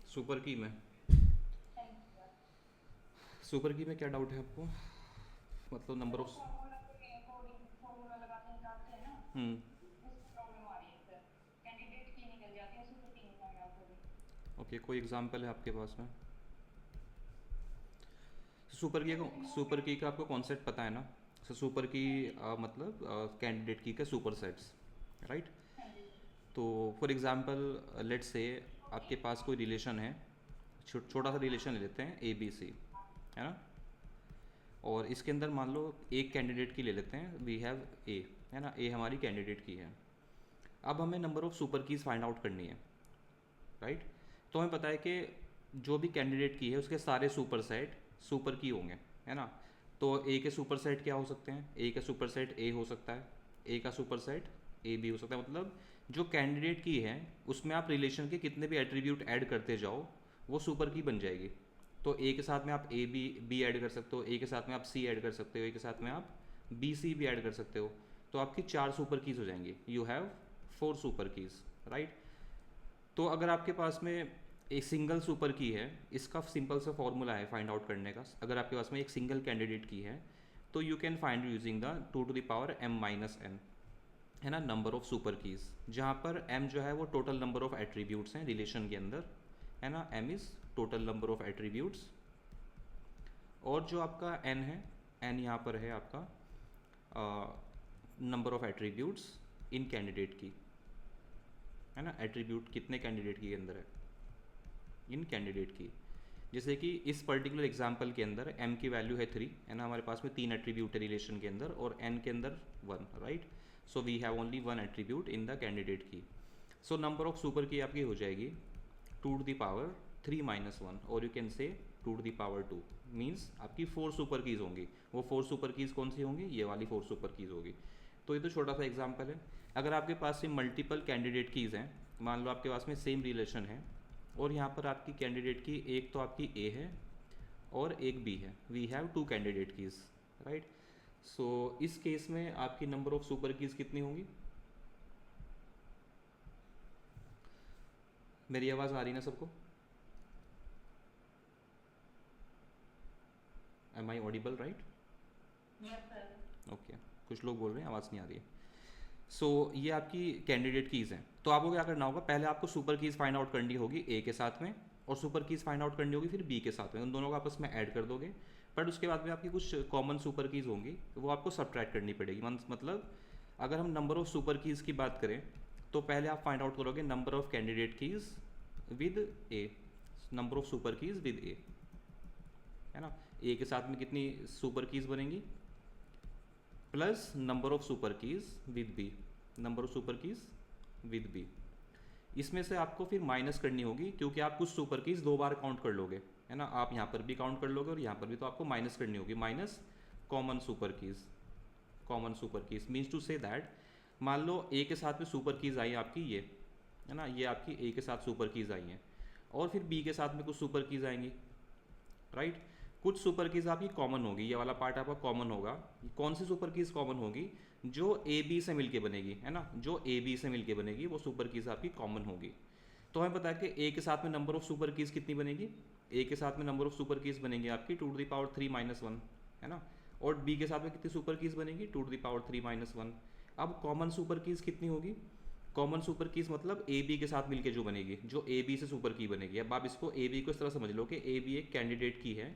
Super की में super की में क्या डाउट है आपको? मतलब नंबर ऑफ। हम्म। ओके, कोई एग्जांपल है आपके पास में? सुपर की का आपको कॉन्सेप्ट पता है ना? सुपर की मतलब कैंडिडेट की का सुपर सेट्स, राइट? तो फॉर एग्जांपल लेट्स से आपके पास कोई रिलेशन है, छोटा सा रिलेशन ले लेते हैं ए बी सी, है ना? और इसके अंदर मान लो एक कैंडिडेट की ले लेते हैं, वी हैव ए, है ना? ए हमारी कैंडिडेट की है। अब हमें number of super keys find out करनी है, राइट? तो हमें पता है कि जो भी कैंडिडेट की है उसके सारे सुपर सेट सुपर की होंगे, है ना? तो ए के सुपर सेट क्या हो सकते हैं? ए का सुपर सेट ए हो सकता है, ए का सुपर सेट ए बी हो सकता है। मतलब जो कैंडिडेट की है उसमें आप रिलेशन के कितने भी एट्रीब्यूट ऐड करते जाओ वो सुपर की बन जाएगी। तो ए के साथ में आप ए बी बी ऐड कर सकते हो, ए के साथ में आप सी ऐड कर सकते हो, ए के साथ में आप बी सी भी ऐड कर सकते हो। तो आपकी 4 सुपर कीज़ हो जाएंगी। You have 4 super keys, right? तो अगर आपके पास में एक सिंगल सुपर की है, इसका सिंपल सा फॉर्मूला है फाइंड आउट करने का। अगर आपके पास में एक सिंगल कैंडिडेट की है तो you can find using the 2 to the power m - n, है ना, नंबर ऑफ सुपर कीज़, जहाँ पर m जो है वो टोटल नंबर ऑफ एट्रीब्यूट्स हैं रिलेशन के अंदर, है ना? m is total number of attributes. और जो आपका n है, n यहाँ पर है आपका number of attributes in candidate की, है ना? एट्रीब्यूट कितने कैंडिडेट की अंदर है? इन कैंडिडेट की। जैसे कि इस पर्टिकुलर एग्जांपल के अंदर m की वैल्यू है 3, है ना? हमारे पास में 3 एट्रीब्यूट है रिलेशन के अंदर और n के अंदर 1, right? So we have only 1 attribute in the candidate key. So number of super की आपकी हो जाएगी 2 to the power 3 - 1, और यू कैन से 2 to the power 2, मीन्स आपकी 4 सुपर कीज़ होंगी। वो 4 सुपर कीज़ कौन सी होंगी? ये वाली 4 सुपर कीज़ होगी। तो ये तो छोटा सा एग्जाम्पल है। अगर आपके पास से मल्टीपल कैंडिडेट कीज़ हैं, मान लो आपके पास में सेम रिलेशन है और यहाँ पर आपकी कैंडिडेट की एक तो आपकी ए है और एक बी है, we have 2 candidate keys, right? So इस केस में आपकी नंबर ऑफ सुपर कीज़ कितनी होंगी? मेरी आवाज़ आ रही ना सबको? Am I audible, right? Okay, कुछ लोग बोल रहे हैं आवाज़ नहीं आ रही है। सो ये आपकी कैंडिडेट कीज़ हैं। तो आपको क्या करना होगा, पहले आपको सुपर कीज़ फाइंड आउट करनी होगी ए के साथ में, और सुपर कीज़ फाइंड आउट करनी होगी फिर बी के साथ में। उन दोनों को आपस में ऐड कर दोगे, बट उसके बाद में आपकी कुछ कॉमन सुपर कीज़ होंगी तो वो आपको सब्ट्रैक्ट करनी पड़ेगी। मतलब अगर हम नंबर ऑफ सुपर कीज़ की बात करें तो पहले आप फाइंड आउट करोगे number of candidate keys with A, number of super keys with A, है ना? ए के साथ में कितनी सुपर कीज़ बनेंगी? Plus number of super keys with B, number of super keys with B. इसमें से आपको फिर माइनस करनी होगी क्योंकि आप कुछ सुपर कीज़ 2 बार काउंट कर लोगे, है ना? आप यहाँ पर भी काउंट कर लोगे और यहाँ पर भी, तो आपको माइनस करनी होगी, minus common super keys. Common super keys means to say that, मान लो ए के साथ में सुपर कीज़ आई आपकी ये, है ना? ये आपकी ए के साथ सुपर कीज़ आई हैं और फिर बी के साथ में कुछ सुपर कीज़ आएंगी, राइट? कुछ सुपर कीज़ आपकी कॉमन होगी, ये वाला पार्ट आपका कॉमन होगा। कौन सी सुपर कीज़ कॉमन होगी? जो ए बी से मिलके बनेगी, है ना? जो ए बी से मिलके बनेगी वो सुपर कीज़ आपकी कॉमन होगी। तो हमें पता है कि ए के साथ में नंबर ऑफ सुपर कीज़ कितनी बनेगी? ए के साथ में नंबर ऑफ सुपर कीज़ बनेंगी आपकी 2 to the power 3 - 1, है ना? और बी के साथ में कितनी सुपर कीज़ बनेगी? 2 to the power 3 - 1। अब कॉमन सुपर कीज़ कितनी होगी? कॉमन सुपर कीज़ मतलब ए बी के साथ मिलके जो बनेगी, जो ए बी से सुपर की बनेगी। अब आप इसको ए बी को इस तरह समझ लो कि ए बी एक कैंडिडेट की है,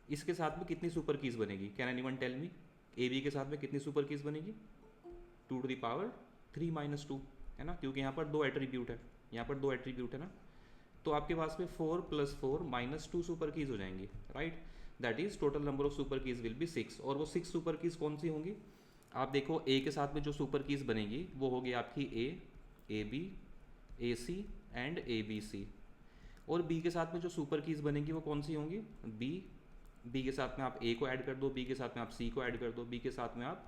इसके साथ में कितनी सुपर कीज़ बनेगी? Can anyone tell me? A B के साथ में कितनी सुपर कीज़ बनेगी? 2 to the power 3 - 2, है ना? क्योंकि यहाँ पर 2 एट्रीब्यूट है, यहाँ पर 2 एट्रीब्यूट है ना? तो आपके पास में 4 + 4 - 2 सुपर कीज़ हो जाएंगी, right? That is total number of super keys will be 6। और वो 6 सुपर कीज़ कौन सी होंगी? आप देखो, ए के साथ में जो सुपर कीज़ बनेगी वो होगी आपकी A B, A C and A B C. और बी के साथ में जो सुपर कीज़ बनेंगी वो कौन सी होंगी? बी के साथ में आप ए को ऐड कर दो, बी के साथ में आप सी को ऐड कर दो, बी के साथ में आप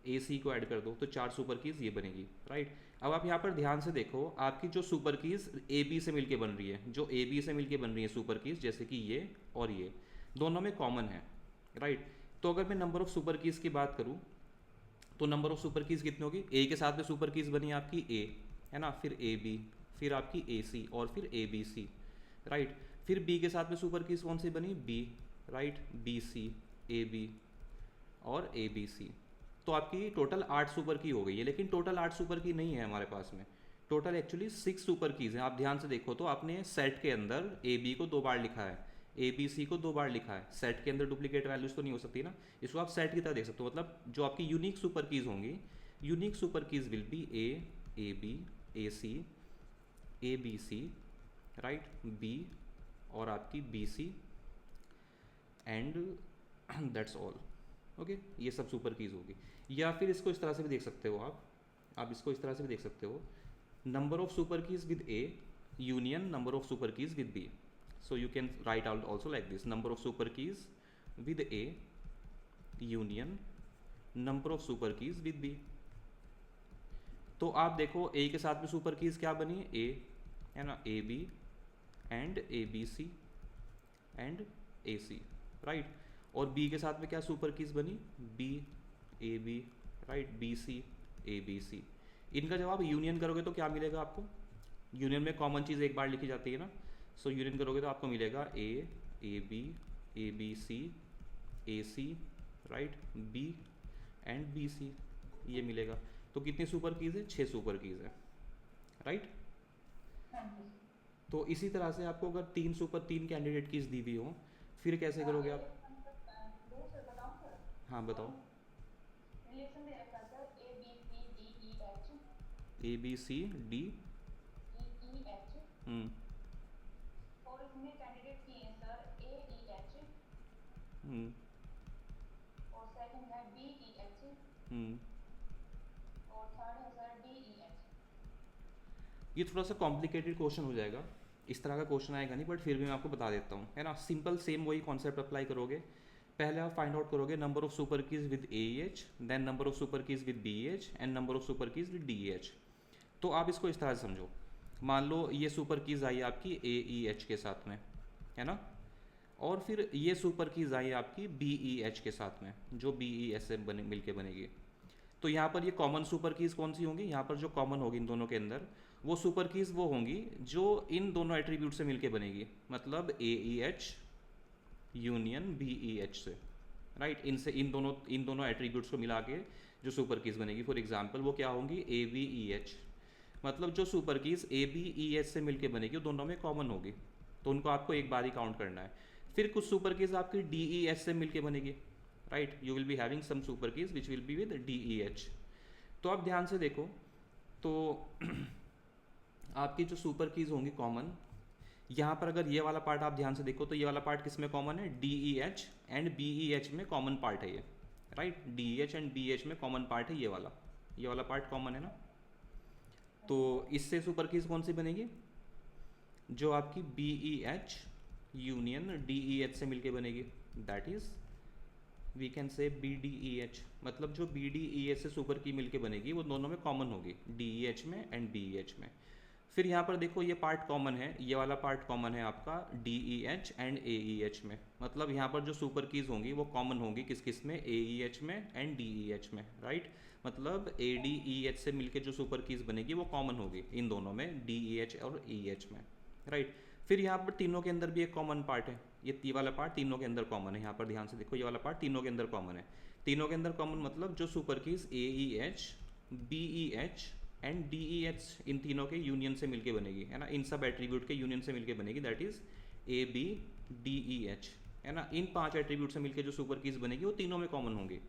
ए सी को ऐड कर दो, तो 4 सुपर कीज़ ये बनेगी, राइट? अब आप यहाँ पर ध्यान से देखो, आपकी जो सुपर कीज़ ए बी से मिलके बन रही है, जो ए बी से मिलके बन रही है सुपर कीज़, जैसे कि ये और ये दोनों में कॉमन है, राइट? तो अगर मैं नंबर ऑफ सुपर कीज़ की बात करूँ तो नंबर ऑफ सुपर कीज़ कितनी होगी? ए के साथ में सुपर कीज़ बनी आपकी ए, है ना? फिर ए बी, फिर आपकी ए सी और फिर ए बी सी, राइट। फिर बी के साथ में सुपर कीज कौन सी बनी, B, right, B C, A B और ए बी सी। तो आपकी टोटल 8 सुपर की हो गई है, लेकिन टोटल 8 सुपर की नहीं है हमारे पास में, टोटल एक्चुअली 6 सुपर कीज हैं। आप ध्यान से देखो तो आपने सेट के अंदर ए बी को 2 बार लिखा है, ए बी सी को 2 बार लिखा है, सेट के अंदर डुप्लीकेट वैल्यूज तो नहीं हो सकती ना, इसको आप सेट की तरह देख सकते हो। मतलब जो आपकी यूनिक सुपर कीज होंगी, unique super keys will be A B, A C, A B C, right, B और आपकी B C and that's all. Okay, ये सब सुपर कीज होगी। या फिर इसको इस तरह से भी देख सकते हो आप इसको इस तरह से भी देख सकते हो, number of super keys with A union number of super keys with B. So you can write out also like this, number of super keys with A union number of super keys with B. तो आप देखो A के साथ में super keys क्या बनी, A है ना, A B and A B C and A C, right. और B के साथ में क्या सुपर कीज बनी, B A B, right, B C A B C. इनका जब आप यूनियन करोगे तो क्या मिलेगा आपको, यूनियन में कॉमन चीज़ एक बार लिखी जाती है ना, सो यूनियन करोगे तो आपको मिलेगा A B C, A C, right, B and B C, ये मिलेगा। तो कितनी सुपर कीज है, 6 सुपर कीज है, राइट। तो इसी तरह से आपको अगर 3 कैंडिडेट कीज दी हुई हो, फिर कैसे करोगे आप, हाँ बताओ। ए बी सी डी और इसमें कैंडिडेट की है सर ए ई एच और सेकंड है बी ई एच और थर्ड है सर डी ई एच। ये थोड़ा सा कॉम्प्लिकेटेड क्वेश्चन हो जाएगा, इस तरह का क्वेश्चन आएगा नहीं, बट फिर भी मैं आपको बता देता हूँ, है ना। सिंपल सेम वही कॉन्सेप्ट अप्लाई करोगे। पहले आप फाइंड आउट करोगे number of super keys with A H, then number of super keys with B H and number of super keys with D H. तो आप इसको इस तरह से समझो, मान लो ये सुपर कीज आई आपकी ए ई एच के साथ में, है ना, और फिर ये सुपर कीज आई आपकी बी ई एच के साथ में, जो बी ई एच से बने मिलके बनेगी। तो यहाँ पर ये कॉमन सुपर कीज कौन सी होंगी, यहाँ पर जो कॉमन होगी इन दोनों के अंदर, वो सुपर कीज वो होंगी जो इन दोनों एट्रीब्यूट से मिलके बनेगी, मतलब A E H union B E H से, राइट। इनसे इन दोनों एट्रीब्यूट्स को मिला के जो सुपर कीज बनेगी, फॉर एग्जाम्पल वो क्या होंगी, ए बी ई एच, मतलब जो super keys A B E H से मिलके बनेगी वो दोनों में कॉमन होगी, तो उनको आपको एक बार ही काउंट करना है। फिर कुछ सुपर कीज आपकी डी ई एच से मिलके बनेगी, right, you will be having some super keys which will be with D E H. तो आप ध्यान से देखो तो आपकी जो सुपर कीज होंगी कॉमन, यहाँ पर अगर ये वाला पार्ट आप ध्यान से देखो तो ये वाला पार्ट किस में कॉमन है, D E H and B E H में कॉमन पार्ट है ये, right, D E H and B H में कॉमन पार्ट है ये वाला पार्ट कॉमन है ना। तो इससे सुपर कीज कौन सी बनेगी, जो आपकी B E H union D E H से मिलके बनेगी, that is we can say B D E H, मतलब जो बी डी ई एच से सुपर की मिलके बनेगी वो दोनों में कॉमन होगी, डी ई एच में एंड बी ई एच में। फिर यहाँ पर देखो ये पार्ट कॉमन है, ये वाला पार्ट कॉमन है आपका D E H and A E H में, मतलब यहाँ पर जो सुपर कीज होंगी वो कॉमन होंगी किस किस में, ए ई एच में एंड डी ई एच में, राइट। मतलब ए डी ई एच से मिलके जो सुपर कीज बनेगी वो कॉमन होगी इन दोनों में, डी ई एच और ई एच में, राइट। फिर यहाँ पर तीनों के अंदर भी एक कॉमन पार्ट है, ये वाला पार्ट तीनों के अंदर कॉमन है, यहाँ पर ध्यान से देखो ये वाला पार्ट तीनों के अंदर कॉमन है। तीनों के अंदर कॉमन मतलब जो super keys A E H, B E H and D E H इन तीनों के यूनियन से मिलके बनेगी, है ना, इन सब एट्रीब्यूट के यूनियन से मिलके बनेगी, that is A B D E H, है ना। इन 5 एट्रीब्यूट से मिलके जो सुपर कीज बनेगी वो तीनों में कॉमन होंगी।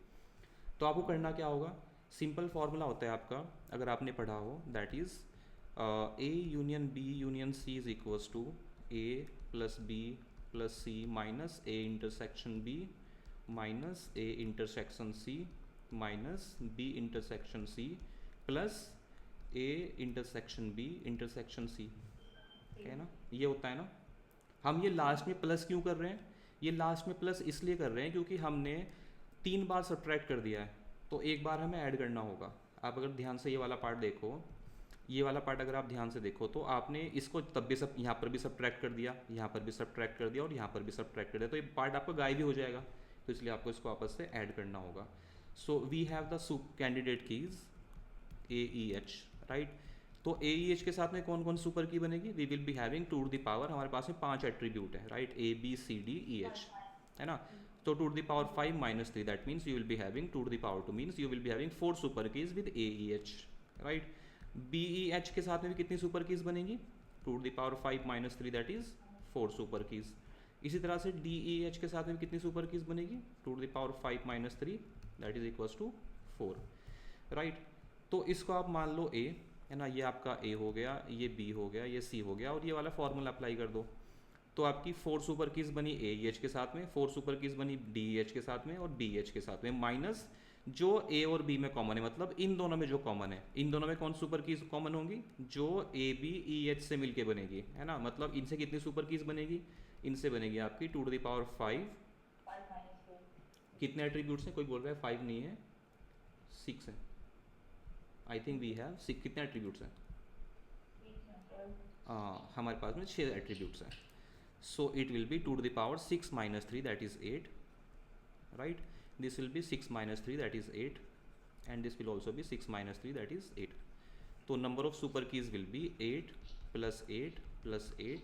तो आपको करना क्या होगा, सिंपल फॉर्मूला होता है आपका, अगर आपने पढ़ा हो, that is A union B union C is equals to A plus B plus C minus A intersection B minus A intersection C minus B intersection C plus A intersection B intersection C, है ना, ये होता है ना। हम ये last में plus क्यों कर रहे हैं, ये लास्ट में प्लस इसलिए कर रहे हैं क्योंकि हमने 3 बार सब्ट्रैक्ट कर दिया है, तो एक बार हमें ऐड करना होगा। आप अगर ध्यान से ये वाला पार्ट देखो, ये वाला पार्ट अगर आप ध्यान से देखो तो आपने इसको तब भी सब यहाँ पर भी सब्ट्रैक्ट कर दिया, यहाँ पर भी सब्ट्रैक्ट कर दिया और यहाँ पर भी सब्ट्रैक्ट कर दिया, तो ये पार्ट आपका गायब ही हो जाएगा, तो इसलिए आपको इसको आपस से ऐड करना होगा। So we have the candidate keys A E H, right. तो तो ए ई एच के साथ में कौन कौन सुपर की बनेगी, we will be having two to the power, हमारे पास में 5 एट्रीब्यूट है, right, A B C D E H, है ना। तो two to the power 5 minus 3 that means you will be having two to the power 2 means you will be having 4 super keys with A E H, right. B E H के साथ में भी कितनी super keys बनेगी, two to the power 5 minus 3 that is 4 super keys. इसी तरह से D E H के साथ में भी कितनी सुपर कीज बनेगी, two to the power 5 minus 3 that is equals to 4, right. तो इसको आप मान लो ए, है ना, ये आपका ए हो गया, ये बी हो गया, ये सी हो गया, और ये वाला फॉर्मूला अप्लाई कर दो। तो आपकी 4 सुपर कीज बनी ए ई एच के साथ में, 4 सुपर कीज बनी डी ई एच के साथ में और बी एच के साथ में, माइनस जो ए और बी में कॉमन है, मतलब इन दोनों में जो कॉमन है, इन दोनों में कौन सुपर कीज कॉमन होंगी, जो ए बी ई एच से मिलके बनेगी, है ना। मतलब इनसे कितनी सुपर कीज बनेगी, इनसे बनेगी आपकी टू टू द पावर 5, कितने एट्रीब्यूट्स हैं, कोई बोल रहा है 5 नहीं है 6 है, आई थिंक वी हैव 6, कितने एट्रीब्यूट्स हैं, हमारे पास में 6 एट्रीब्यूट्स हैं। So it will be two to the power 6 minus 3 that is 8, right, this will be 6 minus 3 that is 8 and this will also be 6 minus 3 that is 8। तो number of super keys will be 8 plus 8 plus 8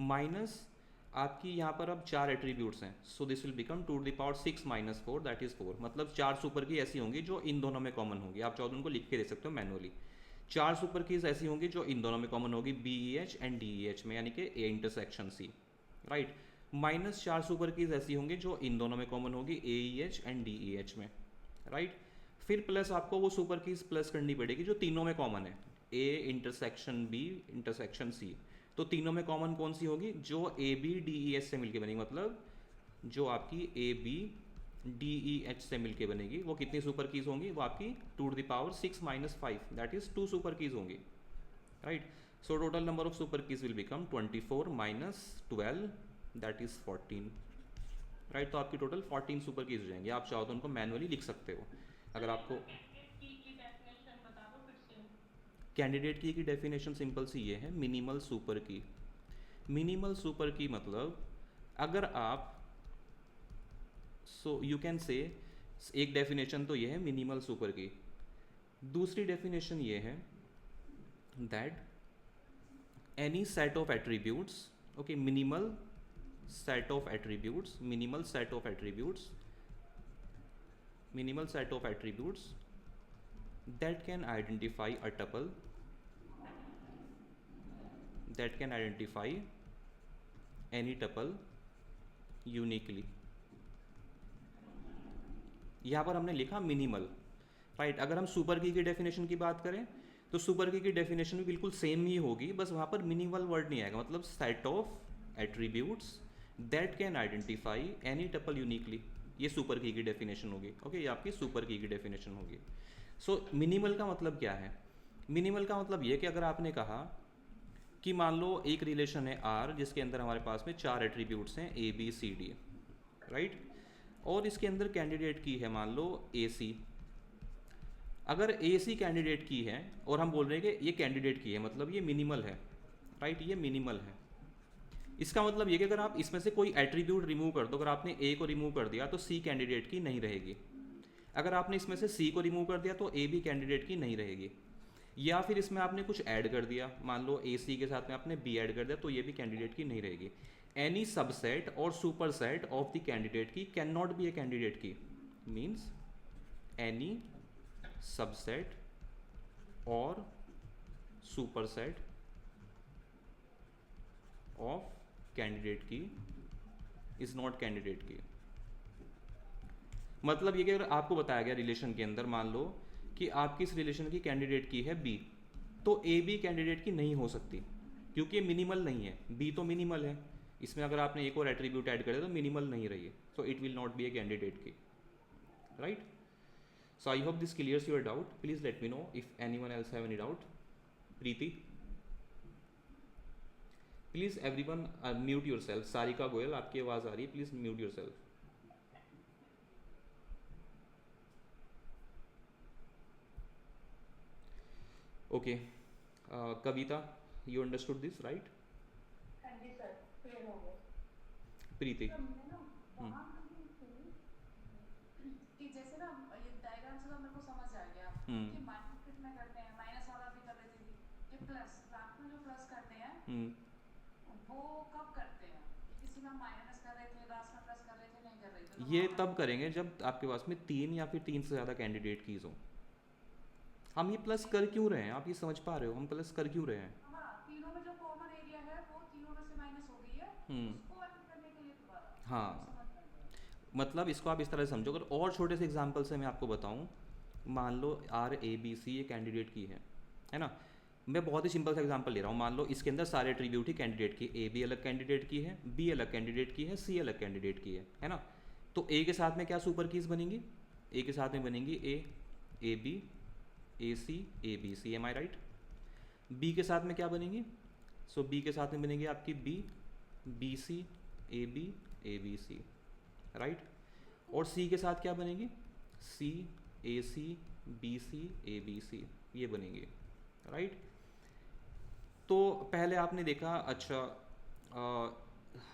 minus आपकी यहाँ पर अब 4 attributes हैं, so this will become two to the power 6 minus 4 that is 4, मतलब 4 super की ऐसी होंगी जो इन दोनों में कॉमन होंगी, आप चाहो तो उनको लिख के दे सकते हो मैनुअली। 4 सुपर कीज ऐसी होंगी जो इन दोनों में कॉमन होगी, B E H and D E H में, यानी कि A intersection C, right. Minus 4 super keys ऐसी होंगी जो इन दोनों में कॉमन होगी, A E H and D E H में, राइट। फिर प्लस आपको वो सुपर कीज प्लस करनी पड़ेगी जो तीनों में कॉमन है, A intersection B intersection C. तो तीनों में कॉमन कौन सी होगी, जो A B D E H से मिलके बनेगी, मतलब जो आपकी A B D E H से मिलके बनेगी, वो कितनी सुपर कीज होंगी, वो आपकी two to the power 6 minus 5 that is 2 super keys होंगी, right. So total number of super keys will become 24 minus 12 that is 14, right. तो आपकी टोटल 14 सुपर कीज हो जाएंगे, आप चाहो तो उनको मैनुअली लिख सकते हो। अगर आपको कैंडिडेट की डेफिनेशन सिंपल सी ये है, मिनिमल सुपर की। मिनिमल सुपर की मतलब अगर आप, सो यू कैन से, एक डेफिनेशन तो ये है मिनिमल सुपर की, दूसरी डेफिनेशन ये है that any set of attributes, okay, minimal set of attributes, minimal set of attributes, minimal set of attributes that can identify a tuple, that can identify any tuple uniquely। यहाँ पर हमने लिखा minimal, right. अगर हम super की definition की बात करें तो सुपर की डेफिनेशन भी बिल्कुल सेम ही होगी, बस वहाँ पर मिनिमल वर्ड नहीं आएगा, मतलब set of attributes that can identify any tuple uniquely, ये सुपर की डेफिनेशन होगी, ओके, ये आपकी सुपर की डेफिनेशन होगी। सो मिनिमल का मतलब क्या है, मिनिमल का मतलब ये कि अगर आपने कहा कि मान लो एक रिलेशन है आर जिसके अंदर हमारे पास में 4 एट्रीब्यूट्स हैं A B C D, right, और इसके अंदर कैंडिडेट की है मान लो ए सी। अगर ए सी कैंडिडेट की है और हम बोल रहे हैं कि ये कैंडिडेट की है, मतलब ये मिनिमल है, राइट, ये मिनिमल है। इसका मतलब ये कि अगर आप इसमें से कोई एट्रीब्यूट रिमूव कर दो, अगर आपने ए को रिमूव कर दिया तो सी कैंडिडेट की नहीं रहेगी, अगर आपने इसमें से सी को रिमूव कर दिया तो ए बी कैंडिडेट की नहीं रहेगी, या फिर इसमें आपने कुछ ऐड कर दिया, मान लो ए सी के साथ में आपने बी ऐड कर दिया तो ये भी कैंडिडेट की नहीं रहेगी। Any subset or super set of the candidate key can not be a candidate key, means any subset or super set of candidate key is not candidate key. मतलब ये कि अगर आपको बताया गया रिलेशन के अंदर मान लो कि आपकी इस रिलेशन की कैंडिडेट की है बी, तो ए बी कैंडिडेट की नहीं हो सकती क्योंकि ये मिनिमल नहीं है, बी तो मिनिमल है, इसमें अगर आपने एक और एट्रीब्यूट ऐड कर दिया तो मिनिमल नहीं रही है, so it will not be a candidate key, right. So I hope this clears your doubt, please let me know if anyone else have any doubt. Preeti, please everyone mute yourself. Sarika Goyal, आपकी आवाज़ आ रही है, please mute yourself. Okay, Kavita, you understood this right? हाँ जी sir, clear हो गया। प्रीति, तो हमने ना वहाँ कहीं कि जैसे ना ये डायग्राम से तो मेरे को समझ आ गया कि माइनस कितने करते हैं, माइनस वाला भी कर लेती थी, ये वो कब करते हैं? कि किसी में माइनस कर रहे थे, लास्ट में प्लस कर रहे थे, नहीं कर रहे थे, तो ये वहाँ तब करेंगे जब आपके पास में 3 या फिर 3 से ज़्यादा कैंडिडेट कीज़ हो। हम ये प्लस कर क्यों रहे हैं, आप ये समझ पा रहे हो हम प्लस कर क्यों रहे हैं? हाँ, तीनों में जो कॉमन एरिया है वो तीनों में से माइनस हो गई है, हम्म। उसको ऐड करने के लिए दोबारा। हाँ, अब समझ में आ गया। मतलब इसको आप इस तरह से समझो। अगर और छोटे से एग्जांपल से मैं आपको बताऊं, मान लो आर ए बी सी ये कैंडिडेट की है ना। मैं बहुत ही सिंपल सा एग्जांपल ले रहा हूँ। मान लो इसके अंदर सारे एट्रीब्यूट ही कैंडिडेट की, ए बी अलग कैंडिडेट की है, बी अलग कैंडिडेट की है, सी अलग कैंडिडेट की है ना। तो ए के साथ में क्या सुपर कीज बनेंगी? ए के साथ में बनेंगी A B, A C, A B C, am I right? B के साथ में क्या बनेंगी? सो बी के साथ में बनेंगी आपकी B C, A B C, right? और सी के साथ क्या बनेगी? सी, A C, B C, A B C, ये बनेंगे, राइट? तो पहले आपने देखा, अच्छा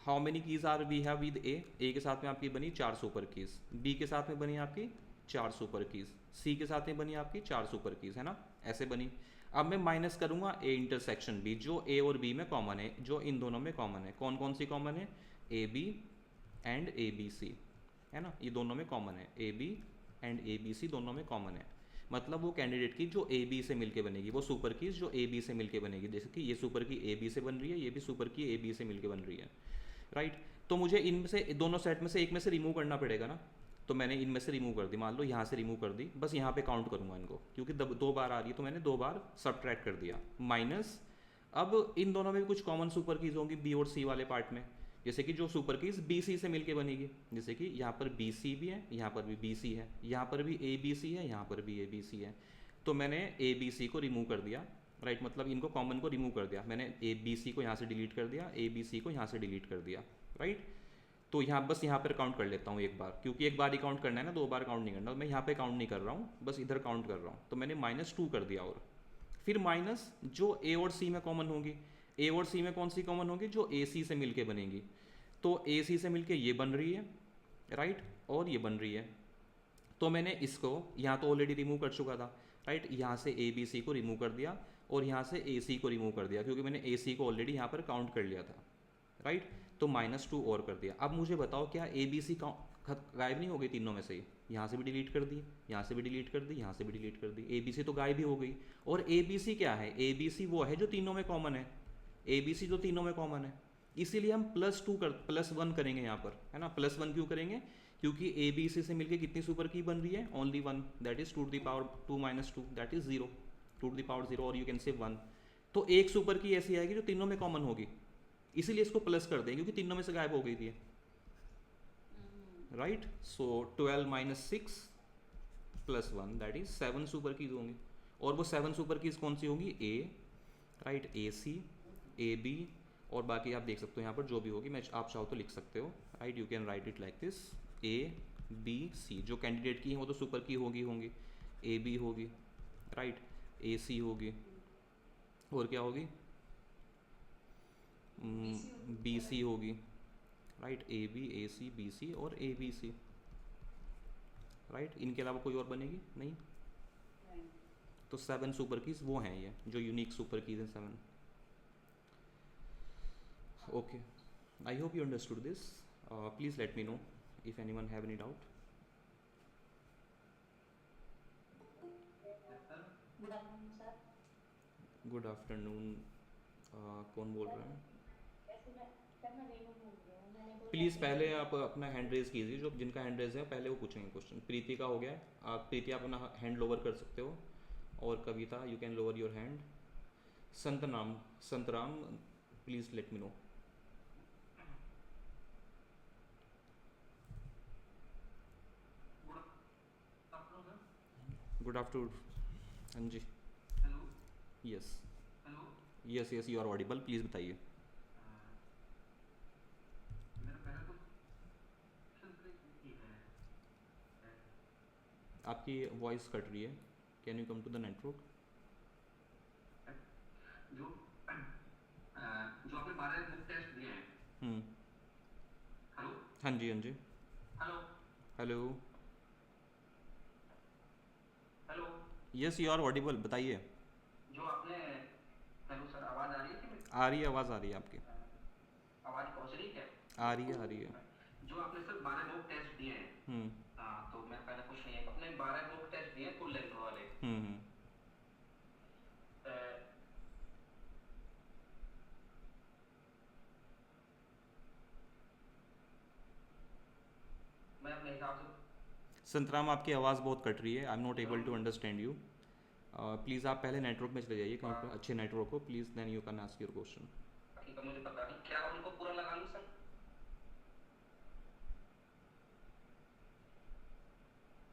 how many keys are we have with A के साथ में आपकी बनी 4 सुपर कीज, बी के साथ में बनी आपकी 4 सुपर कीज, सी के साथ में बनी आपकी 4 सुपर कीज, है ना, ऐसे बनी। अब मैं माइनस करूंगा ए इंटरसेक्शन बी, जो ए और बी में कॉमन है, जो इन दोनों में कॉमन है। कौन कौन सी कॉमन है? A B and A B C, है ना, ये दोनों में कॉमन है। A B and A B C दोनों में कॉमन है। मतलब वो कैंडिडेट की जो ए बी से मिलके बनेगी, वो सुपर की जो ए बी से मिलके बनेगी। जैसे कि ये सुपर की ए बी से बन रही है, ये भी सुपर की ए बी से मिलके बन रही है, राइट? तो मुझे इनमें से दोनों सेट में से एक में से रिमूव करना पड़ेगा ना। तो मैंने इनमें से रिमूव कर दी, मान लो यहाँ से रिमूव कर दी, बस यहाँ पे काउंट करूँगा इनको, क्योंकि 2 बार आ रही है तो मैंने 2 बार सब्ट्रैक्ट कर दिया, माइनस। अब इन दोनों में भी कुछ कॉमन सुपर कीज होंगी बी और सी वाले पार्ट में। जैसे कि जो सुपर कीज बी सी से मिलके बनेगी, जैसे कि यहाँ पर बी सी भी है, यहाँ पर भी बी सी है, यहाँ पर भी ए बी सी है, यहाँ पर भी ए बी सी है। तो मैंने ए बी सी को रिमूव कर दिया, राइट? मतलब इनको कॉमन को रिमूव कर दिया मैंने, ए बी सी को यहाँ से डिलीट कर दिया, ए बी सी को यहाँ से डिलीट कर दिया, राइट? तो यहाँ बस यहाँ पर काउंट कर लेता हूँ एक बार, क्योंकि एक बार ही काउंट करना है ना, 2 बार काउंट नहीं करना। मैं यहाँ पे काउंट नहीं कर रहा हूँ, बस इधर काउंट कर रहा हूँ। तो मैंने -2 कर दिया, और फिर माइनस जो ए और सी में कॉमन होगी। ए और सी में कौन सी कॉमन होगी? जो ए सी से मिलके बनेगी। तो ए सी से मिलके ये बन रही है, राइट? और ये बन रही है। तो मैंने इसको यहाँ तो ऑलरेडी रिमूव कर चुका था, राइट? यहाँ से ए बी सी को रिमूव कर दिया और यहाँ से ए सी को रिमूव कर दिया, क्योंकि मैंने ए सी को ऑलरेडी यहाँ पर काउंट कर लिया था, राइट? तो -2 और कर दिया। अब मुझे बताओ, क्या ए बी सी गायब नहीं हो गई तीनों में से ही? यहाँ से भी डिलीट कर दी, यहाँ से भी डिलीट कर दी, यहाँ से भी डिलीट कर दी, ए बी सी तो गायब ही हो गई। और ए बी सी क्या है? ए बी सी वो है जो तीनों में कॉमन है, ए बी सी जो तीनों में कॉमन है। इसीलिए हम +1 करेंगे यहाँ पर, है ना? +1 क्यों करेंगे? क्योंकि ए बी सी से मिलकर कितनी सुपर की बन रही है? Only 1, that is 2 to the power 2 - 2, that is 0, 2 to the power 0, और यू कैन से 1। तो एक सुपर की ऐसी आएगी जो तीनों में कॉमन होगी, इसीलिए इसको प्लस कर दें, क्योंकि तीनों में से गायब हो गई थी, right? So 12 - 6 + 1, that is 7 super keys होंगी। और वो 7 सुपर कीज कौन सी होंगी? ए, right, A C, A B, और बाकी आप देख सकते हो यहाँ पर जो भी होगी, मैं आप चाहो तो लिख सकते हो, right? You can write it like this, A B C. जो कैंडिडेट की है वो तो सुपर की होंगी, ए बी होगी, राइट, ए सी होगी, और क्या होगी? बी सी होगी, right? A B, A C, B C और ए बी सी, राइट? इनके अलावा कोई और बनेगी नहीं। तो 7 सुपर कीज वो हैं, ये जो यूनिक सुपर कीज हैं 7। Okay, I hope you understood this. Please let me no if anyone have any doubt. Good afternoon sir. Good afternoon. कौन बोल रहा है? ऐसे मैं सर, मैं रेनू बोल रही हूँ, मैंने कोई प्लीज़ पहले आप अपना हैंड रेज कीजिए, जो जिनका हैंड रेज है पहले वो पूछेंगे क्वेश्चन। प्रीति का हो गया है, आप प्रीति आप अपना हैंड लोअर कर सकते हो, और Kavita you can lower your hand. Santram please let me know. Good afternoon. हाँ जी। Hello. Yes hello. Yes yes, you are audible, please बताइए। मेरा पहला क्वेश्चन है, आपकी वॉइस कट रही है, can you come to the network? जो जो आपने 12 बुक टेस्ट दिए हैं। हेलो। हाँ जी हाँ जी। Hello. Hello. Hello. Yes, you are audible, बताइए। जो आपने, हेलो सर, आवाज़ आ रही है कि आ रही है, आवाज़ आ रही है आपकी, आवाज पहुंच रही है? आ रही है, आ रही है। जो आपने सर 12 मॉक टेस्ट दिए हैं, हम्म हाँ, तो मेरा पहला क्वेश्चन ये है, अपने 12 मॉक टेस्ट दिए फुल लेंथ वाले, हम्म। अ, मैं अपने हिसाब से। संतराम आपकी आवाज़ बहुत कट रही है, I am not hello. Able to understand you. Please आप पहले नेटवर्क में चले जाइए, कहीं पर हाँ, अच्छे नेटवर्क हो please, then you can ask your question. ठीक है, मुझे पता नहीं क्या उनको पूरा लगा लूँ sir.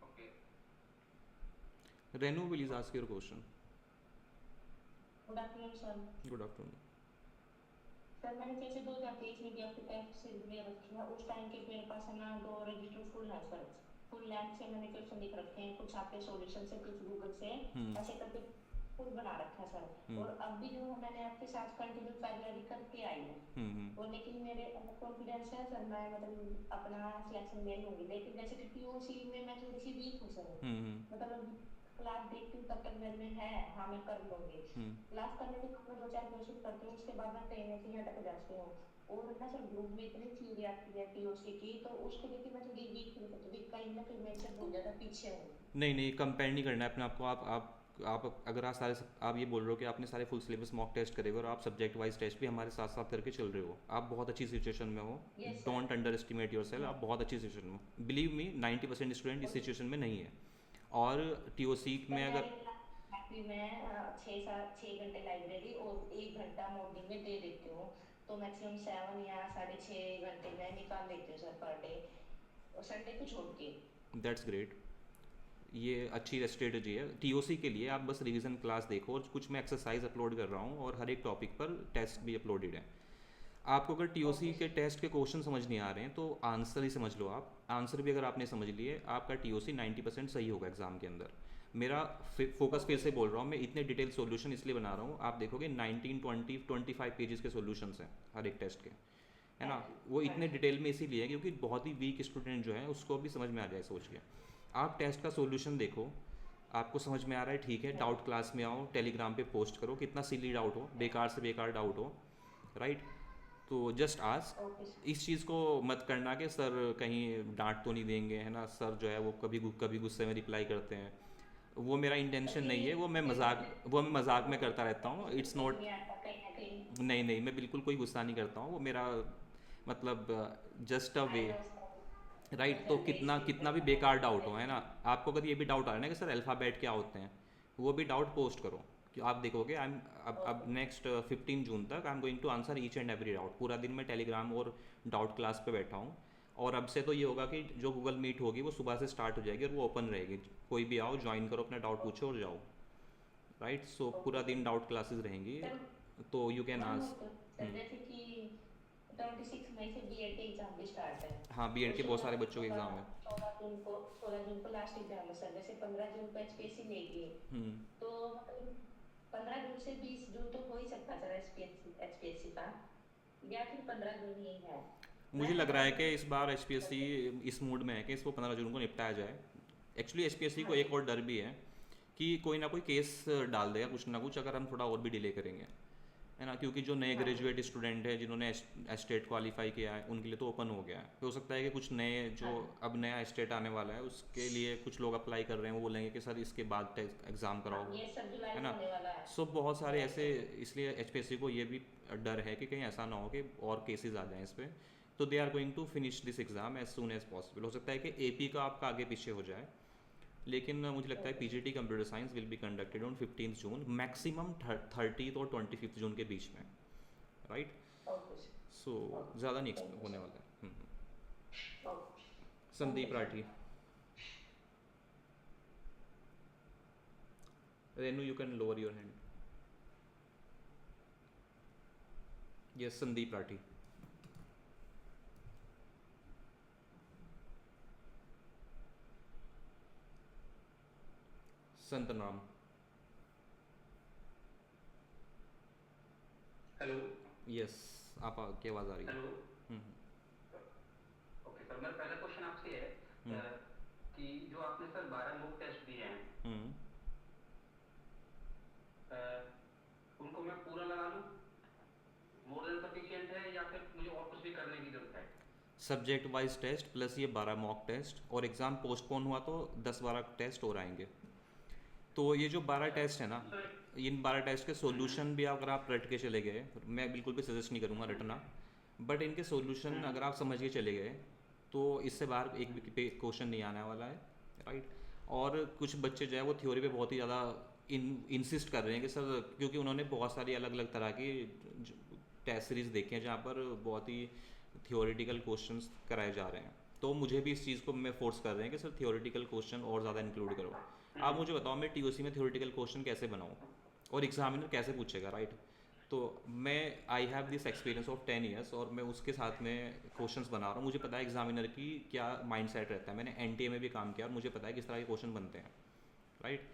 Okay. Renu please ask your question. Good afternoon sir. Good afternoon. Sir मैंने जैसे 2023 में भी आपके टेस्ट से दे रखे हैं, उस टाइम के मेरे पास है ना 2 रजिस्टर फुल है सर। फुल लेंथ से मैंने क्वेश्चन लिख रखे हैं, कुछ आपके सॉल्यूशन से, कुछ गूगल से, हम्म ऐसे करके फुल बना रखा है सर। हम्म और अब भी जो है मैंने आपके साथ कंटिन्यू फरवरी करके आई हूँ। हम्म और लेकिन मेरे अंदर कॉन्फिडेंस है सर, मैं मतलब अपना सिलेक्शन ले लूंगी। लेकिन जैसे कि पीओसी में मैं थोड़ी सी वीक हूँ सर। हम्म मतलब क्लास देखती हूँ तब तक मेरे में है, हाँ मैं कर लूंगी। हम्म क्लास करने के बाद मैं 2-4 क्वेश्चन करती हूँ, उसके बाद मैं कहीं ना कहीं अटक जाती हूँ। और ना सर ग्रुप में इतनी थ्योरी आती है पीओसी की, तो उसको लेके मैं थोड़ी वीक फील करती हूँ, कहीं ना कहीं मैं से बहुत ज्यादा पीछे हूँ। नहीं नहीं, कंपेयर नहीं करना है अपने आप को। आप अगर आप ये बोल रहे हो कि आपने सारे फुल सिलेबस मॉक टेस्ट करे हुए और आप सब्जेक्ट वाइज टेस्ट भी हमारे साथ साथ करके चल रहे हो, आप बहुत अच्छी सिचुएशन में हो। Yes sir. Don't under estimate your self, आप बहुत अच्छी सिचुएशन में हो। बिलीव मी 90% स्टूडेंट इस और सिचुएशन में नहीं है। और टीओसी सर में अगर मेरी क्लास भी मैं 6 घंटे लाइब्रेरी और 1 घंटा मॉर्निंग में दे देती हूँ। तो मैक्सिमम 7 या 6.5 घंटे मैं निकाल लेती हूँ सर पर डे, और संडे को छोड़ के। दैट्स ग्रेट, ये अच्छी स्ट्रेटजी है टीओसी के लिए। आप बस रिवीजन क्लास देखो, और कुछ मैं एक्सरसाइज अपलोड कर रहा हूँ और हर एक टॉपिक पर टेस्ट भी अपलोडेड है। आपको अगर टीओसी ओके के सर। टेस्ट के क्वेश्चन समझ नहीं आ रहे हैं तो आंसर ही समझ लो आप। आंसर भी अगर आपने समझ लिए, आपका टीओसी 90% सही होगा एग्जाम के अंदर। मेरा फोकस फिर ओके से सर। बोल रहा हूँ, मैं इतने डिटेल सॉल्यूशन इसलिए बना रहा हूँ, आप देखोगे 19 20 25 पेजेस के सॉल्यूशंस हैं हर एक टेस्ट के, है ना। Thank you. वो हाँ इतने जी। डिटेल में इसीलिए है क्योंकि बहुत ही वीक स्टूडेंट जो है उसको भी समझ में आ जाए सोच के। आप टेस्ट का सॉल्यूशन देखो, आपको समझ में आ रहा है ठीक है, हाँ। डाउट क्लास में आओ, टेलीग्राम पे पोस्ट करो, कितना सिली डाउट हो, बेकार से बेकार डाउट हो, राइट। तो जस्ट ओके आस्क। सर। इस चीज़ को मत करना कि सर कहीं डांट तो नहीं देंगे, है ना, सर जो है वो कभी गुस्से में रिप्लाई करते हैं। वो मेरा इंटेंशन बस नहीं यही है, वो मैं मजाक में करता रहता हूँ, मुझे इट्स समझ नॉट। नहीं आता कहीं ना कहीं। नहीं नहीं, मैं बिल्कुल कोई गुस्सा नहीं करता हूँ, वो मेरा मतलब just a way, I know sir, right. बहुत तो जल्दी कितना एक्सप्लेन कितना भी करना बेकार बहुत डाउट हो, है जल्दी। ना। आपको अगर ये भी डाउट आ रहा है ना कि सर अल्फ़ाबेट क्या होते हैं, वो भी डाउट पोस्ट करो कि आप देखोगे आई एम अब ओके। नेक्स्ट 15 जून तक I am going to answer each and every doubt. पूरा दिन मैं टेलीग्राम और डाउट क्लास पे बैठा हूँ। और अब से तो ये होगा कि जो गूगल मीट होगी वो सुबह से स्टार्ट हो जाएगी और वो ओपन रहेगी, कोई भी आओ ज्वाइन करो, अपना डाउट पूछो और जाओ, राइट। सो पूरा ओके दिन सर। डाउट क्लासेस रहेंगी, सर तो you can one more ask. Sir, जैसे कि 26 मई से बीएड के एग्जाम भी स्टार्ट है। हाँ, तो बीएड के बहुत सारे 16 बच्चों के 16 एग्ज़ाम है। 16 जून को लास्ट एग्जाम है सर। जैसे 15 जून को एचपीएससी लेगी, हम्म। तो मतलब 15 जून से 20 जून तो हो ही सकता है सर एचपीएससी का, या फिर 15 जून ही है। मैं मुझे लग रहा है 15 जून कि से इस बार एचपीएससी करके। इस मूड में है कि इसको 15 जून को निपटाया जाए। एक्चुअली एचपीएससी को हाँ एक जी। और डर भी है कि कोई ना कोई केस डाल देगा कुछ ना कुछ अगर हम थोड़ा और भी डिले करेंगे, है ना। क्योंकि जो नए हाँ जी। ग्रेजुएट स्टूडेंट है जिन्होंने स्टेट क्वालिफाई किया है उनके लिए तो ओपन हो गया है। हो सकता है कि कुछ नए जो हाँ अब नया स्टेट आने वाला है उसके लिए कुछ लोग अप्लाई कर रहे हैं, वो बोलेंगे कि सर इसके बाद एग्ज़ाम हाँ, कराओ, ये सब जुलाई है में ना। होने वाला है। सो बहुत सारे राइट ऐसे, सर। इसलिए एचपीएससी को ये भी डर है कि कहीं ऐसा ना हो कि और केसेस आ जाएं इस पर। तो they are going to finish this exam as soon as possible. हो सकता है कि एपी का आपका आगे पीछे हो जाए, लेकिन मुझे लगता है okay sir. PGT computer science will be conducted on 15 June, maximum 30 और 25 जून के बीच में, right. Okay sir. So okay. ज़्यादा नहीं थैंक यू होने सर। वाला है। Okay. Thank Sandeep you sir. Rathi. Renu you can lower your hand. Yes, Sandeep Rathi. Santnam. Hello. Yes, आप की आवाज़ आ रही है। हेलो। हम्म ओके सर, मेरा पहला क्वेश्चन आपसे है हम्म कि जो आपने सर 12 मॉक टेस्ट दिए हैं, हम्म। अ, उनको मैं पूरा लगा लूँ? सफिशिएंट है या फिर मुझे और कुछ भी करने की जरूरत है? सब्जेक्ट वाइज टेस्ट प्लस ये 12 मॉक टेस्ट, और एग्ज़ाम पोस्टपोन हुआ तो 10-12 टेस्ट और आएंगे। तो ये जो 12 टेस्ट है ना, इन 12 टेस्ट के सॉल्यूशन भी अगर आप रट के चले गए, मैं बिल्कुल भी सजेस्ट नहीं करूँगा रटना, बट इनके सॉल्यूशन अगर आप समझ के चले गए तो इससे बाहर एक भी क्वेश्चन नहीं आने वाला है, राइट। और कुछ बच्चे जो है वो थ्योरी पे बहुत ही ज़्यादा इंसिस्ट कर रहे हैं कि सर, क्योंकि उन्होंने बहुत सारी अलग अलग तरह की टेस्ट सीरीज़ देखी हैं जहाँ पर बहुत ही थियोरेटिकल क्वेश्चंस कराए जा रहे हैं, तो मुझे भी इस चीज़ को मैं फोर्स कर रहे हैं कि सर थियोरेटिकल क्वेश्चन और ज़्यादा इंक्लूड करो। आप मुझे बताओ मैं टीओसी में थियोरेटिकल क्वेश्चन कैसे बनाऊँ और एग्जामिनर कैसे पूछेगा, राइट। तो मैं I have this experience of 10 years और मैं उसके साथ में क्वेश्चंस बना रहा हूँ। मुझे पता है एग्जामिनर की क्या माइंडसेट रहता है, मैंने एनटीए में भी काम किया और मुझे पता है किस तरह के क्वेश्चन बनते हैं, राइट।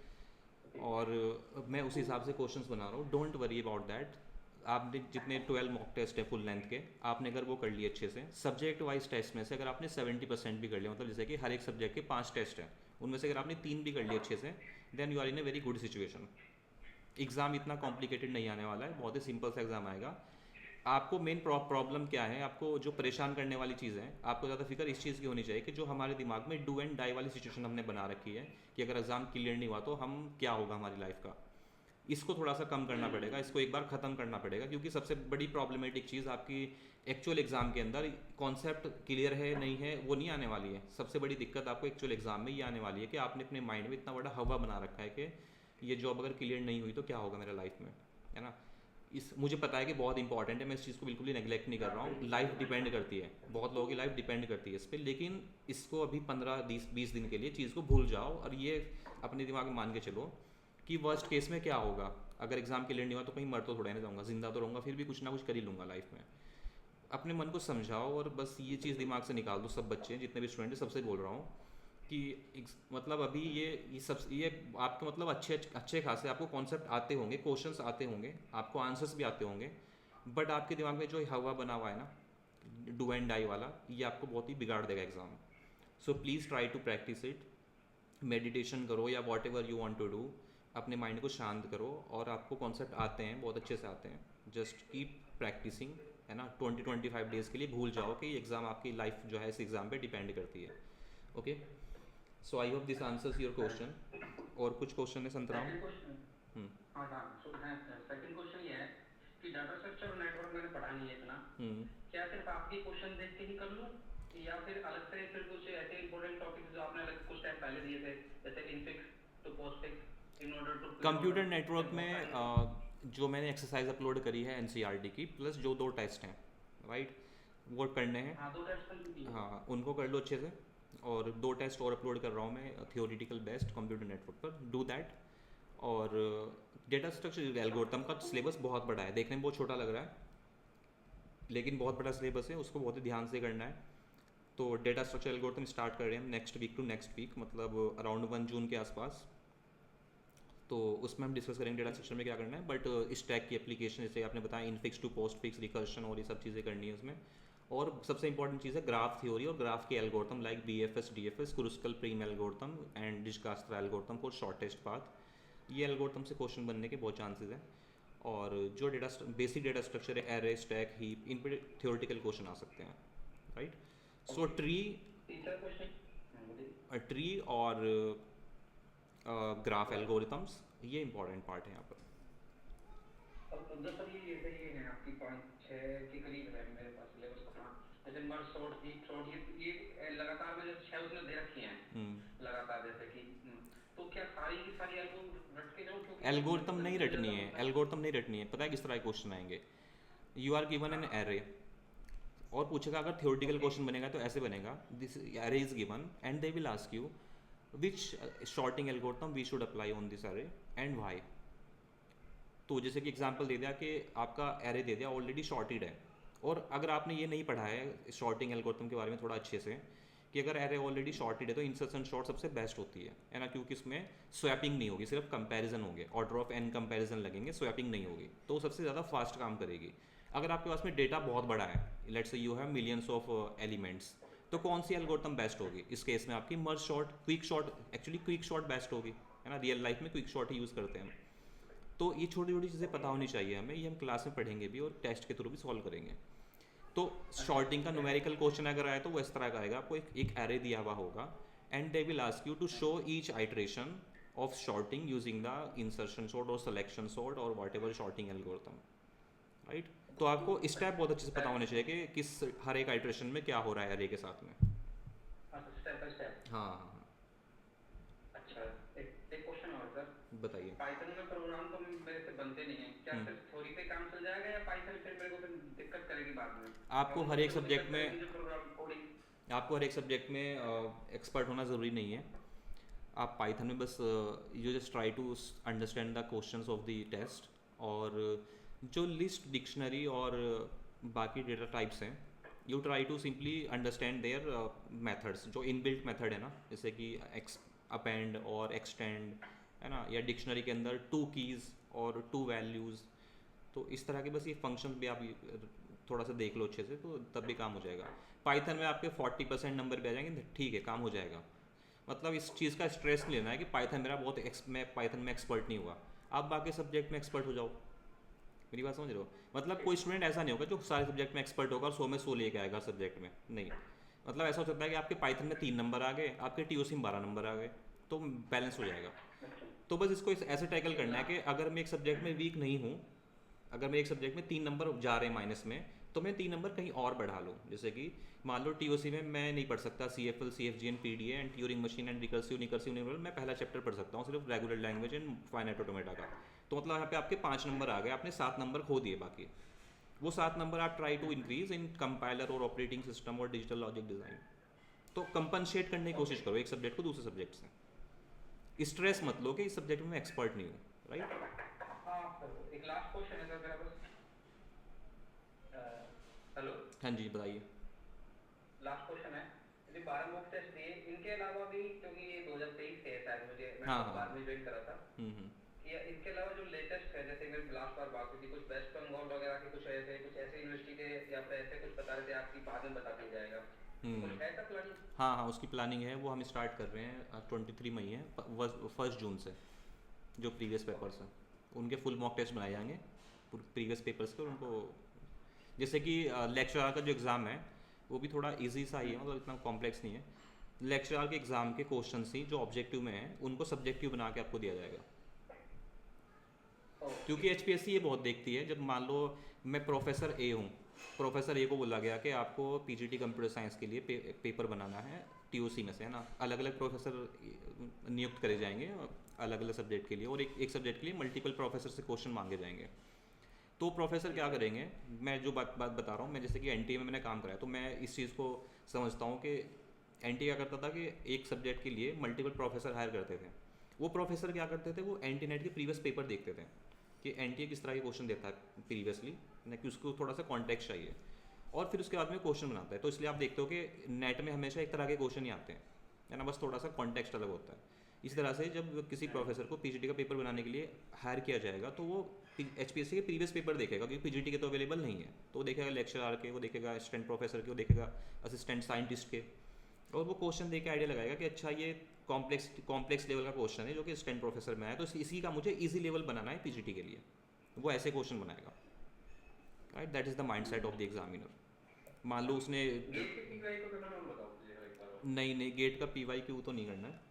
और मैं उस हिसाब से क्वेश्चंस बना रहा हूँ, डोंट वरी अबाउट दैट। आपने जितने 12 मॉक टेस्ट है फुल लेंथ के, आपने अगर वो कर लिए अच्छे से, सब्जेक्ट वाइज टेस्ट में से अगर आपने 70% भी कर लिया, मतलब जैसे कि हर एक सब्जेक्ट के 5 टेस्ट हैं, उनमें से अगर आपने 3 भी कर लिए अच्छे से, then you are in a very good situation. Exam इतना कॉम्प्लिकेटेड नहीं आने वाला है, बहुत ही सिंपल सा एग्ज़ाम आएगा। आपको मेन प्रॉब्लम क्या है, आपको जो परेशान करने वाली चीज़ है, आपको ज़्यादा फिक्र इस चीज़ की होनी चाहिए कि जो हमारे दिमाग में डू एंड डाई वाली सिचुएशन हमने बना रखी है कि अगर एग्ज़ाम क्लियर नहीं हुआ तो हम क्या होगा हमारी लाइफ का, इसको थोड़ा सा कम करना पड़ेगा, इसको एक बार ख़त्म करना पड़ेगा। क्योंकि सबसे बड़ी प्रॉब्लमेटिक चीज़ आपकी एक्चुअल एग्ज़ाम के अंदर कॉन्सेप्ट क्लियर है नहीं है वो नहीं आने वाली है। सबसे बड़ी दिक्कत आपको एक्चुअल एग्ज़ाम में ये आने वाली है कि आपने अपने माइंड में इतना बड़ा हवा बना रखा है कि ये जॉब अगर क्लियर नहीं हुई तो क्या होगा मेरा लाइफ में, है ना। मुझे पता है कि बहुत इंपॉर्टेंट है, मैं इस चीज़ को बिल्कुल ही नेगलेक्ट नहीं कर रहा हूँ, लाइफ डिपेंड करती है, बहुत लोगों की लाइफ डिपेंड करती है इस पर, लेकिन इसको अभी 15-20 दिन के लिए चीज़ को भूल जाओ और ये अपने दिमाग में मान के चलो कि वर्स्ट केस में क्या होगा, अगर एग्ज़ाम क्लियर नहीं हुआ तो कहीं मर तो थोड़ा नहीं जाऊँगा, जिंदा तो रहूँगा, फिर भी कुछ ना कुछ कर ही लूँगा लाइफ में। अपने मन को समझाओ और बस ये चीज़ दिमाग से निकाल दो। सब बच्चे जितने भी स्टूडेंट हैं सबसे बोल रहा हूँ कि मतलब अभी ये आपके मतलब अच्छे खासे आपको कॉन्सेप्ट आते होंगे, क्वेश्चंस आते होंगे, आपको आंसर्स भी आते होंगे, बट आपके दिमाग में जो हवा बना हुआ है ना, डू एंड डाई वाला, ये आपको बहुत ही बिगाड़ देगा exam. So please try to practice it, meditation करो या whatever you want to do, अपने माइंड को शांत करो और आपको कॉन्सेप्ट आते हैं, बहुत अच्छे से आते हैं, जस्ट कीप प्रैक्टिसिंग, है ना। 20-25 डेज़ के लिए भूल जाओ कि एग्ज़ाम आपकी लाइफ जो है इस एग्ज़ाम पे डिपेंड करती है। Okay, so I hope this answers your question. और कुछ क्वेश्चन है संतराम? सेकंड क्वेश्चन ये है कि डाटा स्ट्रक्चर और नेटवर्क मैंने पढ़ा नहीं है इतना, क्या सिर्फ आपके क्वेश्चन देख के ही कर लूं या फिर अलग से फिर कुछ ऐसे इंपॉर्टेंट टॉपिक्स जो आपने अलग कुछ स्टेप पहले दिए थे जैसे infix to postfix in order to computer network में जो मैंने एक्सरसाइज अपलोड करी है एनसीईआरटी की, प्लस जो 2 टेस्ट हैं, राइट, वो करने हैं। हाँ, 2 टेस्ट हाँ, उनको कर लो अच्छे से, और 2 टेस्ट और अपलोड कर रहा हूँ मैं थियोरेटिकल बेस्ड कंप्यूटर नेटवर्क पर, डू दैट। और डेटा स्ट्रक्चर एल्गोरिथम का सिलेबस बहुत बड़ा है, देखने में बहुत छोटा लग रहा है लेकिन बहुत बड़ा सिलेबस है, उसको बहुत ही ध्यान से करना है। तो डेटा स्ट्रक्चर एल्गोरिथम स्टार्ट कर रहे हैं हम next week to next week, मतलब अराउंड 1 जून के आसपास। तो उसमें हम डिस्कस करेंगे डेटा स्ट्रक्चर में क्या करना है, बट स्टैक की एप्लीकेशन जैसे आपने बताया, infix to postfix, recursion और ये सब चीज़ें करनी है उसमें। और सबसे इंपॉर्टेंट चीज़ है ग्राफ थ्योरी और ग्राफ के algorithm like BFS, DFS, Kruskal Prim algorithm and Dijkstra algorithm for shortest path. ये एल्गोरिथम से क्वेश्चन बनने के बहुत चांसेस हैं। और जो बेसिक डेटा स्ट्रक्चर है, एरे, स्टैक, हीप, इन पर थियोरेटिकल क्वेश्चन आ सकते हैं, राइट। सो ट्री और ग्राफ एल्गोरिथम्स, ये इंपॉर्टेंट पार्ट है यहाँ पर। जो सर ये है आपकी 5-6 के करीब है मेरे पास सिलेबस का, जैसे बार शॉर्ट ये लगातार मैंने 6 उसमें दे रखी हैं लगातार, जैसे कि तो क्या सारी की सारी रट के जाऊं? एल्गोरिथम नहीं रटनी है, एल्गोरिथम नहीं रटनी है। पता है किस तरह के क्वेश्चन आएंगे, you are given an array और पूछेगा, अगर थियोरेटिकल क्वेश्चन बनेगा तो ऐसे बनेगा, this array is given and they will ask you which sorting algorithm we should apply on this array and why. तो जैसे कि एग्जांपल दे दिया कि आपका एरे दे दिया ऑलरेडी शॉर्टेड है, और अगर आपने ये नहीं पढ़ा है शॉर्टिंग एल्गोरिथम के बारे में थोड़ा अच्छे से कि अगर एरे ऑलरेडी शॉर्टेड है तो इंसर्शन शॉर्ट सबसे बेस्ट होती है ना, क्योंकि इसमें स्वैपिंग नहीं होगी, सिर्फ कंपैरिजन होंगे, ऑर्डर ऑफ n कंपैरिजन लगेंगे, स्वैपिंग नहीं होगी, तो सबसे ज़्यादा फास्ट काम करेगी। अगर आपके पास में डेटा बहुत बड़ा है, let's say you have millions of elements, तो कौन सी एल्गोरिथम बेस्ट होगी इस केस में? आपकी merge sort, quick sort, actually quick sort best होगी, है ना। रियल लाइफ में क्विक शॉर्ट ही यूज़ करते हैं हम। तो ये छोटी छोटी चीज़ें पता होनी चाहिए हमें, ये हम क्लास में पढ़ेंगे भी और टेस्ट के थ्रू भी सॉल्व करेंगे। तो शॉर्टिंग का न्यूमेरिकल क्वेश्चन अगर आए तो वो इस तरह का आएगा, आपको एक एरे दिया हुआ होगा and they will ask you to show each iteration of sorting using the insertion sort और सिलेक्शन सॉर्ट और whatever sorting algorithm, right. तो आपको स्टेप बहुत अच्छे से पता होने चाहिए कि किस हर एक आइट्रेशन में क्या हो रहा है एरे के साथ में। Step by step. हाँ हाँ अच्छा, एक क्वेश्चन और सर, बताइए। पाइथन में प्रोग्राम तो मेरे से बनते नहीं है, क्या सिर्फ थ्योरी पे काम चल जाएगा या पाइथन फिर मेरे को फिर दिक्कत करेगी बाद में? आपको हर एक सब्जेक्ट में जो प्रोग्राम कोडिंग, आपको हर एक सब्जेक्ट में एक्सपर्ट होना ज़रूरी नहीं है। आप पाइथन में बस you just try to understand the questions of the test, और जो लिस्ट डिक्शनरी और बाकी डेटा टाइप्स हैं you try to simply understand their methods, जो इनबिल्ट मेथड है ना, जैसे कि अपेंड और एक्सटेंड है ना, या डिक्शनरी के अंदर 2 कीज़ और 2 वैल्यूज़, तो इस तरह के बस ये फंक्शन भी आप थोड़ा सा देख लो अच्छे से, तो तब भी काम हो जाएगा। पाइथन में आपके 40% नंबर भी आ जाएंगे, ठीक है, काम हो जाएगा। मतलब इस चीज़ का स्ट्रेस नहीं लेना है कि पाइथन मेरा बहुत मैं पाइथन में एक्सपर्ट नहीं हुआ, आप बाकी सब्जेक्ट में एक्सपर्ट हो जाओ। मेरी बात समझ रहे हो? मतलब कोई स्टूडेंट ऐसा नहीं होगा जो सारे सब्जेक्ट में एक्सपर्ट होगा और 100 में 100 लेके आएगा सब्जेक्ट में, नहीं। मतलब ऐसा हो सकता है कि आपके पाइथन में 3 नंबर आ गए, आपके टीओसी में 12 नंबर आ गए, तो बैलेंस हो जाएगा। तो बस इसको ऐसे टैकल करना है कि अगर मैं एक सब्जेक्ट में वीक नहीं हूँ, अगर मैं एक सब्जेक्ट में 3 नंबर जा रहे हैं माइनस में, तो मैं 3 नंबर कहीं और बढ़ा लूँ। जैसे कि मान लो टीओसी में मैं नहीं पढ़ सकता CFL, CFG and PDA and Turing machine and recursive neural, मैं पहला चैप्टर पढ़ सकता हूँ सिर्फ regular language and finite automata का। तो मतलब यहाँ पे आपके 5 नंबर आ गए, आपने 7 नंबर खो दिए। बाकी वो 7 नंबर आप try to increase in compiler और ऑपरेटिंग सिस्टम और डिजिटल लॉजिक डिज़ाइन। तो कंपनसेट करने की कोशिश करो एक सब्जेक्ट को दूसरे सब्जेक्ट से। स्ट्रेस मत लो कि इस सब्जेक्ट में मैं एक्सपर्ट नहीं हूँ, राइट। एक लास्ट क्वेश्चन है सर मेरा बस। हेलो, हाँ जी बताइए। लास्ट क्वेश्चन है, जो 12 मॉक टेस्ट दिए इनके अलावा भी, क्योंकि ये 2023 के है शायद, मुझे मैं हाँ, बाद में ज्वाइन करा था, हम्म। या इनके अलावा जो लेटेस्ट है, जैसे मेरी लास्ट बार बात हुई थी कुछ वेस्ट बंगाल वगैरह के कुछ ऐसे यूनिवर्सिटी के, या फिर ऐसे कुछ बता रहे थे, आपकी बाद में बता दिया जाएगा, कुछ है ऐसा प्लानिंग? हाँ हाँ, उसकी प्लानिंग है, वो हम स्टार्ट कर रहे हैं 23 मई है, 1 जून से। जो प्रीवियस पेपर्स हैं उनके फुल मॉक टेस्ट बनाए जाएंगे प्रीवियस पेपर्स के, और उनको जैसे कि लेक्चरर का जो एग्ज़ाम है वो भी थोड़ा इजी सा ही है, मतलब इतना कॉम्प्लेक्स नहीं है। लेक्चरर के एग्ज़ाम के क्वेश्चन ही जो ऑब्जेक्टिव में हैं उनको सब्जेक्टिव बना के आपको दिया जाएगा। क्योंकि HPSC ये बहुत देखती है, जब मान लो मैं प्रोफेसर A हूँ, प्रोफेसर A को बोला गया कि आपको PGT कंप्यूटर साइंस के लिए पेपर बनाना है TOC में से, है ना। अलग अलग प्रोफेसर नियुक्त करे जाएंगे अलग अलग सब्जेक्ट के लिए, और एक सब्जेक्ट के लिए मल्टीपल प्रोफेसर से क्वेश्चन मांगे जाएंगे। तो प्रोफेसर क्या करेंगे, मैं जो बात बता रहा हूँ, मैं जैसे कि NTA में मैंने काम कराया, तो मैं इस चीज़ को समझता हूँ कि NTA क्या करता था कि एक सब्जेक्ट के लिए मल्टीपल प्रोफेसर हायर करते थे। वो प्रोफेसर क्या करते थे, वो NT-NET के प्रीवियस पेपर देखते थे कि NTA किस तरह के क्वेश्चन देता है प्रीवियसली, ना कि उसको थोड़ा सा कॉन्टेक्स्ट चाहिए, और फिर उसके बाद में क्वेश्चन बनाता है। तो इसलिए आप देखते हो कि नेट में हमेशा एक तरह के क्वेश्चन ही आते हैं, है ना, बस थोड़ा सा कॉन्टेक्स्ट अलग होता है। इस तरह से जब किसी प्रोफेसर को PGT का पेपर बनाने के लिए हायर किया जाएगा, तो वो HPSC के प्रीवियस पेपर देखेगा, क्योंकि PGT के तो अवेलेबल नहीं है, तो वो देखेगा लेक्चरर के, वो देखेगा असिस्टेंट प्रोफेसर के, वो देखेगा असिस्टेंट साइंटिस्ट के, और वो क्वेश्चन देख के आइडिया लगाएगा कि अच्छा ये कॉम्प्लेक्स लेवल का क्वेश्चन है जो कि असिस्टेंट प्रोफेसर में आया, तो इसी का मुझे ईजी लेवल बनाना है PGT के लिए, वो ऐसे क्वेश्चन बनाएगा, right. That is the mind set of the examiner. मान लो उसने नहीं गेट का PYQ तो नहीं करना है।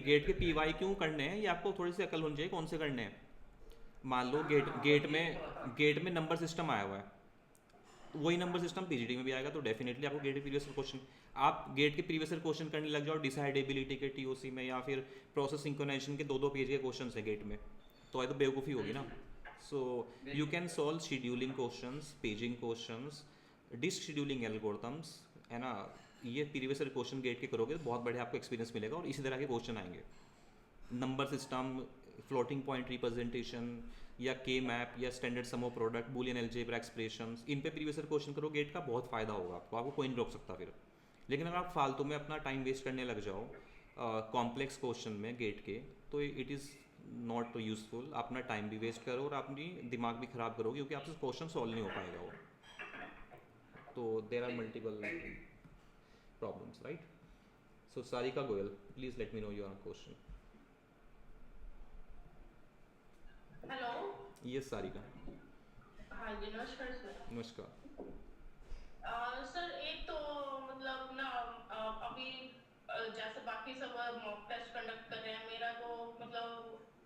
गेट के PYQ करने हैं, ये आपको थोड़ी सी अकल होनी चाहिए कौन से करने हैं। मान लो गेट में नंबर सिस्टम आया हुआ है, वही नंबर सिस्टम PGT में भी आएगा, तो डेफिनेटली आपको गेट के प्रीवियस क्वेश्चन, आप गेट के प्रीवियस क्वेश्चन करने लग जाओ डिसाइडेबिलिटी के TOC में, या फिर प्रोसेस सिंक्रोनाइजेशन के 2-2 पेज के क्वेश्चन है गेट में, तो ये तो बेवकूफ़ी होगी ना। So you can solve scheduling questions, paging questions, disk scheduling algorithms, है ना। ये प्रीवियस क्वेश्चन गेट के करोगे तो बहुत बढ़िया आपको एक्सपीरियंस मिलेगा, और इसी तरह के क्वेश्चन आएंगे। Number system, floating point representation, या K मैप, या standard sum of product, Boolean algebra expressions, इन पे प्रीवियस क्वेश्चन करो गेट का, बहुत फ़ायदा होगा आपको कोई नहीं रोक सकता फिर। लेकिन अगर आप फालतू में अपना टाइम वेस्ट करने लग जाओ कॉम्प्लेक्स क्वेश्चन में गेट के, तो इट इज़ नॉट यूजफुल। अपना टाइम भी वेस्ट करो और अपनी दिमाग भी ख़राब करोगे, क्योंकि आपसे क्वेश्चन सॉल्व नहीं हो पाएगा वो। तो there are multiple problems, right. So Sarika Goyal, please let me know your question. Hello. ये सारी का। हाँ जी, नमस्कार सर। नमस्कार। सर एक तो मतलब ना अभी जैसे बाकी सब मॉक टेस्ट कंडक्ट कर रहे हैं, मेरा तो मतलब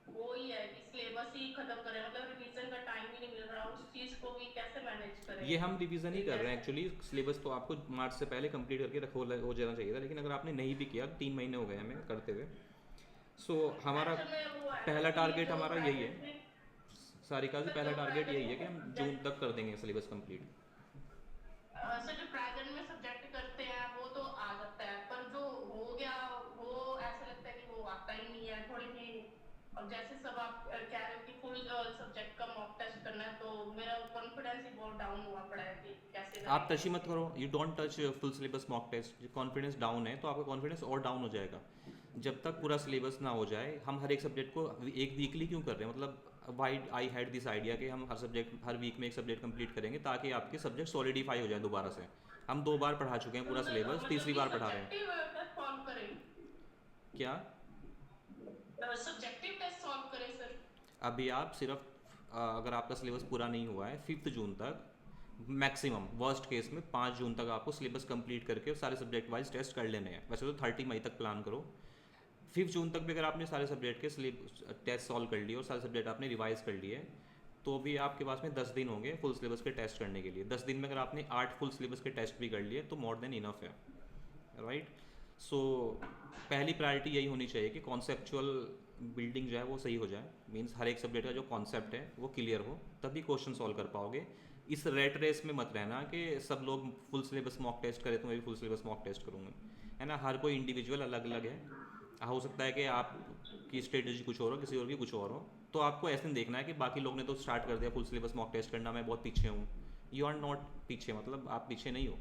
वो ही है कि सिलेबस ही खत्म करें, मतलब रिवीजन का टाइम ही नहीं मिल रहा, उस चीज़ को भी कैसे मैनेज करें? ये हम रिवीजन ही फिर कर रहे हैं कैसे? एक्चुअली। सिलेबस तो आपको मार्च से पहले कंप्लीट करके रखो हो जाना चाहिए था, लेकिन अगर आपने नहीं भी किया, 3 महीने हो गए हमें करते हुए। सो हमारा एक्चुअल में वो है ना पहला कि टारगेट जो हमारा यही है, प्राइवेट में सारिका जी, सर पहला जो टारगेट यही है कि हम प्राइवेट जून तक कर देंगे सिलेबस कंप्लीट। सर जो प्रेजेंट में सब्जेक्ट करते हैं वो तो आ जाता है, पर जो हो गया वो ऐसा लगता है कि वो आता ही नहीं है थोड़ी सी। और जैसे सब आप कह रहे हो कि फुल सब्जेक्ट का मॉक टेस्ट करना है, तो मेरा कॉन्फिडेंस ही बहुत डाउन हुआ पड़ा है कि कैसे आप टच ही करेंगे। मत करो, you don't touch full syllabus mock test. Confidence down है तो आपका कॉन्फिडेंस और डाउन हो जाएगा। जब तक पूरा सिलेबस ना हो जाए, हम हर एक सब्जेक्ट को एक वीकली क्यों कर रहे हैं, मतलब why I had this idea कि हम हर वीक में एक सब्जेक्ट कंप्लीट करेंगे ताकि आपके सब्जेक्ट सॉलिडिफाई हो जाए दोबारा से। हम 2 बार पढ़ा चुके हैं तो पूरा सिलेबस, मतलब तीसरी कि बार पढ़ा रहे हैं। सब्जेक्टिव टेस्ट सॉल्व करें, क्या? सब्जेक्टिव टेस्ट सॉल्व करें सर? अभी आप सिर्फ अगर आपका सिलेबस पूरा नहीं हुआ है 5 जून तक, मैक्सिमम वर्स्ट केस में 5 जून तक आपको सिलेबस कंप्लीट करके सारे सब्जेक्ट वाइज टेस्ट कर लेने हैं। वैसे तो 30 मई तक प्लान करो। 5 जून तक भी अगर आपने सारे सब्जेक्ट के टेस्ट सॉल्व कर लिए और सारे सब्जेक्ट आपने रिवाइज कर लिए, तो भी आपके पास में 10 दिन होंगे फुल सिलेबस के टेस्ट करने के लिए। 10 दिन में अगर आपने 8 फुल सिलेबस के टेस्ट भी कर लिए तो मोर देन इनफ है, राइट। सो पहली प्रायोरिटी यही होनी चाहिए कि कॉन्सेप्चुअल बिल्डिंग जो है वो सही हो जाए। मींस हर एक सब्जेक्ट का जो कॉन्सेप्ट है वो क्लियर हो, तभी क्वेश्चन सॉल्व कर पाओगे। इस रेट रेस में मत रहना कि सब लोग फुल सिलेबस मॉक टेस्ट करें तो मैं भी फुल सिलेबस मॉक टेस्ट करूँगा, है ना। हर कोई इंडिविजुअल अलग अलग है। हो सकता है कि आपकी स्ट्रेटजी कुछ और हो, किसी और की कुछ और हो। तो आपको ऐसे नहीं देखना है कि बाकी लोग ने तो स्टार्ट कर दिया फुल सिलेबस मॉक टेस्ट करना, मैं बहुत पीछे हूँ। यू आर नॉट पीछे, मतलब आप पीछे नहीं हो।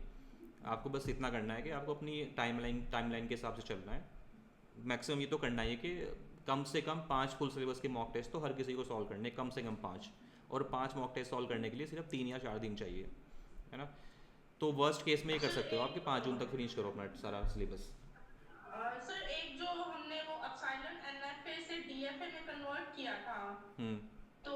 आपको बस इतना करना है कि आपको अपनी टाइमलाइन के हिसाब से चलना है। मैक्सिमम ये तो करना ही है कि कम से कम 5 फुल सिलेबस के मॉक टेस्ट तो हर किसी को सॉल्व करने, कम से कम 5। और 5 मॉक टेस्ट सॉल्व करने के लिए सिर्फ 3 या 4 दिन चाहिए, है ना। तो वर्स्ट केस में ये कर सकते हो आप कि 5 जून तक फिनिश करो अपना सारा सिलेबस। सर एक जो हमने वो अपसाइलन एनएफए से डीएफए में कन्वर्ट किया था, तो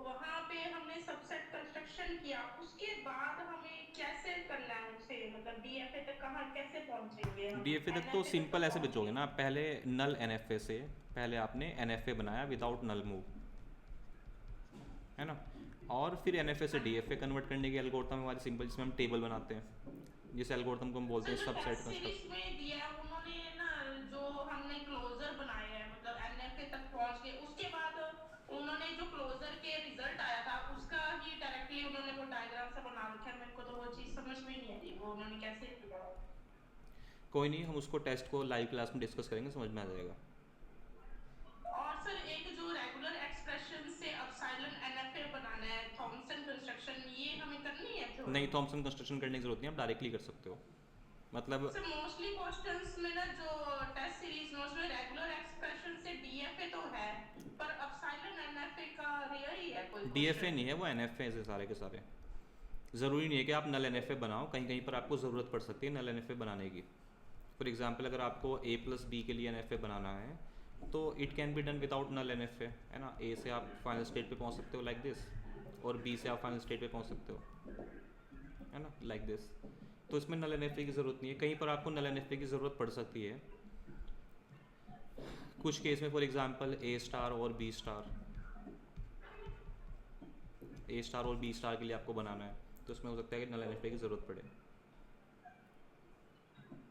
वहाँ पे हमने सबसेट कंस्ट्रक्शन किया, उसके बाद हमें कैसे करना है उसे, मतलब डीएफए तक कहाँ कैसे पहुँचेंगे हम? डीएफए तक तो NFA सिंपल ऐसे पहुँच बचोगे गए। ना, पहले नल एनएफए से पहले आपने एनएफए बनाया विदाउट नल मूव, है ना। और फिर एनएफए से डीएफए कन्वर्ट करने की एल्गोरिथम हमारी सिंपल, जिसमें हम टेबल बनाते हैं, जिस एल्गोरिथम को हम बोलते हैं सर जो सबसेट टेस्ट सीरीज कंस्ट्रक्ट। में दिया है उन्होंने ना, जो हमने क्लोजर बनाए हैं मतलब एनएफए तक पहुंच के, उसके बाद उन्होंने जो क्लोजर के रिजल्ट आया था उसका ही डायरेक्टली उन्होंने वो डायग्राम सा बना रखा है। मेरे को तो वो चीज़ समझ में ही नहीं आई वो उन्होंने कैसे किया। कोई नहीं, हम उसको टेस्ट को लाइव क्लास में डिस्कस करेंगे, समझ में आ जाएगा। और सर एक जो रेगुलर एक्सप्रेशन से अपसाइलन एनएफए बनाना है, थॉमसन कंस्ट्रक्शन, ये हमें करनी है थ्योरी? नहीं, थॉमसन कंस्ट्रक्शन करने की जरूरत नहीं, आप डायरेक्टली कर सकते हो। मतलब सर मोस्टली क्वेश्चंस में ना जो टेस्ट सीरीज में उसमें रेगुलर एक्सप्रेशन से डीएफए तो है, पर अपसाइलन एनएफए का रेयर ही है कोई डीएफए क्वेश्चन। नहीं है, वो एनएफए है सारे के सारे। ज़रूरी नहीं है कि आप नल एनएफए बनाओ, कहीं कहीं पर आपको ज़रूरत पड़ सकती है नल एनएफए बनाने की। फॉर एग्जांपल अगर आपको A+B के लिए एनएफए बनाना है तो it can be done without null NFA, है ना। A से आप फाइनल स्टेट पे पहुंच सकते हो लाइक दिस, और B से आप फाइनल स्टेट पे पहुंच सकते हो, है ना, लाइक दिस। तो इसमें नल एनएफए की ज़रूरत नहीं है। कहीं पर आपको नल एनएफए की ज़रूरत पड़ सकती है कुछ केस में, फॉर एग्जांपल A* और B*, A* और B* के लिए आपको बनाना है, तो उसमें हो सकता है कि नल एनएफए की ज़रूरत पड़े।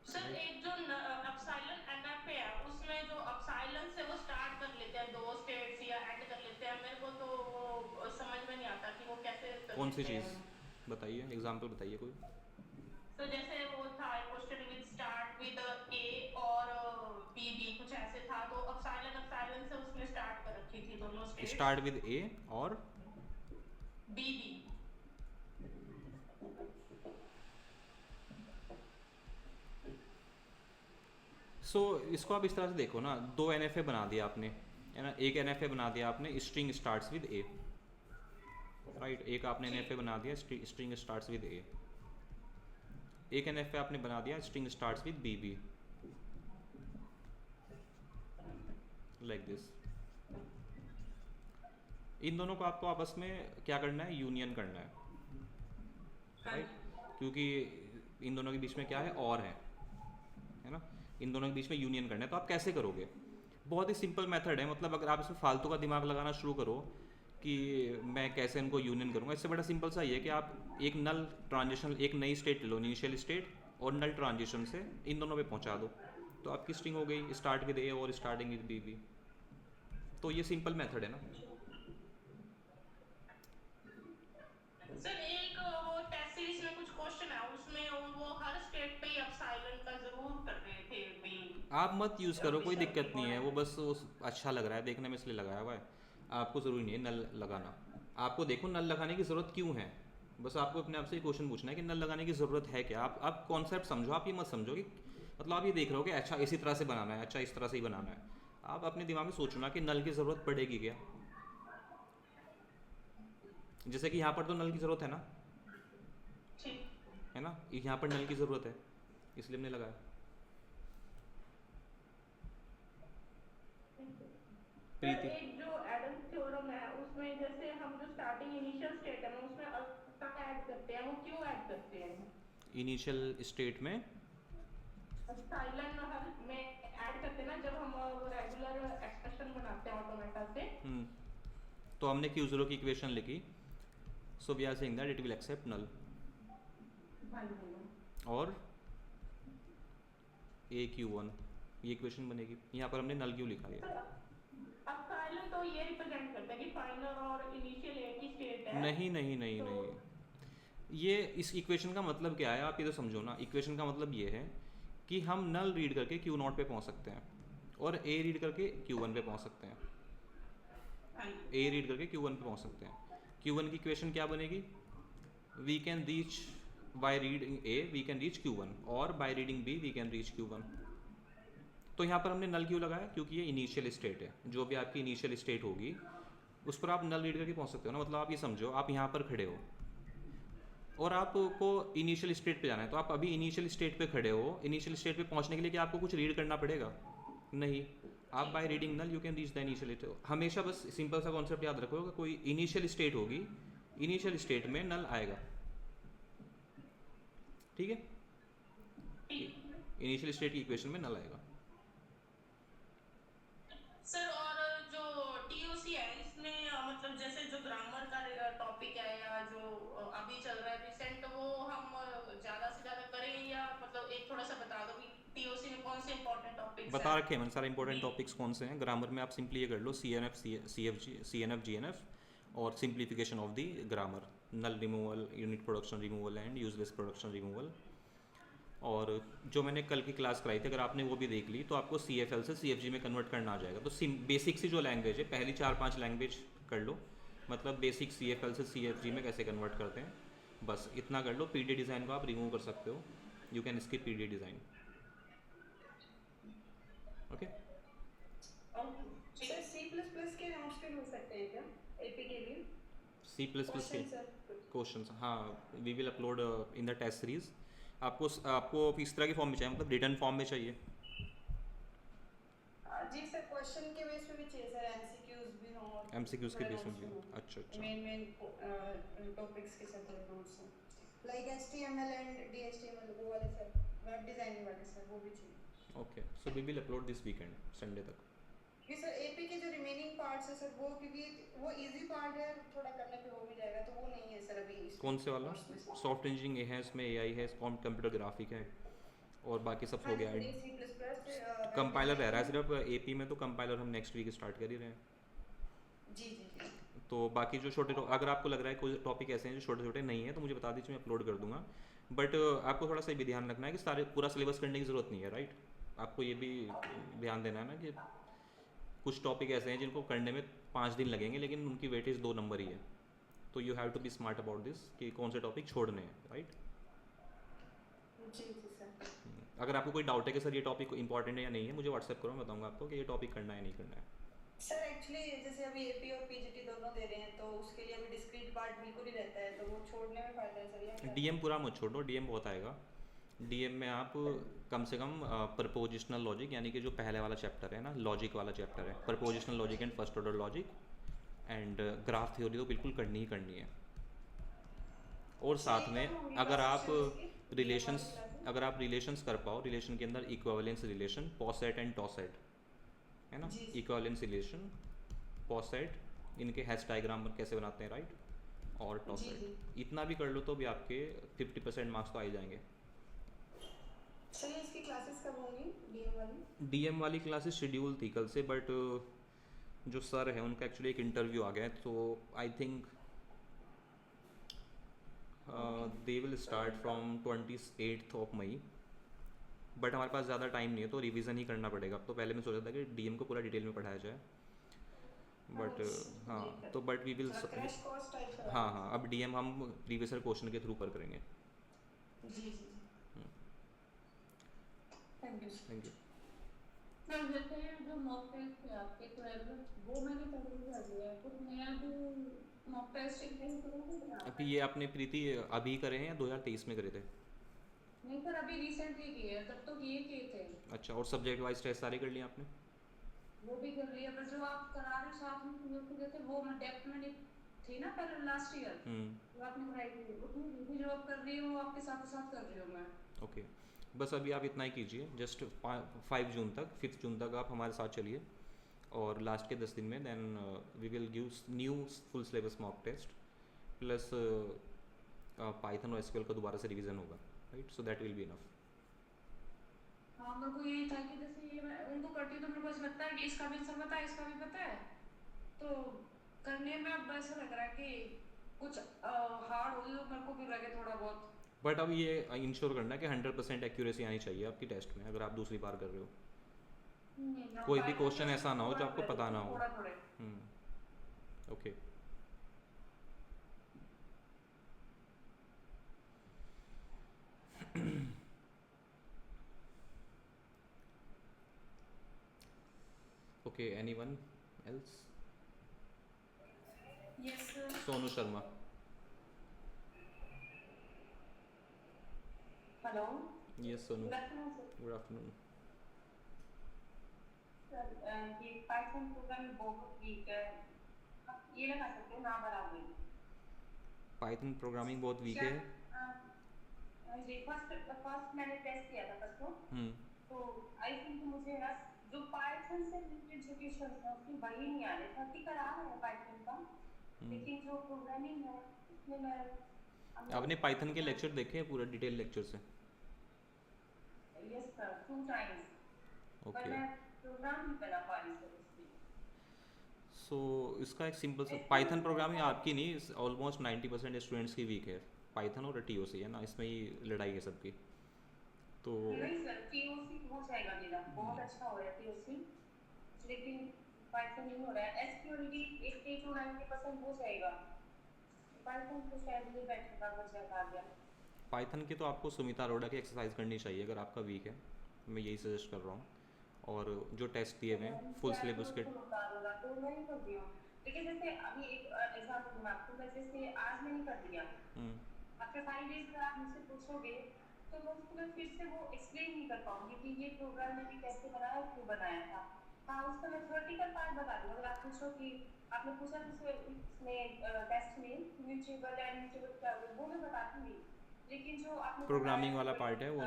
सर एक जो अपसाइलन एनएफए है उसमें जो अपसाइलन से वो स्टार्ट कर लेते हैं 2 स्टेट्स या एंड कर लेते हैं, मेरे को तो वो समझ में नहीं आता कि वो कैसे कर कौन सी लेते चीज़ हैं। बताइए, एग्जांपल बताइए कोई। तो जैसे वो था क्वेश्चन विद स्टार्ट विद ए और बी कुछ ऐसे था, तो अपसाइलन से उसने स्टार्ट कर रखी थी दोनों स्टेट्स। स्टार्ट विद A और बी। इसको आप इस तरह से देखो ना, 2 एनएफए बना दिया आपने, है ना। एक एनएफए बना दिया आपने string starts with A, right. एक आपने एनएफए बना दिया स्ट्रिंग स्टार्ट्स विद A। एक एनएफए आपने बना दिया string starts with BB, like this. इन दोनों को आपको आपस में क्या करना है, यूनियन करना है, राइट? क्योंकि इन दोनों के बीच में क्या है ना, इन दोनों के बीच में यूनियन करना है। तो आप कैसे करोगे? बहुत ही सिंपल मेथड है, मतलब अगर आप इसमें फालतू का दिमाग लगाना शुरू करो कि मैं कैसे इनको यूनियन करूँगा, इससे बड़ा सिंपल सा ये है कि आप एक नल ट्रांजिशन, एक नई स्टेट लो, इनिशियल स्टेट, और नल ट्रांजिशन से इन दोनों पे पहुंचा दो, तो आपकी स्ट्रिंग हो गई स्टार्ट विद ए और स्टार्टिंग विद बी भी। तो ये सिंपल मेथड है ना। सर एक वो टेस्ट सीरीज में कुछ क्वेश्चन है, उसमें वो हर स्टेट पे ही एप्सिलॉन का जरूर कर रहे थे भी। आप मत यूज़ करो, कोई दिक्कत नहीं है, वो बस अच्छा लग रहा है देखने में इसलिए लगाया हुआ है। आपको ज़रूरी नहीं है नल लगाना। आपको देखो नल लगाने की ज़रूरत क्यों है, बस आपको अपने आप से क्वेश्चन पूछना है कि नल लगाने की ज़रूरत है क्या। आप कॉन्सेप्ट समझो, आप ये मत समझो कि मतलब आप ये देख रहे हो कि अच्छा इसी तरह से बनाना है, अच्छा इस तरह से ही बनाना है। आप अपने दिमाग में सोचो ना कि नल की ज़रूरत पड़ेगी क्या। जैसे कि यहाँ पर तो नल की ज़रूरत है ना, है ना, यहाँ पर नल की ज़रूरत है इसलिए हमने लगाया। प्रीति, एक जो एडम्स थ्योरम है उसमें जैसे हम जो स्टार्टिंग इनिशियल स्टेट है उसमें अल्फा ऐड करते हैं, वो क्यों ऐड करते हैं? इनिशियल स्टेट में साइलेंट हर में ऐड करते हैं ना, जब हम रेगुलर एक्सप्रेशन बनाते हैं ऑटोमेटा से। तो हमने Q0 की इक्वेशन लिखी, so we are saying that it will accept null, और AQ1 ये इक्वेशन बनेगी। यहाँ पर हमने नल क्यों लिखा है? अब साइलेंट तो ये रिप्रेजेंट करता है कि फाइनल और इनिशियल एक ही स्टेट है। नहीं नहीं नहीं तो नहीं, ये इस इक्वेशन का मतलब क्या है आप ये तो समझो ना। इक्वेशन का मतलब ये है कि हम नल रीड करके Q0 पे पहुँच सकते हैं और A रीड करके Q1 पे पहुँच सकते हैं, A रीड करके Q1 पे पहुँच सकते हैं। Q1 की इक्वेशन क्या बनेगी? We can reach by reading A we can reach Q1, और by reading B we can reach Q1। तो यहाँ पर हमने नल क्यों लगाया? क्योंकि ये इनिशियल स्टेट है, जो भी आपकी इनिशियल स्टेट होगी उस पर आप नल रीड करके पहुँच सकते हो ना। मतलब आप ये समझो, आप यहाँ पर खड़े हो और आपको इनिशियल स्टेट पे जाना है, तो आप अभी इनिशियल स्टेट पे खड़े हो। इनिशियल स्टेट पे पहुँचने के लिए क्या आपको कुछ रीड करना पड़ेगा? नहीं, आप by reading null you can reach the initial state. हमेशा बस सिंपल सा कॉन्सेप्ट याद रखो, कोई इनिशियल स्टेट होगी, इनिशियल स्टेट में नल आएगा, ठीक है? इनिशियल स्टेट की इक्वेशन में नल आएगा। सर और जो टीओसी है इसमें मतलब जैसे जो ग्रामर का टॉपिक है या जो अभी चल रहा है रिसेंट, वो हम ज्यादा से ज्यादा करें या मतलब एक थोड़ा सा बता दो कि टीओसी में कौन से इंपॉर्टेंट टॉपिक्स बता रखे हैं मैंने सारे इंपॉर्टेंट टॉपिक्स कौन से हैं। ग्रामर में आप सिंपली ये कर लो CNF GNF और simplification of the grammar, null removal, unit production removal and useless production removal. और जो मैंने कल की क्लास कराई थी, अगर आपने वो भी देख ली तो आपको CFL से CFG में कन्वर्ट करना आ जाएगा। तो बेसिक सी जो लैंग्वेज है, पहली 4-5 लैंग्वेज कर लो, मतलब बेसिक CFL से CFG में कैसे कन्वर्ट करते हैं, बस इतना कर लो। PD डिज़ाइन को आप रिमूव कर सकते हो, you can skip PD design, okay. Sir C++ के नोट्स पे मिल सकते हैं क्या एपी के लिए? C++ के क्वेश्चंस, हाँ, we will upload in the test series. आपको इस तरह की फॉर्म में चाहिए, मतलब रिटर्न फॉर्म में चाहिए? जी सर, क्वेश्चन के बेस पे भी चाहिए सर, एमसीक्यूज भी हो, MCQs के बेस में भी? अच्छा अच्छा, मेन टॉपिक्स के साथ नोट्स हैं, लाइक HTML एंड DHTML वो वाले सर, वेब डिजाइनिंग वाले सर, वो भी चाहिए। Okay, so we will upload this weekend, Sunday तक। कि सर एपी के जो रिमेनिंग पार्ट्स है सर, वो क्योंकि वो इजी पार्ट है, थोड़ा करने पे हो भी जाएगा, तो वो नहीं है सर अभी। कौन से वाला? सॉफ्ट इंजीनियरिंग है, इसमें AI है, कंप्यूटर ग्राफिक है, और बाकी सब हो गया है। कंपाइलर रह रहा है सिर्फ AP में, तो कंपाइलर हम नेक्स्ट वीक स्टार्ट कर ही रहे हैं। जी जी जी। तो बाकी जो छोटे, अगर आपको लग रहा है कोई टॉपिक ऐसे हैं जो छोटे छोटे नहीं है तो मुझे बता दीजिए, मैं अपलोड कर दूंगा। बट आपको थोड़ा सा भी ध्यान रखना है कि सारे पूरा सिलेबस करने की ज़रूरत नहीं है, राइट? आपको ये भी ध्यान देना है ना कि कुछ टॉपिक ऐसे हैं जिनको करने में 5 दिन लगेंगे, लेकिन उनकी वेटेज 2 नंबर ही है। तो you have to be smart about this कि कौन से टॉपिक छोड़ने हैं, राइट? जी जी सर। अगर आपको कोई डाउट है कि सर ये टॉपिक इंपॉर्टेंट है या नहीं है, मुझे व्हाट्सएप करो, मैं बताऊंगा आपको कि ये टॉपिक करना है नहीं करना है। सर एक्चुअली जैसे अभी एपी और पीजीटी दोनों दे रहे हैं, तो उसके लिए अभी डिस्क्रीट पार्ट बिल्कुल ही रहता है, तो वो छोड़ने में फायदा है सर, या क्या? DM पूरा मत छोड़ो, DM बहुत आएगा। DM में आप कम से कम प्रपोजिशनल लॉजिक, यानी कि जो पहले वाला चैप्टर है ना, लॉजिक वाला चैप्टर है, prepositional logic and first order logic, and graph theory तो बिल्कुल करनी ही करनी है। और अच्छा, साथ ये में कब होंगी अगर आप क्लासेस इसकी? रिलेशंस DM वाली क्लासेस? अगर आप रिलेशंस कर पाओ, रिलेशन के अंदर इक्विवेलेंस रिलेशन, पॉसेट एंड टॉसेट, है ना, जी। इक्विवेलेंस रिलेशन, पॉसेट, इनके हैश डायग्राम कैसे बनाते हैं, राइट, और जी, टॉसेट, इतना भी कर लो तो भी आपके 50% मार्क्स तो आ ही जाएंगे। सर ये इसकी क्लासेस कब होंगी DM वाली? डीएम वाली क्लासेस शेड्यूल थी कल से, बट जो सर है उनका एक्चुअली एक इंटरव्यू आ गया है, तो I think they will start from 28 May, but हमारे पास ज़्यादा टाइम नहीं है तो रिवीजन ही करना पड़ेगा। अब तो पहले मैं सोचा था कि डीएम को पूरा डिटेल में पढ़ाया जाए, बट हाँ, तो but we will, crash course type का? हाँ हाँ, अब डीएम हम प्रीवियस क्वेश्चन के थ्रू पर करेंगे। जी। Thank you. Thank you. Sir जैसे जो मॉक टेस्ट है आपके 12 वो मैंने पहले ही कर दिया है, कुछ नया भी मॉक टेस्ट नहीं करोगे क्या? अभी ये आपने प्रीति अभी करे हैं या 2023 में करे थे? नहीं सर, अभी रिसेंटली किए हैं, तब तो किए थे। अच्छा, और सब्जेक्ट वाइज टेस्ट सारे कर लिए आपने? वो भी कर लिया, पर जो आप करा रहे हो साथ में जो कुछ थे वो मैं डेप्थ में नहीं थी ना पहले लास्ट ईयर, जो आपने पढ़ाई की उतनी भी जो आप कर रही हो वो आपके साथ साथ कर रही हूँ मैं। ओके, बस अभी आप इतना ही कीजिए, जस्ट 5 जून तक, 5 जून तक आप हमारे साथ चलिए, और लास्ट के 10 दिन में then we will give new full syllabus mock test plus Python और एसक्यूएल का दोबारा से रिवीजन होगा, right, so that will be enough. हाँ, मेरे को यही था कि जैसे ये मैं उनको करती हूँ तो मेरे को ऐसा लगता है कि इसका भी आंसर पता है, इसका भी पता है, तो करने में अब ऐसा लग रहा है कि कुछ हार्ड हो तो मेरे को भी लगे थोड़ा बहुत। बट अब ये इंश्योर करना है कि 100% एक्यूरेसी आनी चाहिए आपकी टेस्ट में, अगर आप दूसरी बार कर रहे हो। कोई भी क्वेश्चन ऐसा ना हो जो आपको पता ना हो। Okay, okay, anyone else? Yes sir. Sonu Sharma. Hello, yes Sonu, good afternoon sir. Good afternoon. Sir ये पाइथन प्रोग्राम बहुत वीक है, आप ये लगा सकते हो ना बराबर? पाइथन प्रोग्रामिंग बहुत वीक है। जी, फर्स्ट मैंने टेस्ट किया था फर्स्ट को, तो आई थिंक मुझे ना जो पाइथन से रिलेटेड जो क्वेश्चन था उसमें वही नहीं आ रहे थे, अभी करा रहे हैं पाइथन का, लेकिन जो प्रोग्रामिंग है उसमें मैं आपने पाइथन के लेक्चर देखे हैं पूरा डिटेल लेक्चर से? यस सर, 2 टाइम्स, पर ओके, मैं प्रोग्राम नहीं बना पाई सर उसमें। सो इसका एक सिंपल सा, पाइथन प्रोग्रामिंग आपकी नहीं, ऑलमोस्ट 90% स्टूडेंट्स की वीक है, पाइथन और टीओसी है ना, इसमें ही लड़ाई है सबकी। तो नहीं सर, टीओसी हो जाएगा मेरा, बहुत अच्छा हो रहा है टीओसी, लेकिन पाइथन नहीं हो रहा है। एसक्यूएल भी 80 to 90% हो जाएगा, पाइथन तो शायद नहीं बैठेगा, बचा आ गया। पाइथन की तो आपको सुमिता अरोड़ा की एक्सरसाइज करनी चाहिए अगर आपका वीक है, मैं यही सजेस्ट कर रहा हूँ, और जो टेस्ट दिए हुए हैं फुल सिलेबस के। तो मैं नहीं कर रही हूँ, लेकिन जैसे अभी एक एग्जांपल दूँ आपको, जैसे आज मैंने कर दिया, आफ्टर 5 डेज अगर आप मुझसे पूछोगे तो मैं उसको मैं फिर से वो एक्सप्लेन नहीं कर पाऊंगी कि ये प्रोग्राम मैंने कैसे बनाया, क्यों बनाया था। हाँ, उसका मैं थ्योरेटिकल पार्ट बता दूँ, अगर आप पूछो कि आपने पूछा इसमें टेस्ट में म्यूचुअल एंड म्यूचुअल क्या होगा, वो मैं बता दूँगी, लेकिन जो आपने प्रोग्रामिंग वाला पार्ट है वो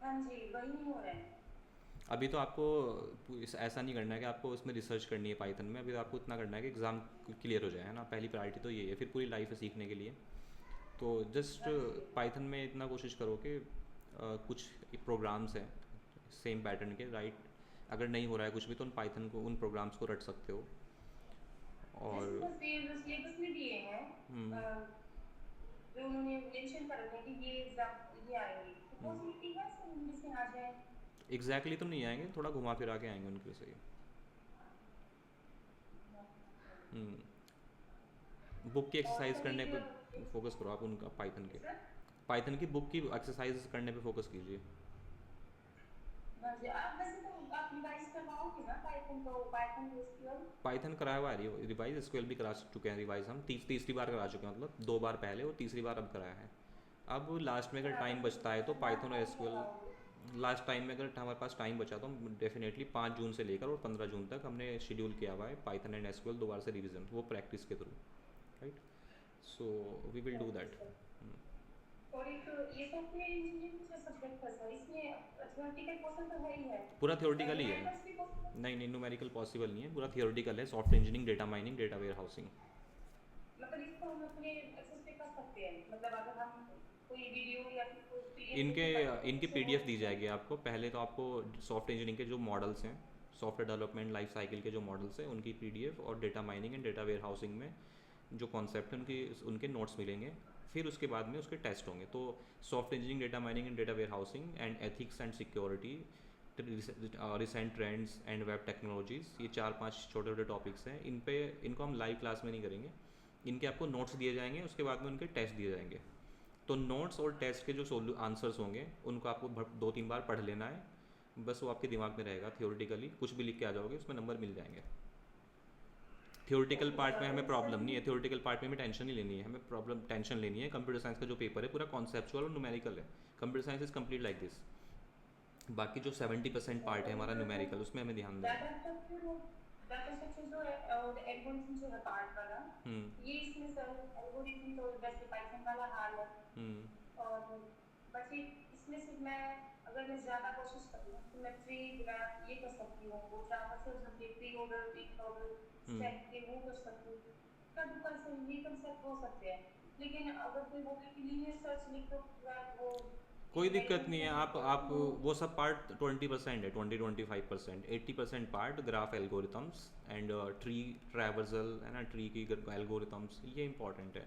हाँ जी, वही नहीं हो रहा है। अभी तो आपको ऐसा नहीं करना है कि आपको उसमें रिसर्च करनी है पाइथन में, अभी तो आपको इतना करना है कि एग्ज़ाम क्लियर हो जाए, है ना, पहली प्रायोरिटी तो ये है, फिर पूरी लाइफ है सीखने के लिए। तो जस्ट पाइथन में इतना कोशिश करो कि कुछ प्रोग्राम्स हैं सेम पैटर्न के, राइट, अगर नहीं हो रहा है कुछ भी तो उन पाइथन को, उन प्रोग्राम्स को रट सकते हो। और सिलेबस में दिए हैं जो उन्होंने मेंशन कर रखे हैं कि ये एग्जाम ये आएंगे, पॉसिबिलिटी है सर इंग्लिश में आ जाए। एग्जैक्टली तो नहीं आएंगे, थोड़ा घुमा फिरा के आएंगे उनके से। बुक की एक्सरसाइज करने पे फोकस करो आप, उनका पाइथन की बुक की एक्सरसाइज करने पे फोकस कीजिए। आप वैसे तो आप रिवाइज करवाओगे ना पाइथन को, पाइथन एसक्यूएल? पाइथन कराया हुआ है रिवाइज, एसक्यूएल भी करा चुके हैं रिवाइज, हम तीसरी बार करा चुके हैं, मतलब 2 बार पहले और तीसरी बार अब कराया है। अब लास्ट में अगर टाइम बचता है तो पाइथन और एसक्यूएल, लास्ट टाइम में अगर हमारे पास टाइम बचा तो हम डेफिनेटली 5 जून से लेकर और 15 जून तक हमने शेड्यूल किया हुआ है पाइथन एंड एसक्यूएल दोबारा से रिवीजन, वो प्रैक्टिस के through, right. So we will do that. और एक ये सॉफ्टवेयर इंजीनियरिंग जो सब्जेक्ट था सर, इसमें थ्योरेटिकल पोर्शन तो है ही है, पूरा थियोरटिकल ही है। न्यूमेरिकल्स भी possible? नहीं, न्यूमेरिकल पॉसिबल नहीं है, पूरा थियोरटिकल है। Software engineering, data mining, data warehousing. मतलब इसको हम अपने एक्सेस पे कर सकते हैं, मतलब अगर हम कोई वीडियो या फिर कोई PDF इनके PDF दी जाएगी आपको। पहले तो आपको सॉफ्टवेयर इंजीनियरिंग के जो मॉडल्स हैं, सॉफ्टवेयर डेवलपमेंट लाइफ साइकिल के जो मॉडल्स हैं उनकी PDF, और data mining and data warehousing में जो कॉन्सेप्ट हैं उनके नोट्स मिलेंगे। फिर उसके बाद में उसके टेस्ट होंगे। तो software engineering, data mining and data warehousing and ethics and security, recent trends and web technologies, ये 4-5 छोटे छोटे टॉपिक्स हैं। इनको हम लाइव क्लास में नहीं करेंगे, इनके आपको नोट्स दिए जाएंगे, उसके बाद में उनके टेस्ट दिए जाएंगे। तो नोट्स और टेस्ट के जो आंसर्स होंगे उनको आपको 2-3 बार पढ़ लेना है, बस वो आपके दिमाग में रहेगा। थियोरेटिकली कुछ भी लिख के आ जाओगे, उसमें नंबर मिल जाएंगे। थियोरेटिकल पार्ट में हमें प्रॉब्लम नहीं है, थियोरेटिकल पार्ट में हमें टेंशन नहीं लेनी है। हमें टेंशन लेनी है कंप्यूटर साइंस का जो पेपर है पूरा कॉन्सेप्चुअल और न्यूमेरिकल है। Computer science is complete like this. बाकी जो 70% पार्ट है हमारा न्यूमेरिकल, उसमें हमें ध्यान देना है। डाटा स्ट्रक्चर जो है और एल्गोरिथम जो है पार्ट वाला, ये इसमें सर एल्गोरिथम तो वैसे पाइथन वाला हाल है। और बस इसमें सिर्फ मैं अगर मैं ज़्यादा कोशिश करूँ तो मैं ट्री ग्राफ ये कर सकती हूँ, वो जावा से जो pre order weak order set के वो कर सकती हूँ। कभी कभी ये कंसेप्ट हो सकते हैं, लेकिन अगर कोई बोले कि लीनियर सर्च लिख दो वो कोई दिक्कत नहीं है। आप वो सब पार्ट 20% है, 20-25%। 80% part graph algorithms and tree traversal है ना, ट्री की एल्गोरिथम्स, ये इंपॉर्टेंट है।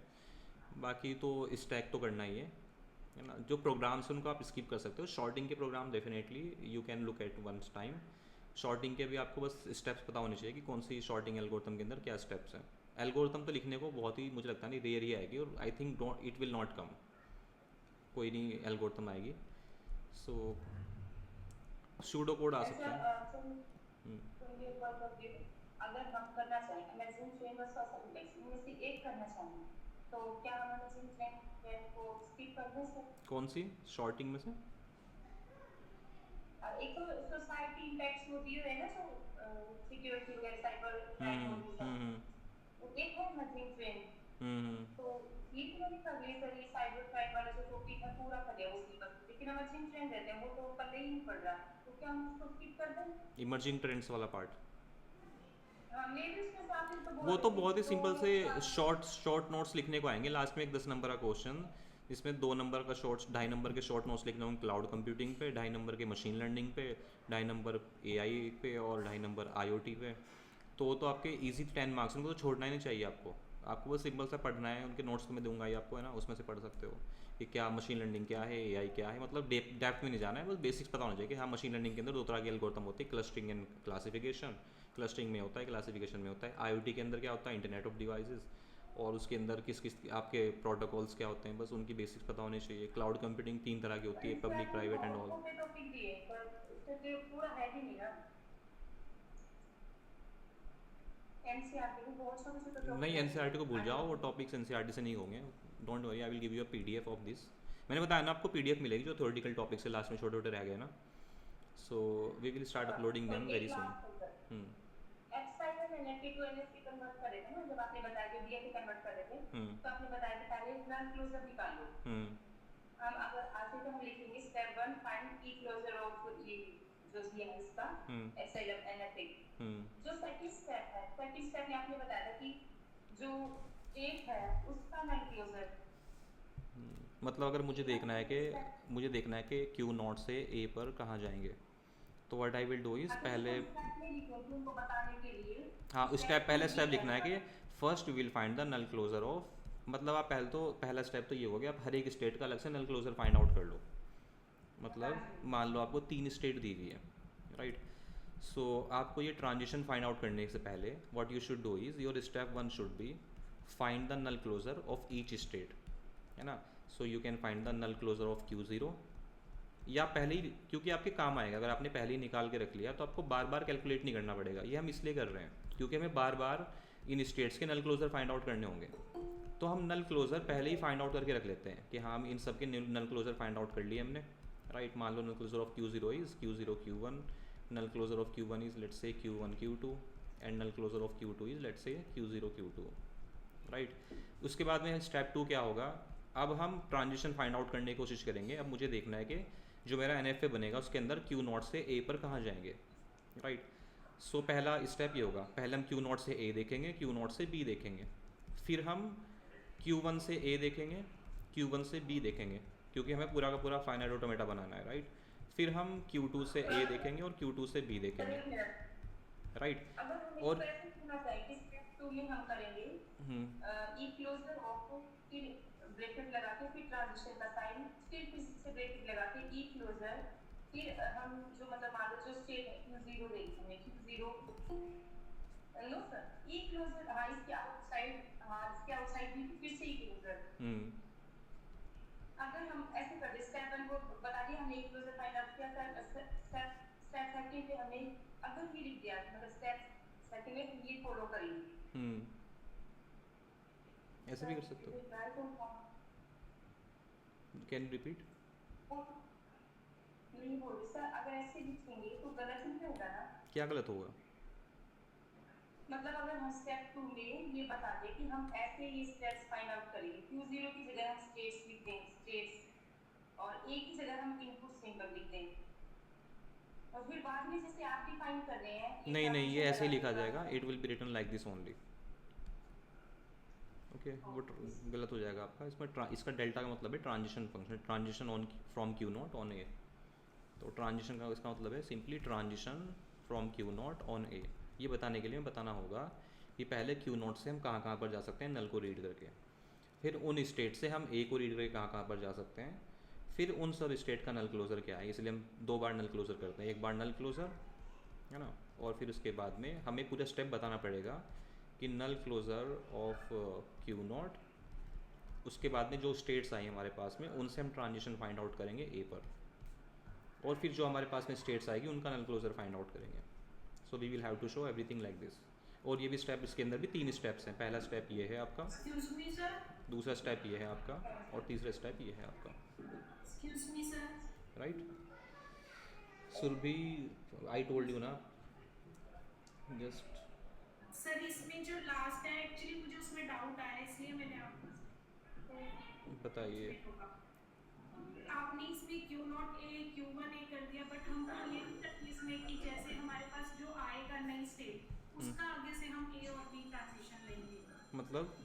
बाकी तो स्टैक तो करना ही है ना। जो प्रोग्राम्स हैं उनको आप स्किप कर सकते हो। शॉर्टिंग के program definitely you can look at once time. Sorting के भी आपको बस स्टेप्स पता होने चाहिए कि कौन सी शॉर्टिंग एल्गोरिथम के अंदर क्या स्टेप्स हैं। एल्गोरिथम तो लिखने को बहुत ही, मुझे लगता नहीं, रेयर ही आएगी, और I think it will not come, कोई नहीं एल्गोरिथम आएगी। सो सूडो कोड आ सकता है। अगर हम करना चाहें अमेजिंग फ्रेमवर्क और सिंटैक्स इनमें से एक करना चाहें तो क्या हम अमेजिंग फ्रेमवर्क को स्किप कर दें सर? कौन सी शॉर्टिंग में से? एक तो सोसाइटी इंपैक्ट्स होती है ना, जो सिक्योरिटी वगैरह साइबर क्राइम, एक है अमेजिंग फ्रेम। तो ये तो मैंने कर लिया सर, ये साइबर क्राइम वाला जो टॉपिक है पूरा कर लिया उसी पर, लेकिन अमेजिंग ट्रेंड रहते हैं वो तो पल्ले ही नहीं पड़ रहा, तो क्या हम उसको स्किप कर दें? इमर्जिंग ट्रेंड्स वाला पार्ट, मेरे उसके साथ वो तो बहुत ही सिंपल से शॉर्ट नोट्स लिखने को आएंगे। लास्ट में एक 10 नंबर का क्वेश्चन, इसमें 2 नंबर का शॉर्ट्स, 2.5 नंबर के शॉर्ट नोट्स लिखने होंगे क्लाउड कंप्यूटिंग पे, 2.5 नंबर के मशीन लर्निंग पे, 2.5 नंबर AI पे और 2.5 नंबर IoT पे। तो आपके इजी 10 मार्क्स, उनको तो छोड़ना ही नहीं चाहिए आपको बस सिंपल सा पढ़ना है। उनके नोट्स तो मैं दूंगा ही आपको, है ना, उसमें से पढ़ सकते हो कि क्या मशीन लर्निंग क्या है, AI क्या है, मतलब डेप्थ में नहीं जाना है, बस बेसिक्स पता होना चाहिए कि हाँ मशीन लर्निंग के अंदर 2 तरह की एल्गोरिथम होती है, क्लस्टरिंग एंड क्लासिफिकेशन। क्लस्टरिंग में होता है, क्लासिफिकेशन में होता है। IoT के अंदर क्या होता है, इंटरनेट ऑफ डिवाइसेस, और उसके अंदर किस आपके प्रोटोकॉल्स क्या होते हैं, बस उनकी बेसिक्स पता होनी चाहिए। क्लाउड कंप्यूटिंग 3 तरह की होती है, पब्लिक, प्राइवेट एंड ऑल। नहीं, NCERT को भूल जाओ, वो टॉपिक्स NCERT से नहीं होंगे। Don't worry, I will give you a PDF of this. मैंने बताया ना आपको PDF मिलेगी जो थ्योरेटिकल टॉपिक्स है, लास्ट में छोटे छोटे रह गए ना। So we will start uploading them very soon. Epsilon NFT to NFT convert कर रहे थे ना, जब आपने बताया कि डीएफटी कन्वर्ट कर रहे थे, तो आपने बताया कि पहले नल क्लोजर निकालो। हम अगर आज से हम लिखेंगे स्टेप 1 फाइंड की क्लोजर ऑफ ये जो दिया है इसका एप्सिलॉन एनएफटी। जो सेकंड स्टेप में आपने बताया था कि जो एक है उसका नल क्लोजर, मतलब अगर मुझे देखना है कि Q नॉट से A पर कहाँ जाएंगे, तो what I will do is पहले, हाँ पहला स्टेप लिखना है कि first will find the null closure of, मतलब आप पहला स्टेप तो ये हो गया, आप हर एक स्टेट का अलग से नल क्लोजर फाइंड आउट कर लो। मतलब मान लो आपको 3 स्टेट दी हुई है, राइट। सो आपको ये ट्रांजिशन फाइंड आउट करने से पहले what you should do is your step 1 should be find the null closure of each state, है ना। So you can find the null closure of Q0, या पहले ही, क्योंकि आपके काम आएगा, अगर आपने पहले ही निकाल के रख लिया तो आपको बार बार कैलकुलेट नहीं करना पड़ेगा। ये हम इसलिए कर रहे हैं क्योंकि हमें बार बार इन स्टेट्स के नल क्लोजर फाइंड आउट करने होंगे। तो हम नल क्लोजर पहले ही फाइंड आउट करके रख लेते हैं कि हाँ हम इन सब के नल क्लोजर फाइंड आउट कर लिए हमने, राइट. मान लो null closure of Q0 is Q0 Q1, null closure of Q1 is let's say Q1 Q2 and null closure of Q2 is let's say Q0 Q2. Right. उसके बाद में step 2 क्या होगा, अब हम ट्रांजिशन फाइंड आउट करने की कोशिश करेंगे. अब मुझे देखना है कि जो मेरा NFA बनेगा उसके अंदर Q0 से A पर कहाँ जाएंगे. राइट. सो पहला स्टेप ये होगा, पहले हम Q0 से A देखेंगे, Q0 से B देखेंगे, फिर हम Q1 से A देखेंगे, Q1 से B देखेंगे, क्योंकि हमें पूरा का पूरा फाइनाइट ऑटोमेटा बनाना है. राइट. फिर हम Q2 से A देखेंगे और Q2 से B देखेंगे. राइट. अगर हम और इसको ऐसे सुना चाहे कि स्टेप 2 में हम करेंगे ई क्लोजर ऑफ, फिर ब्रैकेट लगा के फिर ट्रांजिशन का साइन, फिर से ब्रैकेट लगा के ई क्लोजर, फिर हम जो मतलब मान लो जो स्टेट है Q0 देखेंगे, Q0 नो सर ई क्लोजर, हाँ इसके आउटसाइड, हाँ इसके आउटसाइड भी फिर से ई क्लोजर. अगर हम ऐसे कर दे, स्टेप 1 को बता दिया हमने ई क्लोजर फाइंड आउट किया, स्टेप सेकंड पे हमने अगर ये लिख दिया मतलब स्टेप सेकंड में ये फॉलो करेंगे. ऐसे भी कर सकते हो. Can repeat. नहीं बोल रही सर, अगर ऐसे लिखेंगे तो गलत नहीं होगा ना. क्या गलत होगा. मतलब अगर हम स्टेप 2 में ये बता दें कि हम ऐसे ये स्टेप्स फाइंड आउट करेंगे, Q0 की जगह हम स्टेट्स लिख दें, स्टेट्स, और A की जगह हम इनपुट सिंबल लिख दें, और फिर बाद में जैसे आप डिफाइन कर रहे हैं नहीं ये ऐसे ही लिखा जाएगा. It will be written like this only. Okay. वो गलत हो जाएगा आपका. इसमें इसका डेल्टा का मतलब है transition function, transition on from Q0 on A. तो ट्रांजिशन का इसका मतलब है simply transition from Q0 on A. ये बताने के लिए बताना होगा कि पहले Q0 से हम कहाँ पर जा सकते हैं नल को रीड करके, फिर उन स्टेट से हम A को रीड करके कहाँ पर जा सकते हैं, फिर उन सब स्टेट का नल क्लोजर क्या है. इसलिए हम 2 बार नल क्लोजर करते हैं, एक बार नल क्लोजर है ना, और फिर उसके बाद में हमें पूरा स्टेप बताना पड़ेगा कि नल क्लोजर ऑफ Q0, उसके बाद में जो स्टेट्स आई हमारे पास में उनसे हम ट्रांजिशन फाइंड आउट करेंगे A पर, और फिर जो हमारे पास में स्टेट्स आएगी उनका नल क्लोजर फाइंड आउट करेंगे. So we will have to show everything like this. और ये भी स्टेप, इसके अंदर भी 3 स्टेप्स हैं. पहला स्टेप ये है आपका, एक्सक्यूज मी सर, दूसरा स्टेप ये है आपका, और तीसरा स्टेप ये है आपका. Excuse me sir. Right. Surabhi, I told you ना, जस्ट सर इसमें जो लास्ट है एक्चुअली मुझे उसमें डाउट आया, इसलिए मैंने आपको बताइए. आपने इसमें Q0 A Q1 A कर दिया, बट हम ये इसमें कि जैसे हमारे पास जो आएगा नई स्टेट उसका आगे से हम A और B ट्रांजिशन लेंगे. मतलब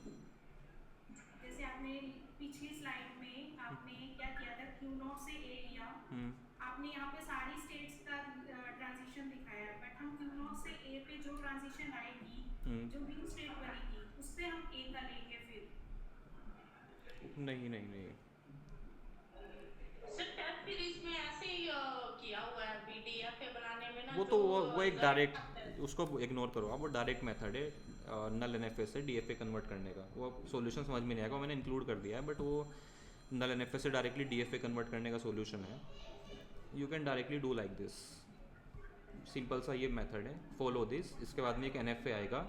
जैसे आपने पिछली स्लाइड में आपने क्या किया था, Q0 से A लिया, आपने यहाँ पे सारी स्टेट्स का ट्रांजिशन दिखाया, बट हम Q0 से A पे जो ट्रांजिशन आएगी, जो भी स्टेट बनेगी उस पे हम A का लेंगे. फिर नहीं सर फिर इसमें ऐसे ही किया हुआ है BDFA बनाने में ना, वो तो वो एक डायरेक्ट, उसको इग्नोर करो आप. वो डायरेक्ट मेथड है नल NFA से DFA कन्वर्ट करने का. वो सॉल्यूशन समझ में नहीं आएगा, मैंने इंक्लूड कर दिया है, बट वो नल NFA से डायरेक्टली DFA कन्वर्ट करने का सॉल्यूशन है. You can directly do like this. Simple सा ये मेथड है, फॉलो दिस. इसके बाद में एक NFA आएगा,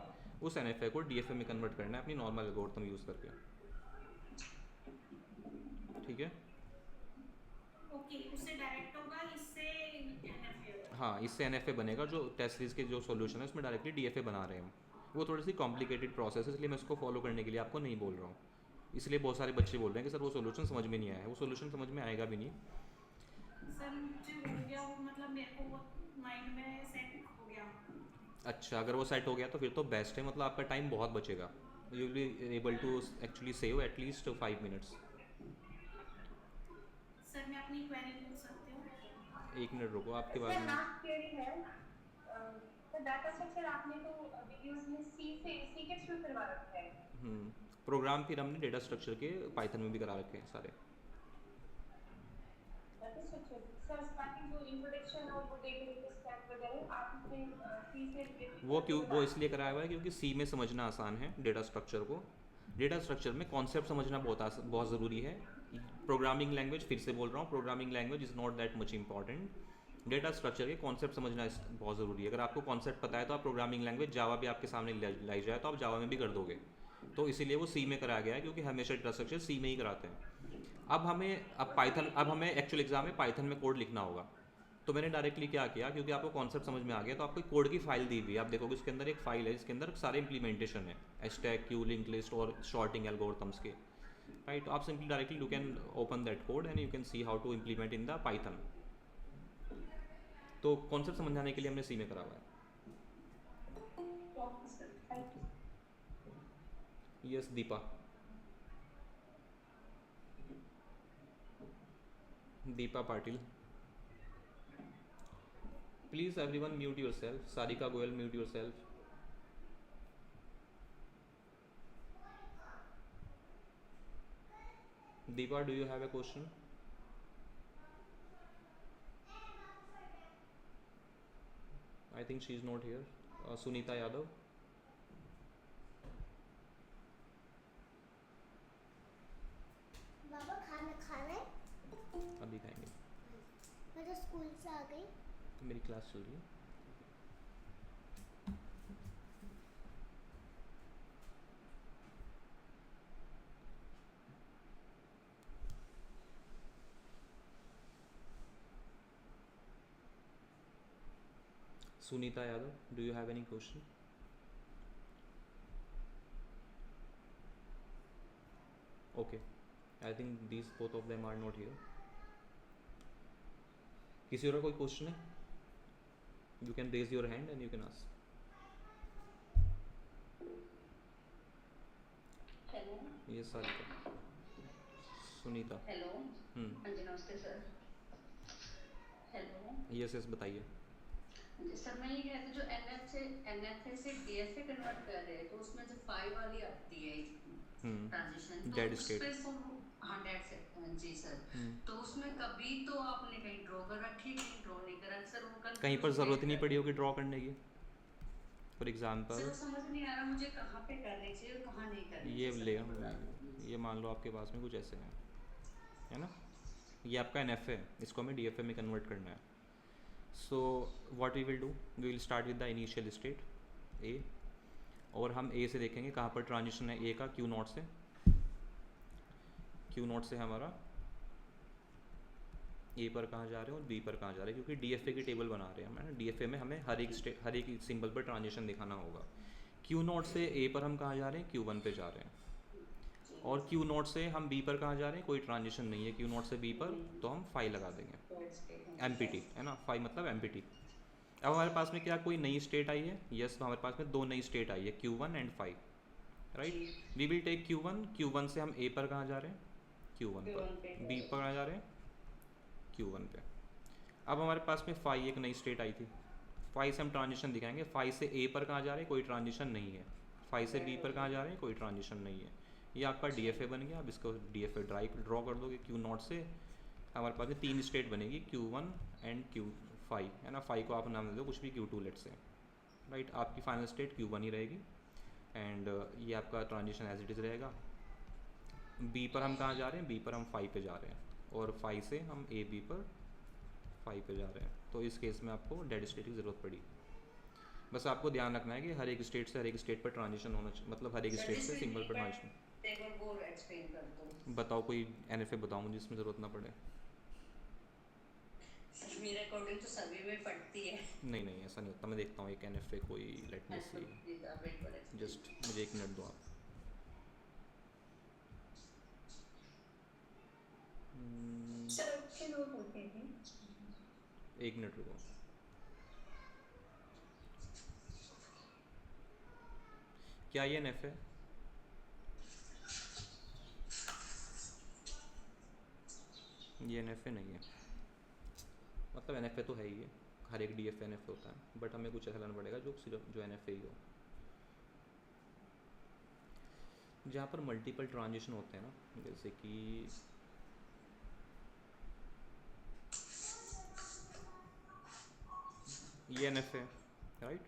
उस NFA को DFA में कन्वर्ट करना है अपनी नॉर्मल एल्गोरिथम यूज़ करके. ठीक है. ओके, उससे डायरेक्ट होगा, इससे NFA होगा. हाँ, इससे NFA बनेगा. जो टेस्ट सीरीज के जो सॉल्यूशन है उसमें डायरेक्टली DFA बना रहे हैं हम. वो थोड़ी सी कॉम्प्लिकेटेड प्रोसेस है, इसलिए मैं उसको फॉलो करने के लिए आपको नहीं बोल रहा हूँ. इसलिए बहुत सारे बच्चे बोल रहे हैं कि सर वो सॉल्यूशन समझ में नहीं आया है. वो सॉल्यूशन समझ में आएगा भी नहीं. सर मुझे हो गया वो, मतलब मेरे को वो माइंड में सेट हो गया. अच्छा, अगर वो सेट हो गया तो फिर तो बेस्ट है. मतलब आपका टाइम बहुत बचेगा. You will be able to actually save at least 5 minutes. Sir मैं अपनी क्वेरी पूछ सकती हूँ? 1 मिनट रुको, आपके बाद में लास्ट क्वेरी है. तो डाटा स्ट्रक्चर आपने तो वीडियोस में सी के थ्रू करवा रखा है. प्रोग्राम फिर हमने डेटा स्ट्रक्चर के पाइथन में भी करा रखे हैं सारे. डाटा स्ट्रक्चर सर स्टार्टिंग जो इंट्रोडक्शन और वो डेटा स्टैक वगैरह आप इसमें सी से वो इसलिए कराया हुआ है क्योंकि सी में समझना आसान है डेटा स्ट्रक्चर को. डेटा स्ट्रक्चर में कॉन्सेप्ट समझना बहुत ज़रूरी है. प्रोग्रामिंग लैंग्वेज, फिर से बोल रहा हूँ, programming language is not that much important. Data structure के कॉन्सेप्ट समझना बहुत ज़रूरी है. अगर आपको कॉन्सेप्ट पता है तो आप प्रोग्रामिंग लैंग्वेज जावा भी आपके सामने लाई जाए तो आप जावा में भी कर दोगे. तो इसीलिए वो सी में कराया गया है, क्योंकि हमेशा डेटा स्ट्रक्चर सी में ही कराते हैं। अब हमें एक्चुअल एग्जाम में पाइथन में कोड लिखना होगा। तो मैंने डायरेक्टली क्या किया, क्योंकि आपको कॉन्सेप्ट समझ में आ गया, तो आपको कोड की फाइल दी हुई है, आप देखोगे उसके अंदर एक फाइल है जिसके अंदर सारे इंप्लीमेंटेशन है, स्टैक, क्यू, लिंक लिस्ट और शॉर्टिंग एल्गोरिथम्स के, राइट। तो आप simply directly you can open that code and you can see how to implement in the Python. तो कॉन्सेप्ट समझाने के लिए हमने सी में करा हुआ है। Yes Deepa, Deepa Patil. Please everyone mute yourself. Sarika Goyal, mute yourself. Deepa, do you have a question? I think she is not here. Sunita Yadav. बाबा खाना खाना है? अभी खाएंगे। मैं तो स्कूल से आ गई। मेरी क्लास चल रही है। Sunita Yadav, do you have any question? Okay, I think these both of them are not here. किसी और का कोई क्वेश्चन है? You can raise your hand and you can ask. Hello. Yes, Sarika. Sunita. Hello. हाँ जी नमस्ते sir. Hello. Yes, बताइए। Sir मैं ये कहती जो NFA से DFA कन्वर्ट कर रहे हैं, तो उसमें जो 5 वाली आती है ट्रांजिशन, डेड तो स्टेट। हाँ डेड स्टेट जी सर। तो उसमें कभी तो आपने कहीं ड्रॉ कर रखी, कहीं ड्रॉ नहीं करा सर, वो कहीं पर ज़रूरत नहीं पड़ी होगी ड्रॉ करने की। फॉर एग्जाम्पल सर समझ नहीं आ रहा मुझे कहाँ पे करनी चाहिए और कहाँ नहीं करनी चाहिए। ये मान लो आपके पास में कुछ ऐसे है ना, ये आपका NFA है, इसको हमें DFA में कन्वर्ट करना है। So what we will do, we will start with the initial state A, और हम A से देखेंगे कहाँ पर ट्रांजिशन है A का, Q0 से हमारा A पर कहाँ जा रहे हैं और B पर कहाँ जा रहे हैं, क्योंकि DFA की टेबल बना रहे हैं हम, है ना। DFA में हमें हर एक सिंबल पर ट्रांजिशन दिखाना होगा। Q0 से A पर हम कहाँ जा रहे हैं, Q1 पे जा रहे हैं, और Q0 से हम B पर कहाँ जा रहे हैं, कोई ट्रांजिशन नहीं है Q0 से B पर, तो हम 5 लगा देंगे, MPT, है ना। 5 मतलब MPT। अब हमारे पास में क्या कोई नई स्टेट आई है? यस, हमारे पास में 2 नई स्टेट आई है, Q1 and 5, right. We will take Q1 से हम A पर कहाँ जा रहे हैं, Q1 पर, B पर कहाँ जा रहे हैं, Q1 पे। अब हमारे पास में 5 एक नई स्टेट आई थी, 5 से हम ट्रांजिशन दिखाएंगे। 5 से A पर कहाँ जा रहे हैं, कोई ट्रांजिशन नहीं है। 5 से B पर कहाँ जा रहे हैं, कोई ट्रांजिशन नहीं है। ये आपका DFA बन गया। अब इसको DFA ड्रॉ कर दोगे। Q0 से हमारे पास में 3 स्टेट बनेगी, Q1 एंड Q5, है ना। 5 को आप नाम दे दो कुछ भी, Q2 लेट से, राइट। आपकी फाइनल स्टेट Q1 ही रहेगी, एंड ये आपका ट्रांजिशन एज इट इज़ रहेगा। B पर हम कहाँ जा रहे हैं, B पर हम 5 पे जा रहे हैं, और 5 से हम AB पर 5 पे जा रहे हैं। तो इस केस में आपको डेड स्टेट की ज़रूरत पड़ी। बस आपको ध्यान रखना है कि हर एक स्टेट से हर एक स्टेट पर ट्रांजिशन होना चाहिए, मतलब हर एक स्टेट से सिंगल पर ट्रांजिशन। बताओ कोई NFA बताओ मुझे जिसमें ज़रूरत ना पड़े। मेरे अकॉर्डिंग तो सभी में पड़ती है। नहीं ऐसा नहीं होता। मैं देखता हूँ एक NFA कोई, लेट मी सी, जस्ट मुझे 1 मिनट दो आप। सर अच्छी नोट होती थी। 1 मिनट रुको। क्या ये NFA? ये NFA नहीं है, मतलब NFA तो है ही है, हर एक DFA NFA होता है, बट हमें कुछ ऐसा लाना पड़ेगा जो सिर्फ जो NFA ही हो, जहाँ पर मल्टीपल ट्रांजिशन होते हैं ना, जैसे कि ये NFA, राइट।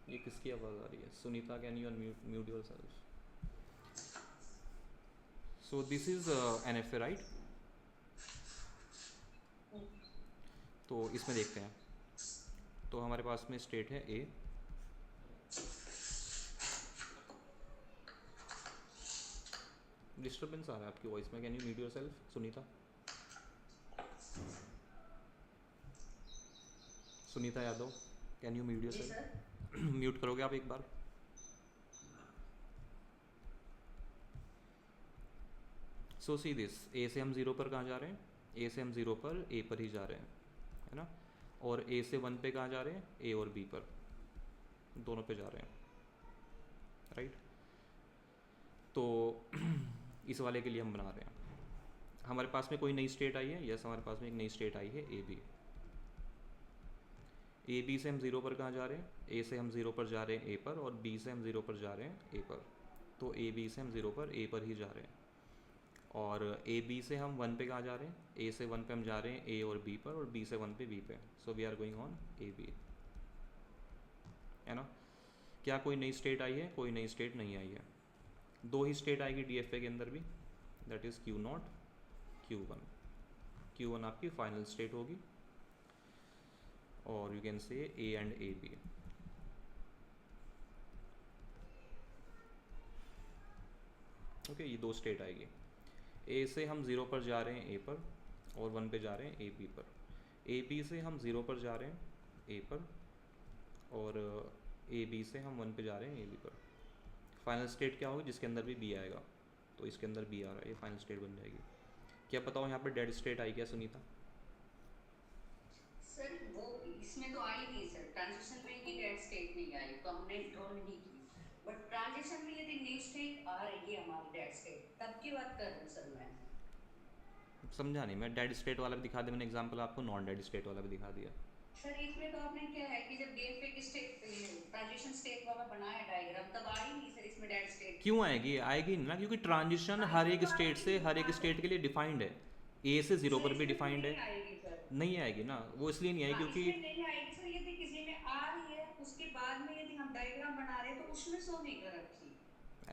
ये किसकी आवाज़ आ रही है? Sunita, can you unmute yourself? So this is NFA, right. तो इसमें देखते हैं तो हमारे पास में स्टेट है ए। डिस्टर्बेंस आ रहा है आपकी वॉइस में, can you mute yourself Sunita? Sunita Yadav, can you mute yourself? Mute करोगे आप एक बार? सो सी दिस, ए से हम 0 पर कहाँ जा रहे हैं? ए से हम 0 पर ए पर ही जा रहे हैं, है ना। और ए से 1 पे कहाँ जा रहे हैं? ए और बी पर, दोनों पे जा रहे हैं, राइट। तो इस वाले के लिए हम बना रहे हैं। हमारे पास में कोई नई स्टेट आई है? यस, हमारे पास में एक नई स्टेट आई है, ए बी। ए बी से हम 0 पर कहाँ जा रहे हैं? ए से हम 0 पर जा रहे हैं ए पर, और बी से हम 0 पर जा रहे हैं ए पर। तो ए बी से हम 0 पर ए पर ही जा रहे हैं। और ए बी से हम 1 पे कहाँ जा रहे हैं? ए से 1 पे हम जा रहे हैं ए और बी पर, और बी से 1 पे बी पे। So we are going on A B, है ना। क्या कोई नई स्टेट आई है? कोई नई स्टेट नहीं आई है। 2 ही स्टेट आएगी DFA के अंदर भी, that is Q0, Q1। Q1 आपकी फाइनल स्टेट होगी, और you can say A and A B. Okay, ये 2 स्टेट आएगी। ए से हम 0 पर जा रहे हैं ए पर, और 1 पे जा रहे हैं ए बी पर। ए बी से हम 0 पर जा रहे हैं ए पर, और ए बी से हम 1 पे जा रहे हैं ए बी पर। फाइनल स्टेट क्या होगी? जिसके अंदर भी बी आएगा, तो इसके अंदर बी आ रहा है, ये फाइनल स्टेट बन जाएगी। क्या पता हो यहाँ पर डेड स्टेट आई क्या सुनीता? सर वो इसमें तो आई नहीं सर, ट्रांजिशन में ही डेड स्टेट नहीं आई, तो हमने ड्रॉ नहीं की। बट ट्रांजिशन में यदि न्यू स्टेट आ रही है हमारी डेड स्टेट, तब की बात कर रहा हूँ सर मैं। समझा नहीं मैं। डेड स्टेट वाला भी दिखा दिया मैंने एग्जांपल आपको, नॉन डेड स्टेट वाला भी दिखा दिया। सर इसमें तो आपने क्या है कि जब DFA की स्टेट ट्रांजिशन स्टेट वाला बनाया डायग्राम, तब आ ही नहीं सर इसमें डेड स्टेट। क्यों आएगी? आएगी नहीं ना, क्योंकि ट्रांजिशन हर एक स्टेट से, हर एक स्टेट के लिए डिफाइंड है। ए से 0 पर भी डिफाइंड है। नहीं आएगी ना, वो इसलिए नहीं आई क्योंकि नहीं आएगी सर, यदि किसी में आ रही है उसके बाद में यदि हम डायग्राम बना रहे हैं तो उसमें शो नहीं कर रखी।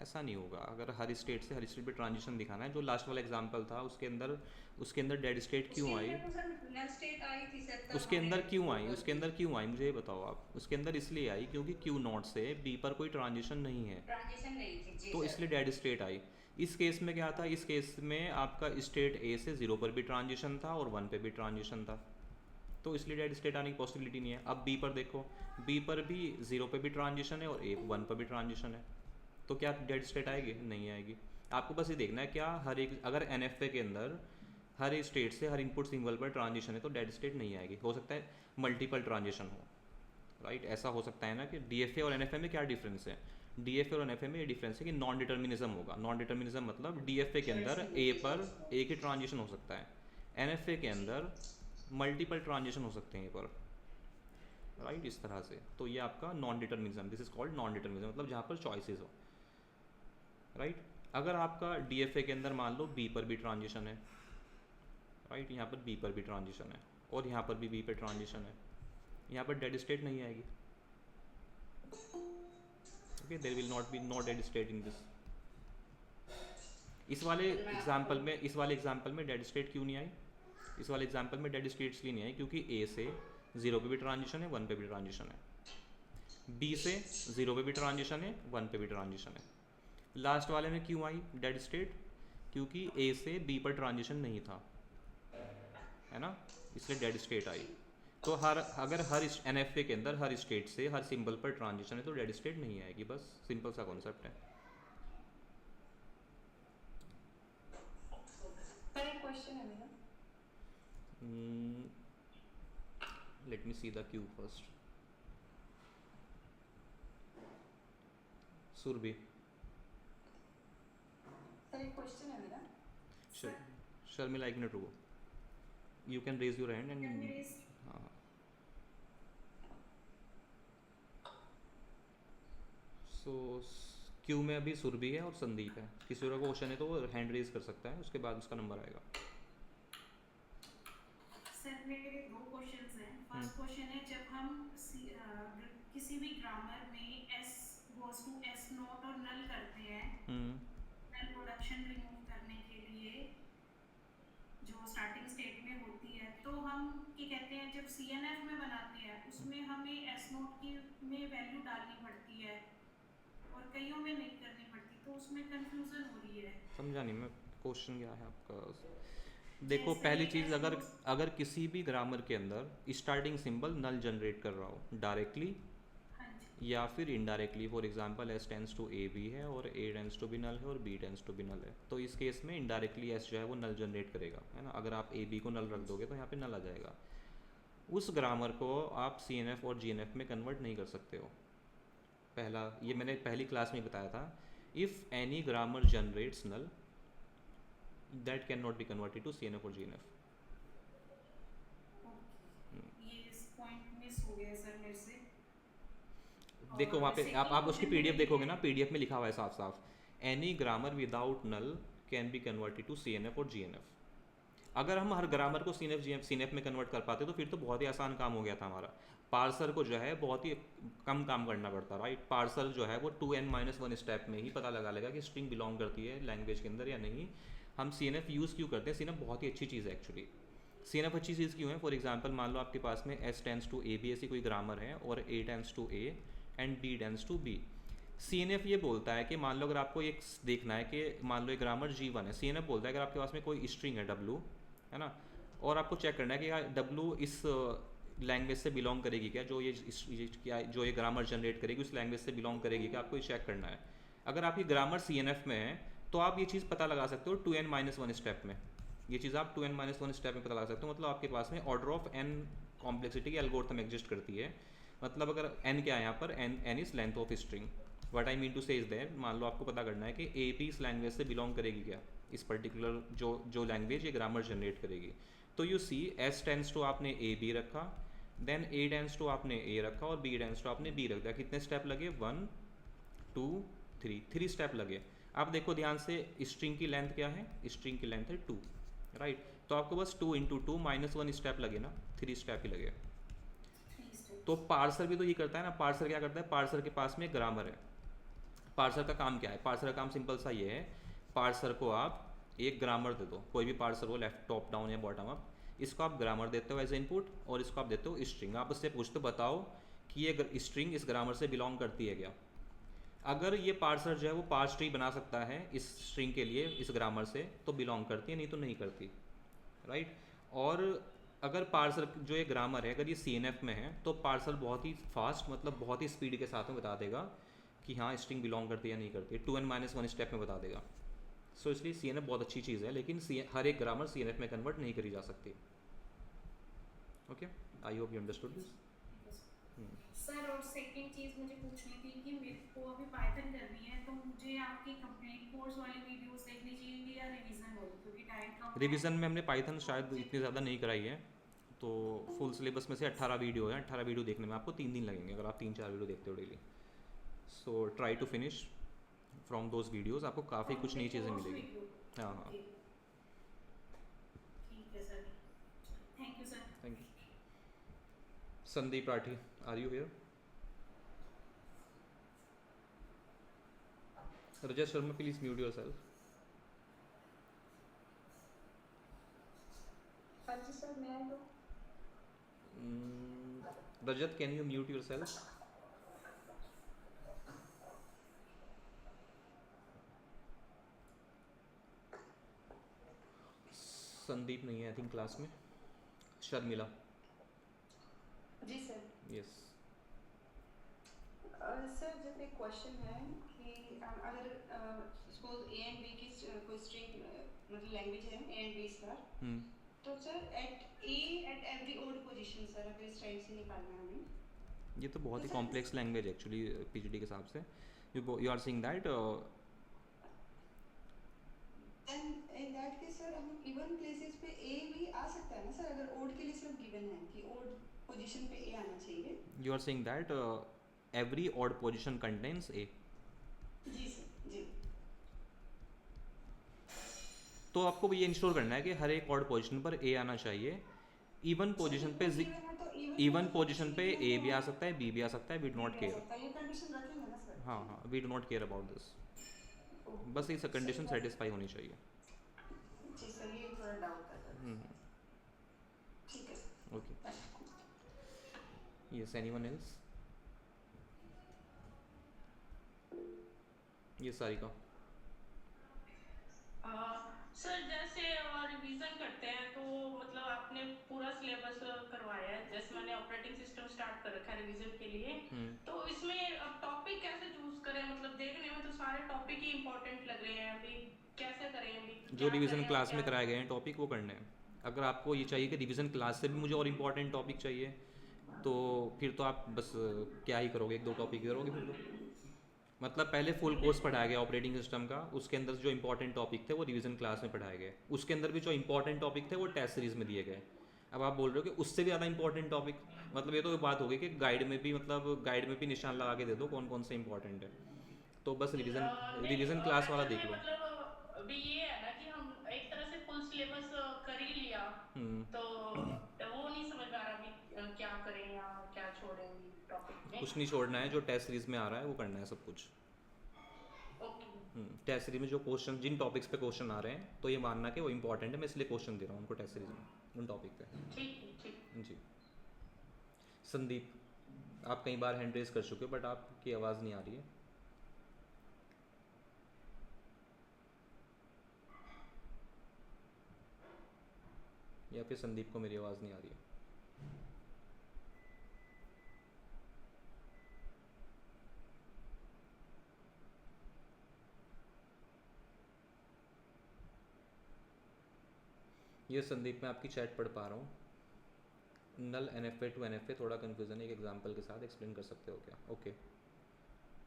ऐसा नहीं होगा। अगर हर स्टेट से हर स्टेट पे ट्रांजिशन दिखाना है, जो लास्ट वाला एग्जांपल था उसके अंदर डेड स्टेट क्यों आई? उसके अंदर क्यों आई? उसके अंदर क्यों आई मुझे ये बताओ आप। उसके अंदर इसलिए आई क्योंकि Q0 से B पर कोई ट्रांजिशन नहीं है, तो इसलिए डेड स्टेट आई। इस केस में क्या था? इस केस में आपका स्टेट A से 0 पर भी ट्रांजिशन था और 1 पे भी ट्रांजिशन था, तो इसलिए डेड स्टेट आने की पॉसिबिलिटी नहीं है। अब B पर देखो, B पर भी 0 पे भी ट्रांजिशन है और 1 पर भी ट्रांजिशन है, तो क्या डेड स्टेट आएगी? नहीं आएगी। आपको बस ये देखना है क्या हर एक, अगर NFA के अंदर हर एक स्टेट से हर इनपुट सिंबल पर ट्रांजिशन है तो डेड स्टेट नहीं आएगी। हो सकता है मल्टीपल ट्रांजिशन हो, राइट। ऐसा हो सकता है ना कि DFA और NFA में क्या डिफरेंस है? DFA और NFA में ये डिफरेंस है कि नॉन डिटर्मिनिज्म होगा। नॉन डिटर्मिनिज्म मतलब DFA के अंदर A पर एक ही ट्रांजिशन हो सकता है, NFA के अंदर मल्टीपल ट्रांजिशन हो सकते हैं A पर, राइट, इस तरह से। तो ये आपका non determinism, this is called non determinism, मतलब जहाँ पर चॉइसेस हो, राइट। अगर आपका DFA के अंदर मान लो B पर भी ट्रांजिशन है, राइट, यहाँ पर B पर भी ट्रांजिशन है और यहाँ पर भी B पर ट्रांजिशन है, यहाँ पर डेड स्टेट नहीं आएगी। Okay, there will not be no dead state in this. इस वाले एग्जांपल में डेड स्टेट क्यों नहीं आई? इस वाले एग्जांपल में डेड स्टेट इसलिए नहीं आई क्योंकि A से 0 पे भी ट्रांजिशन है, 1 पे भी ट्रांजिशन है। B से 0 पे भी ट्रांजिशन है, 1 पे भी ट्रांजिशन है। लास्ट वाले में क्यों आई डेड स्टेट? क्योंकि A से B पर ट्रांजिशन नहीं था, है ना, इसलिए डेड स्टेट आई। तो अगर हर NFA के अंदर हर स्टेट से हर सिंबल पर ट्रांजिशन है तो डेड स्टेट नहीं आएगी। बस सिंपल सा कॉन्सेप्ट है। एक क्वेश्चन है मेरा। Let me see the Q first. Surabhi, sir एक क्वेश्चन है मेरा। शर्मिला, एक मिनट रुको, you can raise your hand and हाँ। सो क्यू में अभी सुरभि है और संदीप है। किसी और का क्वेश्चन है तो वो हैंड रेज कर सकता है, उसके बाद उसका नंबर आएगा। सर मेरे 2 क्वेश्चंस हैं। फर्स्ट क्वेश्चन है, जब हम किसी भी ग्रामर में S goes to S note और नल करते हैं, नल प्रोडक्शन रिमूव करने के लिए जो जो स्टार्टिंग स्टेट में होती है, तो हम क्या कहते हैं जब CNF में बनाते हैं उसमें हमें S नोट की में वैल्यू डालनी पड़ती है और कईयों में नहीं करनी पड़ती, तो उसमें कंफ्यूजन हो रही है। समझा नहीं मैं, क्वेश्चन क्या है आपका? देखो जैसे पहली चीज़, S अगर नोट्स, अगर किसी भी ग्रामर के अंदर स्टार्टिंग सिंबल नल जनरेट कर रहा हो डायरेक्टली हाँ जी, या फिर indirectly, for example S tends to A भी है और A टेंस टू भी नल है और B टेंस टू भी नल है, तो इस केस में इनडायरेक्टली S जो है वो नल जनरेट करेगा, है ना। अगर आप AB को नल रख दोगे तो यहाँ पे नल आ जाएगा। उस ग्रामर को आप CNF और GNF में कन्वर्ट नहीं कर सकते हो। पहला, ये मैंने पहली क्लास में बताया था, if any grammar generates null that can not be converted to CNF और GNF। ये इस पॉइंट मिस हो गया सर मेरे से। देखो और वहाँ पे जैसे आप कि उसकी मुझे PDF मिली देखोगे है, ना, PDF में लिखा हुआ है साफ साफ, any grammar without null can be converted to CNF और GNF। अगर हम हर ग्रामर को CNF में कन्वर्ट कर पाते तो फिर तो बहुत ही आसान काम हो गया था हमारा। पार्सर को जो है बहुत ही कम काम करना पड़ता, राइट। पार्सर जो है वो 2n-1 स्टेप में ही पता लगा लेगा कि स्ट्रिंग बिलोंग करती है लैंग्वेज के अंदर या नहीं। हम CNF यूज़ क्यों करते हैं? CNF बहुत ही अच्छी चीज़ है एक्चुअली। CNF अच्छी चीज़ क्यों है? फॉर एग्जांपल मान लो आपके पास में S टेंस टू A भी ऐसी कोई ग्रामर है और A tends to A and B tends to B। CNF ये बोलता है कि मान लो अगर आपको एक देखना है कि मान लो एक ग्रामर G1 है, CNF बोलता है अगर आपके पास में कोई स्ट्रिंग है W, है ना, और आपको चेक करना है कि यार W इस लैंग्वेज से बिलोंग करेगी क्या, जो ये ग्रामर जनरेट करेगी उस लैंग्वेज से बिलोंग करेगी क्या, आपको ये चेक करना है। अगर आपकी ग्रामर CNF में है तो आप ये चीज़ पता लगा सकते हो 2n-1 स्टेप में। ये चीज़ आप 2n-1 स्टेप में पता लगा सकते हो। मतलब आपके पास में ऑर्डर ऑफ n कॉम्प्लेक्सिटी की एल्गोरिथम एग्जिस्ट करती है। मतलब अगर n क्या है यहाँ पर, n is length of string. What I mean to say is there, मान लो आपको पता करना है कि A भी इस लैंग्वेज से बिलोंग करेगी क्या, इस पर्टिकुलर जो लैंग्वेज ये ग्रामर जनरेट करेगी। तो you see S tends to आपने A B रखा, देन A टेंस टू आपने A रखा और B टेंस टू आपने B रख दिया। कितने स्टेप लगे? 1 2 3 स्टेप लगे। अब देखो ध्यान से, स्ट्रिंग की लेंथ क्या है? स्ट्रिंग की लेंथ है 2, राइट। तो आपको बस 2 × 2 -1 स्टेप लगे ना, 3 स्टेप ही लगे। तो पार्सर भी तो ये करता है ना। पार्सर क्या करता है? पार्सर के पास में ग्रामर है। पार्सर का काम क्या है? पार्सर का काम सिंपल सा ये है, पार्सर को आप एक ग्रामर दे दो, कोई भी पार्सर हो, लेफ्ट टॉप डाउन या बॉटम अप, इसको आप ग्रामर देते हो एज इनपुट और इसको आप देते हो स्ट्रिंग। आप उससे पूछते हो बताओ कि ये स्ट्रिंग इस ग्रामर से बिलोंग करती है क्या। अगर ये पार्सर जो है वो पार्स ट्री बना सकता है इस स्ट्रिंग के लिए इस ग्रामर से, तो बिलोंग करती है, नहीं तो नहीं करती, राइट। और अगर पार्सर जो ये ग्रामर है अगर ये CNF में है तो पार्सर बहुत ही फास्ट, मतलब बहुत ही स्पीड के साथ में बता देगा कि हाँ स्ट्रिंग बिलोंग करती है या नहीं करती है, 2n-1 स्टेप में बता देगा। सो इसलिए CNF बहुत अच्छी चीज़ है, लेकिन हर एक ग्रामर CNF में कन्वर्ट नहीं करी जा सकती। Okay, I hope you understood this. Sir और सेकंड चीज़ मुझे पूछनी थी कि मेरे को अभी पाइथन करनी है, तो मुझे आपकी कंप्लीट कोर्स वाली वीडियोस देखनी चाहिए या रिवीजन वाली, क्योंकि टाइम कम है। रिवीजन में हमने पाइथन शायद इतनी ज़्यादा नहीं कराई है, तो फुल सिलेबस में से 18 वीडियो है। 18 वीडियो देखने में आपको 3 दिन लगेंगे अगर आप 3-4 वीडियो देखते हो daily. So try to finish from those videos, आपको काफ़ी कुछ नई चीज़ें मिलेगी। हाँ हाँ, ठीक है sir, thank you sir. Thank you. Sandeep Rathi, are you here? Rajat Sharma, please mute yourself. हाँ जी सर, मैं तो Rajat, can you mute yourself? Sandeep नहीं है आई थिंक क्लास में। शर्मिला। जी सर। यस। सर जब एक क्वेश्चन है कि अगर सपोज A एंड B की कोई स्ट्रिंग मतलब लैंग्वेज है A एंड B स्टार, तो sir at every odd position sir अगर इस टाइप से निकालना है हमें, ये तो बहुत ही कॉम्प्लेक्स लैंग्वेज है एक्चुअली PGD के हिसाब से। You are seeing that then in that case sir हम इवन प्लेसेस पे A भी आ सकता है ना सर, अगर ओड के लिए सिर्फ गिवन है कि ओड पोजीशन पे A आना चाहिए। You are seeing that every odd position contains A। जी सर, जी। तो आपको ये इंश्योर करना है कि हर एक ऑड पोजीशन पर A आना चाहिए। इवन पोजीशन पे A भी आ सकता है, B भी आ सकता है, वी डू नॉट केयर। ये कंडीशन रखेंगे ना सर? हाँ हाँ, we do not care about this, बस इस कंडीशन सेटिस्फाई होनी चाहिए। जी सर, ये थोड़ा डाउट था सर। Yes, anyone else? ये सारिका। सर जैसे रिवीजन करते हैं तो मतलब आपने पूरा सिलेबस करवाया है, जैसे मैंने ऑपरेटिंग सिस्टम स्टार्ट कर रखा है रिवीजन के लिए, तो इसमें अब टॉपिक कैसे चूज करें? मतलब देखने में तो सारे टॉपिक ही इम्पोर्टेंट लग रहे हैं, अभी कैसे करें, अभी जो क्या रिवीजन करें और क्लास में क्या? कराए गए हैं टॉपिक वो करने हैं। अगर आपको ये चाहिए कि रिवीजन क्लास से भी मुझे और इम्पोर्टेंट टॉपिक चाहिए, तो फिर तो आप बस क्या ही करोगे, एक दो टॉपिक करोगे फिर तो। मतलब पहले फुल कोर्स पढ़ाया गया ऑपरेटिंग सिस्टम का, उसके अंदर जो इंपॉर्टेंट टॉपिक थे वो रिवीजन क्लास में पढ़ाए गए, उसके अंदर भी जो इंपॉर्टेंट टॉपिक थे वो टेस्ट सीरीज में दिए गए। अब आप बोल रहे हो कि उससे भी ज़्यादा इंपॉर्टेंट टॉपिक, मतलब ये तो बात हो गई कि गाइड में भी, मतलब गाइड में भी निशान लगा के दे दो कौन कौन से इंपॉर्टेंट है, तो बस रिवीजन नहीं, रिवीजन क्लास वाला असल देख में लो। मतलब अभी ये है ना कि हम एक तरह से फुल सिलेबस कर ही लिया, हम्म, तो वो नहीं समझ में आ रहा अभी क्या करें या क्या छोड़ें टॉपिक में। कुछ नहीं छोड़ना है, जो टेस्ट सीरीज में आ रहा है वो करना है सब कुछ। ओके। टेस्ट सीरीज में जो क्वेश्चन, जिन टॉपिक्स पे क्वेश्चन आ रहे हैं, तो ये मानना कि वो इंपॉर्टेंट है, मैं इसलिए क्वेश्चन दे रहा हूँ उनको टेस्ट सीरीज में उन टॉपिक पे। ठीक है, ठीक। जी संदीप, आप कई बार हैंड रेज कर चुके हो बट आपकी आवाज़ नहीं आ रही है। या फिर संदीप को मेरी आवाज़ नहीं आ रही है। ये संदीप, मैं आपकी चैट पढ़ पा रहा हूँ। नल NFA टू NFA थोड़ा कन्फ्यूज़न है, एक एग्जांपल के साथ एक्सप्लेन कर सकते हो क्या? ओके,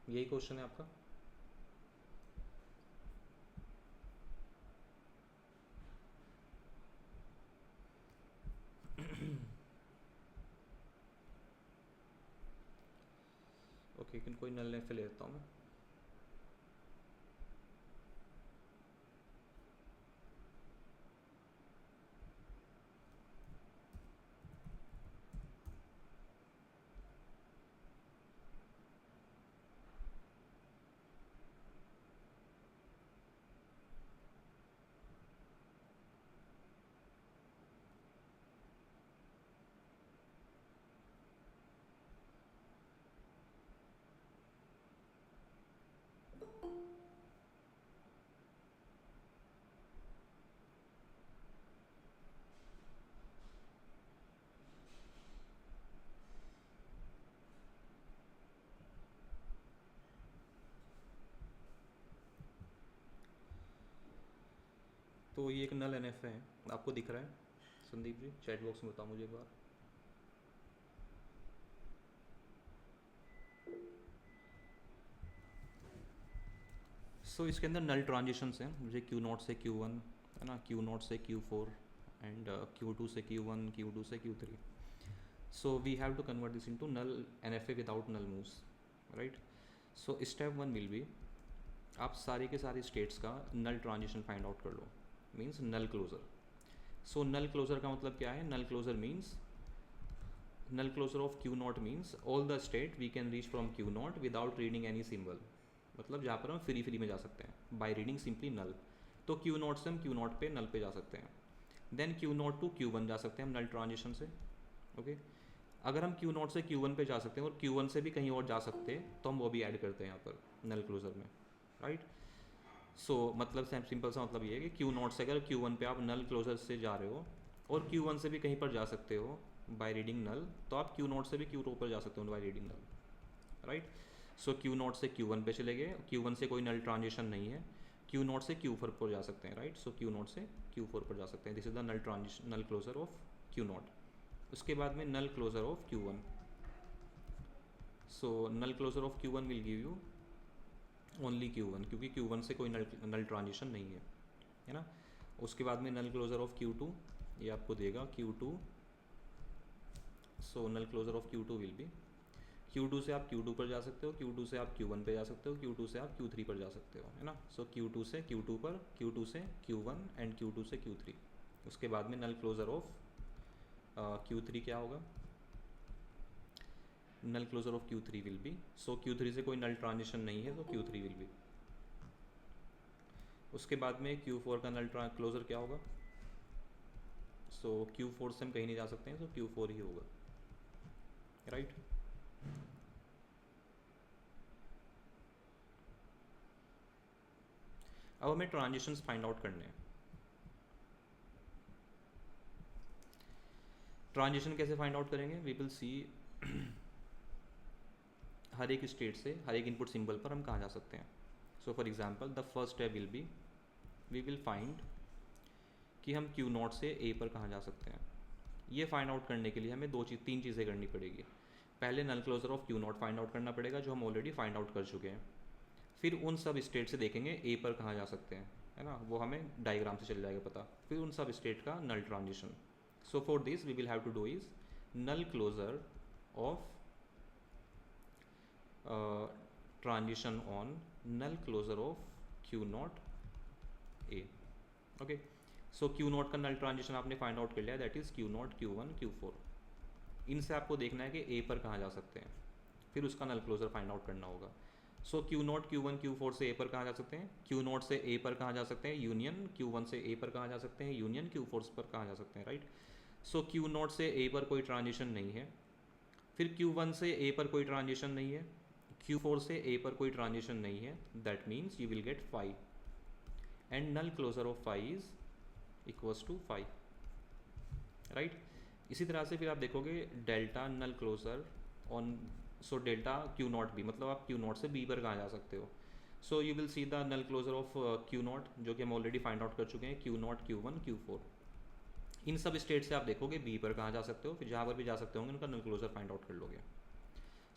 यही क्वेश्चन है आपका? ओके, कोई नल NFA ले लेता हूँ मैं। तो ये एक नल NFA है, आपको दिख रहा है संदीप जी? चैट बॉक्स में बताओ मुझे एक बार। इसके अंदर नल ट्रांजिशंस हैं, मुझे Q0 से Q1 है ना, Q0 से Q4 एंड Q2 से Q1, Q2 से Q3। So we have to convert this into null NFA without null moves, right? So step 1 will be, आप सारे के सारे स्टेट्स का नल ट्रांजिशन फाइंड आउट कर लो, means null closure. So null closure का मतलब क्या है? Null closure means, null closure of Q0 means all the state we can reach from Q0 without reading any symbol, मतलब जहाँ पर हम फ्री में जा सकते हैं by reading simply null। तो Q0 से हम Q0 पे null पे जा सकते हैं, देन Q0 टू Q1 जा सकते हैं हम null ट्रांजिशन से। ओके, अगर हम Q0 से Q1 पे जा सकते हैं और Q1 से भी कहीं और जा सकते हैं तो हम वो भी ऐड करते हैं यहाँ पर null closure में, राइट? सो मतलब सिंपल सा मतलब ये है कि Q0 से अगर Q1 पे आप null closure से जा रहे हो और Q1 से भी कहीं पर जा सकते हो बाय रीडिंग नल, तो आप Q0 से भी Q2 पर जा सकते हो by reading null, right? So Q0 से Q1 पे चले गए, Q1 से कोई नल ट्रांजिशन नहीं है, Q0 से Q4 पर जा सकते हैं, राइट? सो Q0 से Q4 पर जा सकते हैं, this is the null transition, null closure of Q0। उसके बाद में null closure of Q1। So null closure of Q1 will give you only Q1, क्योंकि Q1 से कोई नल ट्रांजिशन नहीं है ना? उसके बाद में नल क्लोजर ऑफ Q2, ये आपको देगा Q2। So null closure of Q2 will be, Q2 से आप Q2 पर जा सकते हो, Q2 से आप Q1 पे जा सकते हो, Q2 से आप Q3 पर जा सकते हो, है ना? सो Q2 से Q2 पर, Q2 से Q1 एंड Q2 से Q3। उसके बाद में नल क्लोजर ऑफ Q3 क्या होगा? Null closure of Q3 will be, so Q3 से कोई नल ट्रांजिशन नहीं है तो Q3 विल बी। उसके बाद में Q4 का नल क्लोजर क्या होगा? सो Q4 से हम कहीं नहीं जा सकते हैं, तो Q4 ही होगा। राइट। अब हमें ट्रांजिशंस फाइंड आउट करने हैं। ट्रांजिशन कैसे फाइंड आउट करेंगे? वी विल सी हर एक स्टेट से हर एक इनपुट सिंबल पर हम कहाँ जा सकते हैं। So for example the first step will be we will find कि हम Q नॉट से A पर कहाँ जा सकते हैं। ये फाइंड आउट करने के लिए हमें तीन चीज़ें करनी पड़ेगी। पहले null closure of Q naught find out करना पड़ेगा, जो हम ऑलरेडी फाइंड आउट कर चुके हैं। फिर उन सब स्टेट से देखेंगे A पर कहाँ जा सकते हैं, है ना, वो हमें डायग्राम से चल जाएगा पता। फिर उन सब स्टेट का null transition. So for this we will have to do is null closure of transition on null closure of Q naught A। Okay, so Q naught का नल ट्रांजिशन आपने फाइंड आउट कर लिया, that is Q not Q1 Q4। इनसे आपको देखना है कि A पर कहाँ जा सकते हैं, फिर उसका नल क्लोजर फाइंड आउट करना होगा। सो Q नॉट Q1 Q4 से A पर कहाँ जा सकते हैं, Q नॉट से A पर कहाँ जा सकते हैं, यूनियन Q1 से A पर कहाँ जा सकते हैं, यूनियन Q4 पर कहाँ जा सकते हैं, राइट। सो Q नॉट से A पर कोई ट्रांजिशन नहीं है, फिर Q1 से A पर कोई ट्रांजिशन नहीं है, Q4 से A पर कोई ट्रांजिशन नहीं है, that means you will get 5 and null closure of 5 is equals to 5, right. इसी तरह से फिर आप देखोगे delta null closure on, so delta Q naught B, मतलब आप Q नॉट से B पर कहाँ जा सकते हो। So you will see the null closure of Q naught, जो कि हम ऑलरेडी फाइंड आउट कर चुके हैं, Q नॉट Q1 Q4। इन सब स्टेट से आप देखोगे B पर कहाँ जा सकते हो, फिर जहाँ पर भी जा सकते होंगे उनका नल क्लोजर फाइंड आउट कर लोगे।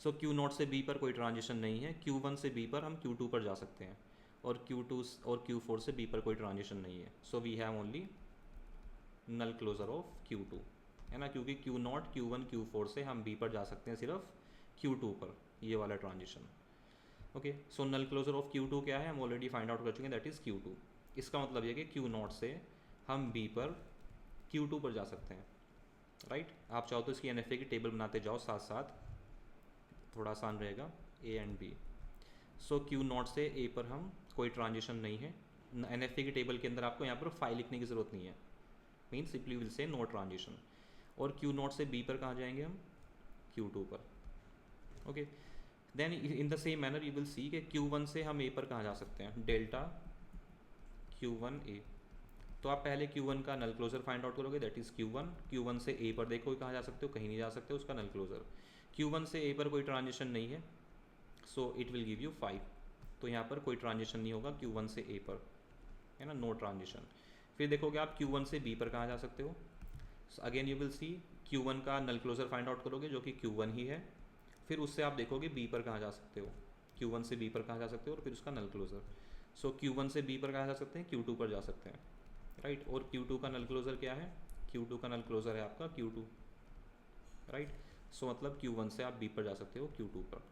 सो Q नॉट से B पर कोई ट्रांजिशन नहीं है, Q1 से B पर हम Q2 पर जा सकते हैं, और Q2 और Q4 से B पर कोई ट्रांजिशन नहीं है। So we have only null closure of Q2, है ना, क्योंकि Q नॉट Q1 Q4 से हम B पर जा सकते हैं सिर्फ Q2 पर, ये वाला transition. Okay, so null closure of Q2 क्या है, हम ऑलरेडी फाइंड आउट कर चुके हैं, दैट इज़ Q2। इसका मतलब ये कि Q नॉट से हम B पर Q2 पर जा सकते हैं, राइट। आप चाहो तो इसकी NFA की टेबल बनाते जाओ साथ साथ, थोड़ा आसान रहेगा, A and B। So Q naught से A पर हम कोई ट्रांजिशन नहीं है, NFA की टेबल के अंदर आपको यहाँ पर 5 लिखने की ज़रूरत नहीं है, means simply will say no transition. और Q नॉट से B पर कहाँ जाएंगे हम, Q2 पर। Okay, then in the same manner you will see कि Q1 से हम A पर कहाँ जा सकते हैं, डेल्टा Q1 A। तो आप पहले Q1 का नल क्लोजर फाइंड आउट करोगे, दैट इज़ Q1। Q1 से A पर देखो कहाँ जा सकते हो, कहीं नहीं जा सकते, उसका नल क्लोजर। Q1 से A पर कोई ट्रांजिशन नहीं है, so it will give you 5। तो यहाँ पर कोई ट्रांजिशन नहीं होगा Q1 से A पर, है ना, नो ट्रांजिशन। फिर देखोगे आप Q1 से B पर कहाँ जा सकते हो, again you will C Q1 का नल क्लोजर फाइंड आउट करोगे, जो कि Q1 ही है। फिर उससे आप देखोगे B पर कहाँ जा सकते हो, Q1 से B पर कहाँ जा सकते हो, और फिर उसका नल क्लोजर। सो Q1 से B पर कहाँ जा सकते हैं, Q2 पर जा सकते हैं, राइट। और Q2 का नल क्लोजर क्या है, Q2 का नल क्लोजर है आपका Q2, राइट। सो मतलब Q1 से आप B पर जा सकते हो Q2 पर।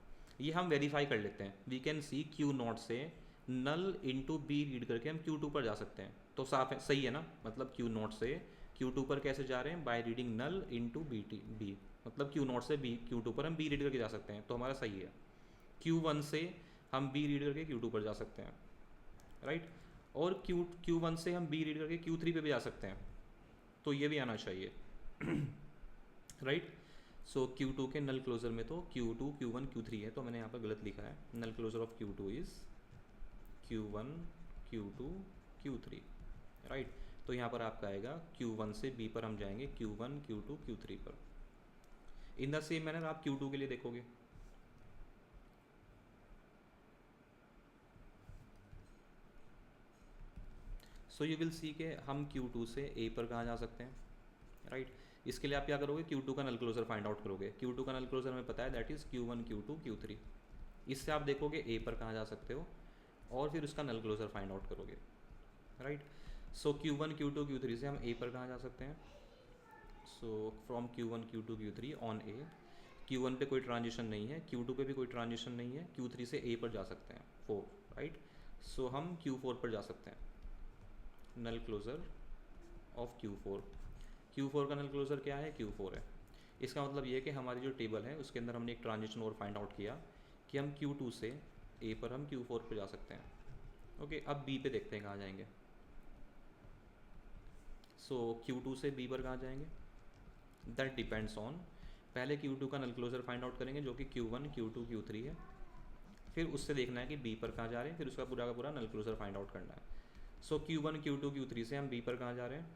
ये हम वेरीफाई कर लेते हैं, we can see Q naught से नल इंटू B रीड करके हम Q2 पर जा सकते हैं, तो साफ है, सही है ना। मतलब Q नॉट से Q2 पर कैसे जा रहे हैं, by reading null into B, मतलब Q नॉट से Q2 पर हम B रीड करके जा सकते हैं, तो हमारा सही है। Q1 से हम B रीड करके Q2 पर जा सकते हैं, राइट। और Q1 से हम B रीड करके Q3 पे भी जा सकते हैं, तो ये भी आना चाहिए, राइट। सो Q2 के नल क्लोजर में तो Q2 Q1 Q3 है, तो मैंने यहाँ पर गलत लिखा है, null closure of Q2 is Q1 Q2 Q3, right. तो यहाँ पर आपका आएगा Q1 से B पर हम जाएंगे Q1 Q2 Q3 पर। इन द सेम मैनर आप Q2 के लिए देखोगे, सो यू विल सी के हम Q2 से A पर कहाँ जा सकते हैं, राइट। इसके लिए आप क्या करोगे, Q2 का नल क्लोजर फाइंड आउट करोगे। Q2 का नल क्लोजर हमें पता है, that is Q1 Q2 Q3। इससे आप देखोगे A पर कहाँ जा सकते हो, और फिर उसका नल क्लोजर फाइंड आउट करोगे, राइट। सो Q1 Q2 Q3 से हम A पर कहाँ जा सकते हैं, so from Q1 Q2 Q3 on A। Q1 पे कोई ट्रांजिशन नहीं है, Q2 पे भी कोई ट्रांजिशन नहीं है, Q3 से A पर जा सकते हैं 4, राइट। सो हम Q4 पर जा सकते हैं, नल क्लोजर ऑफ Q4। Q4 का नल क्लोजर क्या है, Q4 है। इसका मतलब ये है कि हमारी जो टेबल है उसके अंदर हमने एक ट्रांजिशन और फाइंड आउट किया कि हम Q2 से A पर हम Q4 पर जा सकते हैं। ओके, अब B पे देखते हैं कहाँ जाएंगे। सो Q2 से B पर कहाँ जाएंगे, दैट डिपेंड्स ऑन पहले Q2 का नल क्लोजर फाइंड आउट करेंगे जो कि Q1 Q2 Q3 है, फिर उससे देखना है कि B पर कहाँ जा रहे हैं, फिर उसका पूरा का पूरा नल क्लोजर फाइंड आउट करना है। सो Q1 Q2 Q3 से हम B पर कहाँ जा रहे हैं,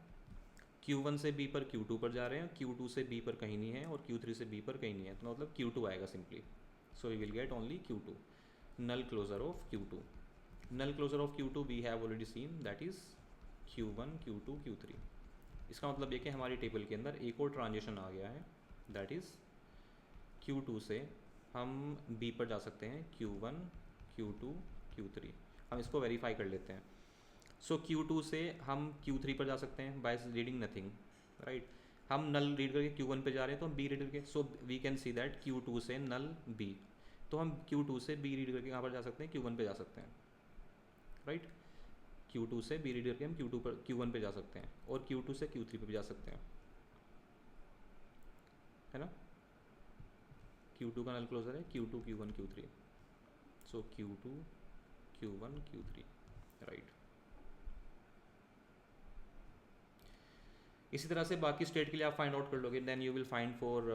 Q1 से B पर Q2 पर जा रहे हैं, Q2 से B पर कहीं नहीं है और Q3 से B पर कहीं नहीं है, तो मतलब Q2 आएगा simply. So we will get only Q2, null closure of Q2. Null closure of Q2 we have already seen, that is Q1 Q2 Q3। इसका मतलब ये कि हमारी टेबल के अंदर एक और ट्रांजिशन आ गया है, दैट इज़ Q2 से हम B पर जा सकते हैं, Q1 Q2 Q3। हम इसको वेरीफाई कर लेते हैं। सो Q2 से हम Q3 पर जा सकते हैं बाय रीडिंग नथिंग, राइट। हम नल रीड करके Q1 पे जा रहे हैं तो हम B रीड करके, so we can see that Q2 से नल B, तो हम Q2 से B रीड करके कहाँ पर जा सकते हैं, Q1 पे जा सकते हैं, राइट। Q2 से B रीड करके हम Q1 पे जा सकते हैं और Q2 से Q3 पे भी जा सकते हैं, है ना। Q2 का नल क्लोजर है Q2 Q1 Q3, सो Q2 Q1 Q3, राइट। इसी तरह से बाकी स्टेट के लिए आप फाइंड आउट कर लोगे, then you will find for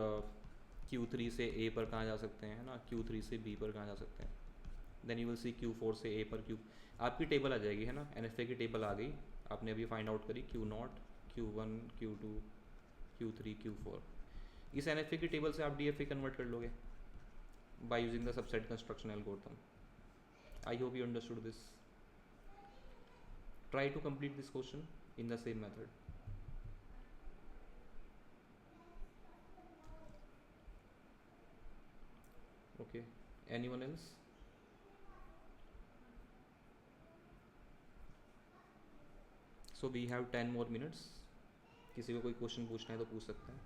Q3 से A पर कहाँ जा सकते हैं, है ना, Q3 से B पर कहाँ जा सकते हैं, then you will C Q4 से A पर आपकी टेबल आ जाएगी, है ना, NFA की टेबल आ गई, आपने अभी फाइंड आउट करी Q0 Q1 Q2 Q3 Q4। इस NFA की टेबल से आप DFA कन्वर्ट कर लोगे by using the subset construction algorithm. I hope you understood this. Try to complete this question in the same method. Okay, anyone else? So we have 10 more minutes. किसी को कोई question पूछना है तो पूछ सकते हैं।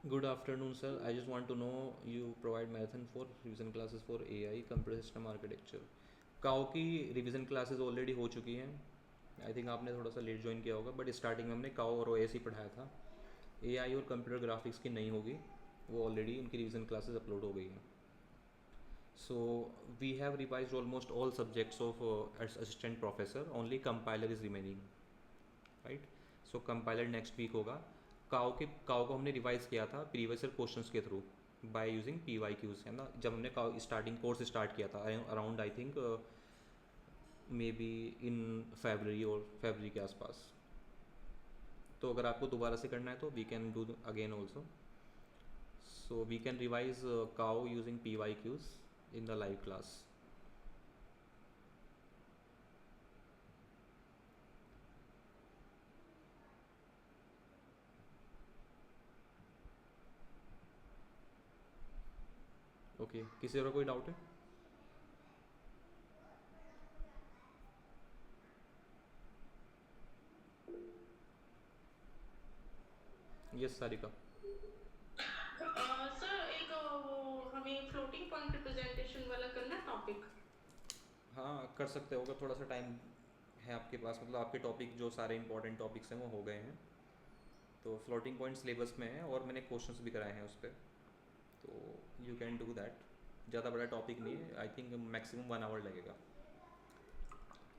Good afternoon, sir. I just want to know you provide marathon for revision classes for AI computer system architecture. काओ की रिविजन क्लासेस ऑलरेडी हो चुकी हैं। आई थिंक आपने थोड़ा सा लेट ज्वाइन किया होगा, बट स्टार्टिंग में हमने काओ और OS ही पढ़ाया था। AI और कंप्यूटर ग्राफिक्स की नहीं होगी, वो ऑलरेडी उनकी रिविजन क्लासेस अपलोड हो गई हैं। So we have revised almost all subjects of assistant professor, only compiler is remaining, right? So compiler next week होगा। काओ को हमने रिवाइज किया था प्रीवियस ईयर क्वेश्चंस के थ्रू बाय यूजिंग PYQs, है ना, जब हमने काओ स्टार्टिंग कोर्स स्टार्ट किया था around I think maybe in फरवरी के आसपास। तो अगर आपको दोबारा से करना है तो we can do again also. So we can revise काओ using PYQs in the live class. Okay, किसी और कोई डाउट है? यस सारिका। सर एक वो हमें फ्लोटिंग पॉइंट रिप्रेजेंटेशन वाला करना टॉपिक। हाँ कर सकते हो, अगर थोड़ा सा टाइम है आपके पास, मतलब आपके टॉपिक जो सारे इंपॉर्टेंट टॉपिक्स हैं वो हो गए हैं, तो फ्लोटिंग पॉइंट सिलेबस में है और मैंने क्वेश्चंस भी कराए हैं उस पर, तो यू कैन डू दैट। ज़्यादा बड़ा टॉपिक नहीं है, आई थिंक मैक्सिमम 1 आवर लगेगा।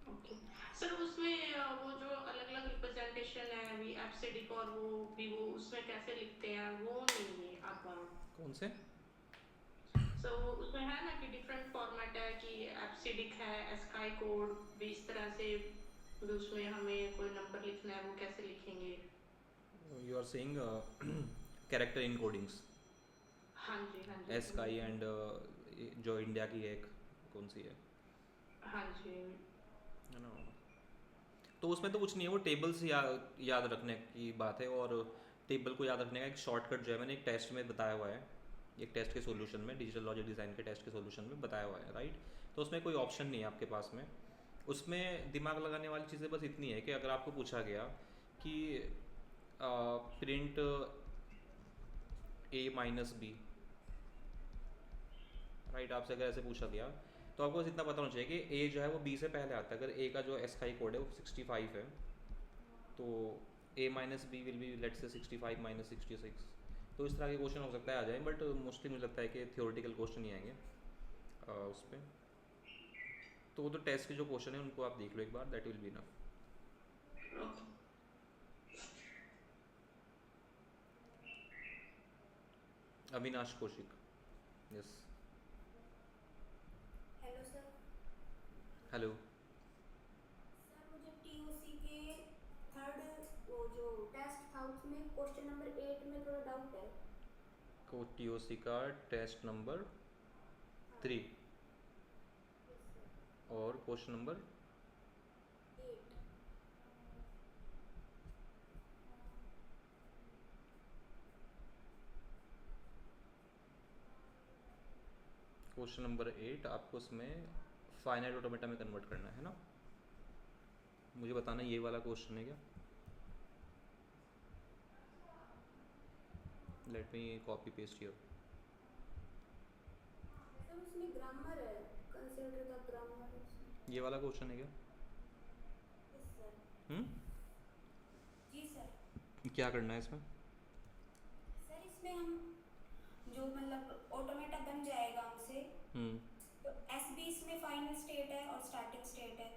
ओके सर, उसमें वो जो अलग अलग रिप्रेजेंटेशन है अभी एब्सिडिक और वो भी, वो उसमें कैसे लिखते हैं वो नहीं है आता। कौन से? सो उसमें है ना कि डिफरेंट फॉर्मेट है कि एब्सिडिक है, एस्काई कोड भी इस तरह से, तो उसमें हमें कोई नंबर लिखना है वो कैसे लिखेंगे? You are saying character encodings. हाँ जी हाँ जी। एस्काई एंड जो इंडिया की एक कौन सी है? हाँ जी। है ना, तो उसमें तो कुछ नहीं है, वो टेबल्स याद रखने की बात है, और टेबल को याद रखने का एक शॉर्टकट जो है मैंने एक टेस्ट में बताया हुआ है, एक टेस्ट के सॉल्यूशन में, डिजिटल लॉजिक डिज़ाइन के टेस्ट के सॉल्यूशन में बताया हुआ है, राइट। तो उसमें कोई ऑप्शन नहीं है आपके पास में। उसमें दिमाग लगाने वाली चीज़ें बस इतनी है कि अगर आपको पूछा गया कि प्रिंट A-B, राइट, आपसे अगर ऐसे पूछा गया तो आपको बस इतना पता होना चाहिए कि A जो है वो B से पहले आता है। अगर A का जो एस्काई कोड है वो 65 है, तो A-B will be let's say 65 - 66। तो इस तरह के क्वेश्चन हो सकता है आ जाए, बट मोस्टली मुझे लगता है कि थियोरेटिकल क्वेश्चन ही आएंगे उस पर। तो वो तो टेस्ट के जो क्वेश्चन है उनको आप देख लो एक बार, that will be enough. Avinash Kaushik, yes. Hello sir. Hello. Sir मुझे टीओसी के थर्ड वो जो टेस्ट था उसमें क्वेश्चन नंबर 8 में थोड़ा डाउट है। को टीओसी का टेस्ट नंबर 3 और क्वेश्चन नंबर 8। क्वेश्चन नंबर 8 आपको उसमें फाइनाइट ऑटोमेटा में कन्वर्ट करना है ना। मुझे बताना ये वाला क्वेश्चन है क्या। Let me copy paste here. Sir उसमें ग्रामर है, कंसीडर द ग्रामर। ये वाला क्वेश्चन है क्या। Yes sir. जी सर। क्या करना है इसमें। सर इसमें हम जो मतलब ऑटोमेटा बन जाएगा हमसे, तो एसबी इसमें फाइनल स्टेट है और स्टार्टिंग स्टेट है,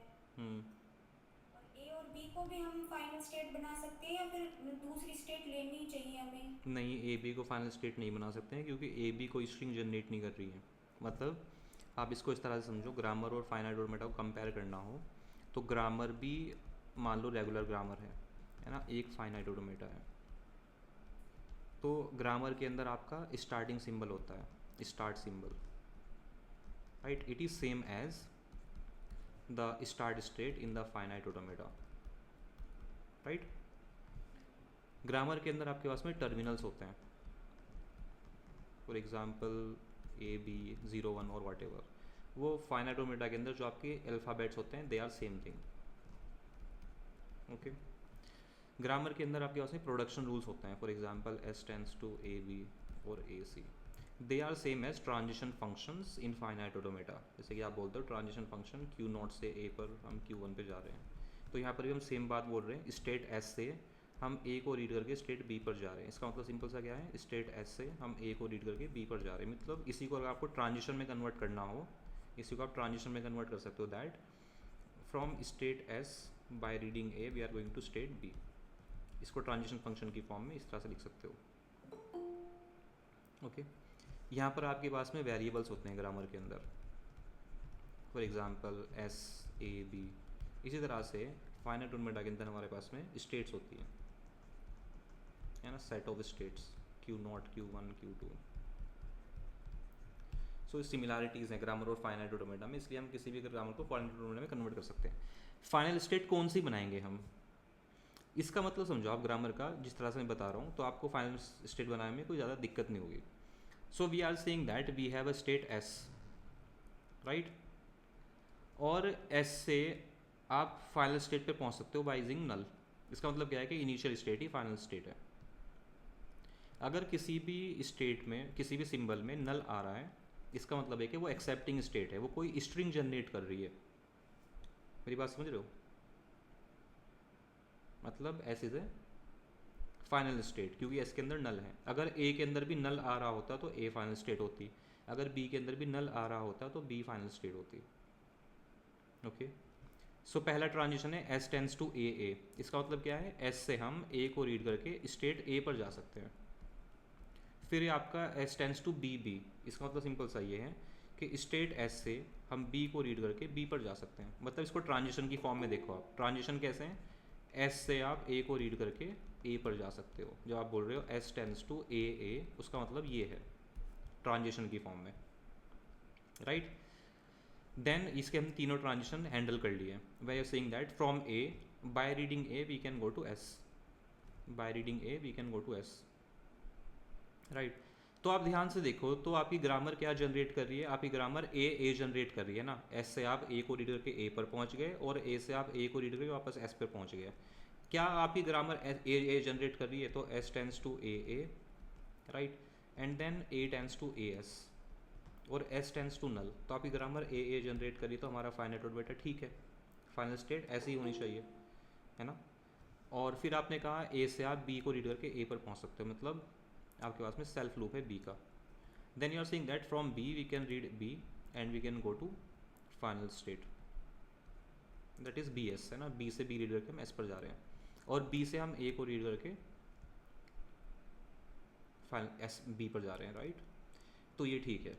और ए और बी को भी हम फाइनल स्टेट बना सकते हैं या फिर दूसरी स्टेट लेनी चाहिए हमें। नहीं, ए बी को फाइनल स्टेट नहीं बना सकते हैं क्योंकि ए बी कोई स्ट्रिंग जनरेट नहीं कर रही है। मतलब आप इसको इस तरह से समझो, ग्रामर और फाइनाइट ऑटोमेटा को कंपेयर करना हो तो ग्रामर भी मान लो रेगुलर ग्रामर है ना, एक फाइनाइट ऑटोमेटा है। तो ग्रामर के अंदर आपका स्टार्टिंग सिंबल होता है, start symbol, right. It is same as the start state in the finite automata, right. Grammar के अंदर आपके पास में टर्मिनल्स होते हैं, फॉर एग्जांपल ए बी 0 1 और वट एवर। वो फाइनाइट ऑटोमेटा के अंदर जो आपके अल्फ़ाबेट्स होते हैं they are same thing, okay. Grammar के अंदर आपके पास में प्रोडक्शन रूल्स होते हैं, for example S tends to A B और A C, they are same as transition functions in finite automata. जैसे कि आप बोलते हो ट्रांजिशन फंक्शन Q0 से ए पर हम Q1 पे जा रहे हैं, तो यहाँ पर भी हम सेम बात बोल रहे हैं। स्टेट एस से हम ए को रीड करके स्टेट बी पर जा रहे हैं। इसका मतलब सिंपल सा क्या है, स्टेट एस से हम ए को रीड करके बी पर जा रहे हैं। मतलब इसी को अगर आपको ट्रांजिशन में कन्वर्ट करना हो, इसी को आप ट्रांजिशन में कन्वर्ट कर सकते हो, that from state S by reading A we are going to state B. इसको ट्रांजिशन फंक्शन की फॉर्म में इस तरह से लिख सकते हो, ओके। यहाँ पर आपके पास में वेरिएबल्स होते हैं ग्रामर के अंदर, for example S A B. इसी तरह से फाइनाइट ऑटोमेटा के अंदर हमारे पास में स्टेट्स होती है ना, set of states Q0 Q1 Q2। So similarities हैं ग्रामर और फाइनाइट ऑटोमेटा में, इसलिए हम किसी भी ग्रामर को फाइनाइट ऑटोमेटा में कन्वर्ट कर सकते हैं। फाइनल स्टेट कौन सी बनाएंगे हम, इसका मतलब समझो आप ग्रामर का, जिस तरह से मैं बता रहा हूँ तो आपको फाइनल स्टेट बनाने में कोई ज़्यादा दिक्कत नहीं होगी। So we are saying that we have a state S, right, और एस से आप फाइनल स्टेट पे पहुँच सकते हो बाय यूजिंग नल। इसका मतलब क्या है कि इनिशियल स्टेट ही फाइनल स्टेट है। अगर किसी भी स्टेट में किसी भी सिंबल में नल आ रहा है, इसका मतलब है कि वो एक्सेप्टिंग स्टेट है, वो कोई स्ट्रिंग जनरेट कर रही है। मेरी बात समझ रहे हो। मतलब S is A final state क्योंकि एस के अंदर नल है। अगर ए के अंदर भी नल आ रहा होता तो ए फाइनल स्टेट होती, अगर बी के अंदर भी नल आ रहा होता तो बी फाइनल स्टेट होती, ओके। सो पहला ट्रांजिशन है एस टेंस टू ए ए। इसका मतलब क्या है, एस से हम ए को रीड करके स्टेट ए पर जा सकते हैं। फिर आपका S tends to B B. इसका मतलब सिंपल सा ये है कि स्टेट एस से हम बी को रीड करके बी पर जा सकते हैं। मतलब इसको ट्रांजिशन की फॉर्म में देखो आप। ट्रांजिशन कैसे हैं, एस से आप ए को रीड करके ए पर जा सकते हो। जब आप बोल रहे हो एस टेंस टू ए ए, उसका मतलब ये है ट्रांजिशन की फॉर्म में, राइट। देन इसके हम तीनों ट्रांजिशन हैंडल कर लिए। We are saying that from A by reading A we can go to S, by reading A we can go to S, right. तो आप ध्यान से देखो तो आपकी ग्रामर क्या जनरेट कर रही है, आपकी ग्रामर ए जनरेट कर रही है ना। एस से आप ए को रीड करके ए पर पहुंच गए और ए से आप ए को रीड करके वापस एस पर पहुंच गए। क्या आपकी ग्रामर ए जनरेट कर रही है, तो S tends to A, right, and then A tends to A S और एस टेंस टू नल। तो आपकी ग्रामर ए जनरेट करी तो हमारा फाइनाइट ऑटोमेटा ठीक है, फाइनल स्टेट ऐसी ही होनी चाहिए, है ना। और फिर आपने कहा ए से आप बी को रीड करके ए पर पहुंच सकते हो, मतलब आपके पास में सेल्फ लूप है बी का। Then you are saying that from B we can read B and we can go to final state, that is B S है ना, बी से बी रीड करके हम एस पर जा रहे हैं, और बी से हम ए को रीड करके फाइनल एस बी पर जा रहे हैं, राइट। तो ये ठीक है।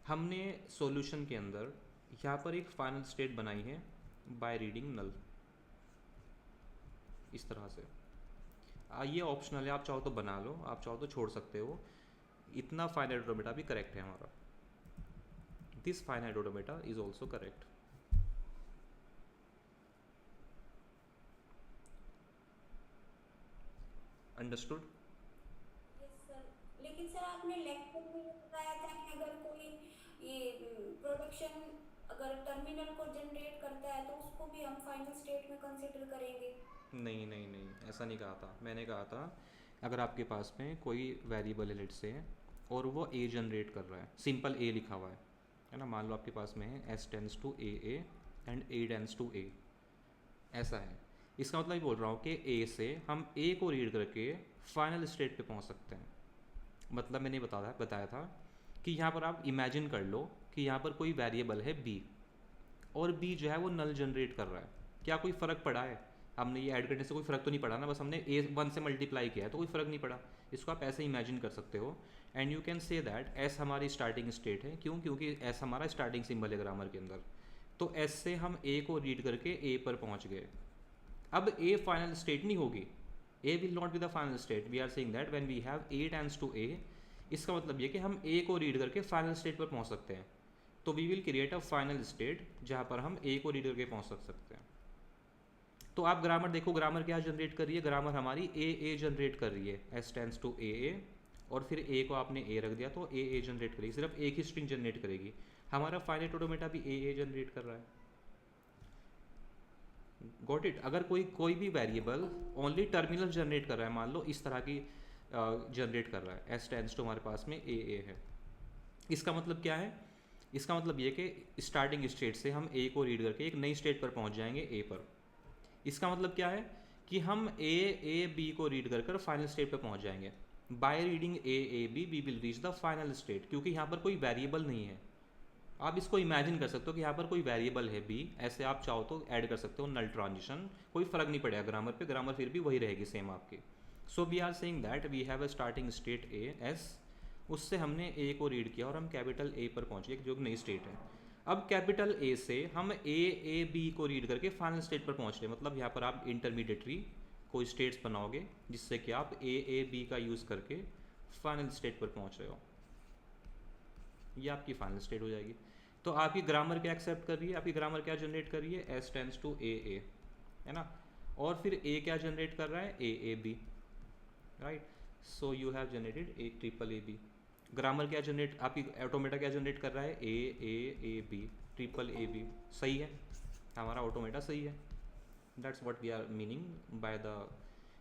हमने सॉल्यूशन के अंदर यहाँ पर एक फाइनल स्टेट बनाई है बाय रीडिंग नल, इस तरह से। ये ऑप्शनल है, आप चाहो तो बना लो, आप चाहो तो छोड़ सकते हो। इतना फाइनाइट ऑटोमेटा भी करेक्ट है हमारा, this finite automata is also correct. Understood? Yes sir, लेकिन सर आपने लेक्चर में ये बताया था कि अगर कोई ये प्रोडक्शन अगर टर्मिनल को जनरेट करता है तो उसको भी हम फाइनल स्टेट में कंसिडर करेंगे। नहीं नहीं नहीं, ऐसा नहीं कहा था। मैंने कहा था अगर आपके पास में कोई वेरिएबल है लेट से, और वो ए जनरेट कर रहा है, सिंपल ए लिखा हुआ है ना, मान लो आपके पास में है S tends to A and A tends to A, ऐसा है। इसका मतलब ये बोल रहा हूँ कि ए से हम ए को रीड करके फाइनल स्टेट पे पहुँच सकते हैं। मतलब मैंने बताया था कि यहाँ पर आप इमेजिन कर लो कि यहाँ पर कोई वेरिएबल है बी, और बी जो है वो नल जनरेट कर रहा है। क्या कोई फ़र्क पड़ा है? हमने ये ऐड करने से कोई फ़र्क तो नहीं पड़ा ना, बस हमने ए 1 से मल्टीप्लाई किया है, तो कोई फ़र्क नहीं पड़ा। इसको आप ऐसे इमेजिन कर सकते हो, and you can say that S हमारी स्टार्टिंग स्टेट है। क्यों? क्योंकि एस हमारा स्टार्टिंग सिंबल है ग्रामर के अंदर। तो एस से हम ए को रीड करके ए पर पहुँच गए। अब ए फाइनल स्टेट नहीं होगी, A will not be the final state. We are saying that when we have A tends to A, इसका मतलब ये कि हम ए को रीड करके फाइनल स्टेट पर पहुंच सकते हैं। तो we will create a final state जहां पर हम ए को रीड करके पहुंच सकते हैं। तो आप ग्रामर देखो, ग्रामर क्या जनरेट कर रही है? ग्रामर हमारी ए जनरेट कर रही है, एस टेंड्स टू ए, और फिर ए को आपने ए रख दिया तो ए जनरेट करेगी, सिर्फ एक ही स्ट्रिंग जनरेट करेगी। हमारा फाइनाइट ऑटोमेटा भी ए जनरेट कर रहा है। Got it? अगर कोई भी वेरिएबल ओनली टर्मिनल जनरेट कर रहा है, मान लो इस तरह की जनरेट कर रहा है, एस टेंस टू हमारे पास में ए है, इसका मतलब क्या है? इसका मतलब ये कि स्टार्टिंग स्टेट से हम ए को रीड करके एक नई स्टेट पर पहुंच जाएंगे ए पर। इसका मतलब क्या है कि हम ए बी को रीड कर फाइनल स्टेट पर पहुंच जाएंगे। By reading A B we will reach the final state, क्योंकि यहाँ पर कोई वेरिएबल नहीं है। आप इसको इमेजिन कर सकते हो कि यहाँ पर कोई वेरिएबल है बी, ऐसे आप चाहो तो ऐड कर सकते हो नल ट्रांजिशन, कोई फ़र्क नहीं पड़ेगा ग्रामर पे, ग्रामर फिर भी वही रहेगी सेम आपकी। So we are saying that we have a starting state A S, उससे हमने ए को रीड किया और हम कैपिटल ए पर पहुँचे, जो एक नई स्टेट है। अब कैपिटल ए से हम ए बी को रीड करके फाइनल स्टेट पर पहुँच रहे हैं। मतलब यहाँ पर आप इंटरमीडिएटरी कोई स्टेट्स बनाओगे जिससे कि आप ए बी का यूज़ करके फाइनल स्टेट पर पहुँच रहे हो, ये आपकी फाइनल स्टेट हो जाएगी। तो आपकी ग्रामर क्या एक्सेप्ट कर रही है? आपकी ग्रामर क्या जनरेट कर रही है? एस टेंड्स टू ए, है ना, और फिर ए क्या जनरेट कर रहा है? A B, right. So you have generated A triple A B. Grammar क्या जनरेट, आपकी ऑटोमेटा क्या जनरेट कर रहा है? A B triple A B. सही है, हमारा ऑटोमेटा सही है। That's what we are meaning by the,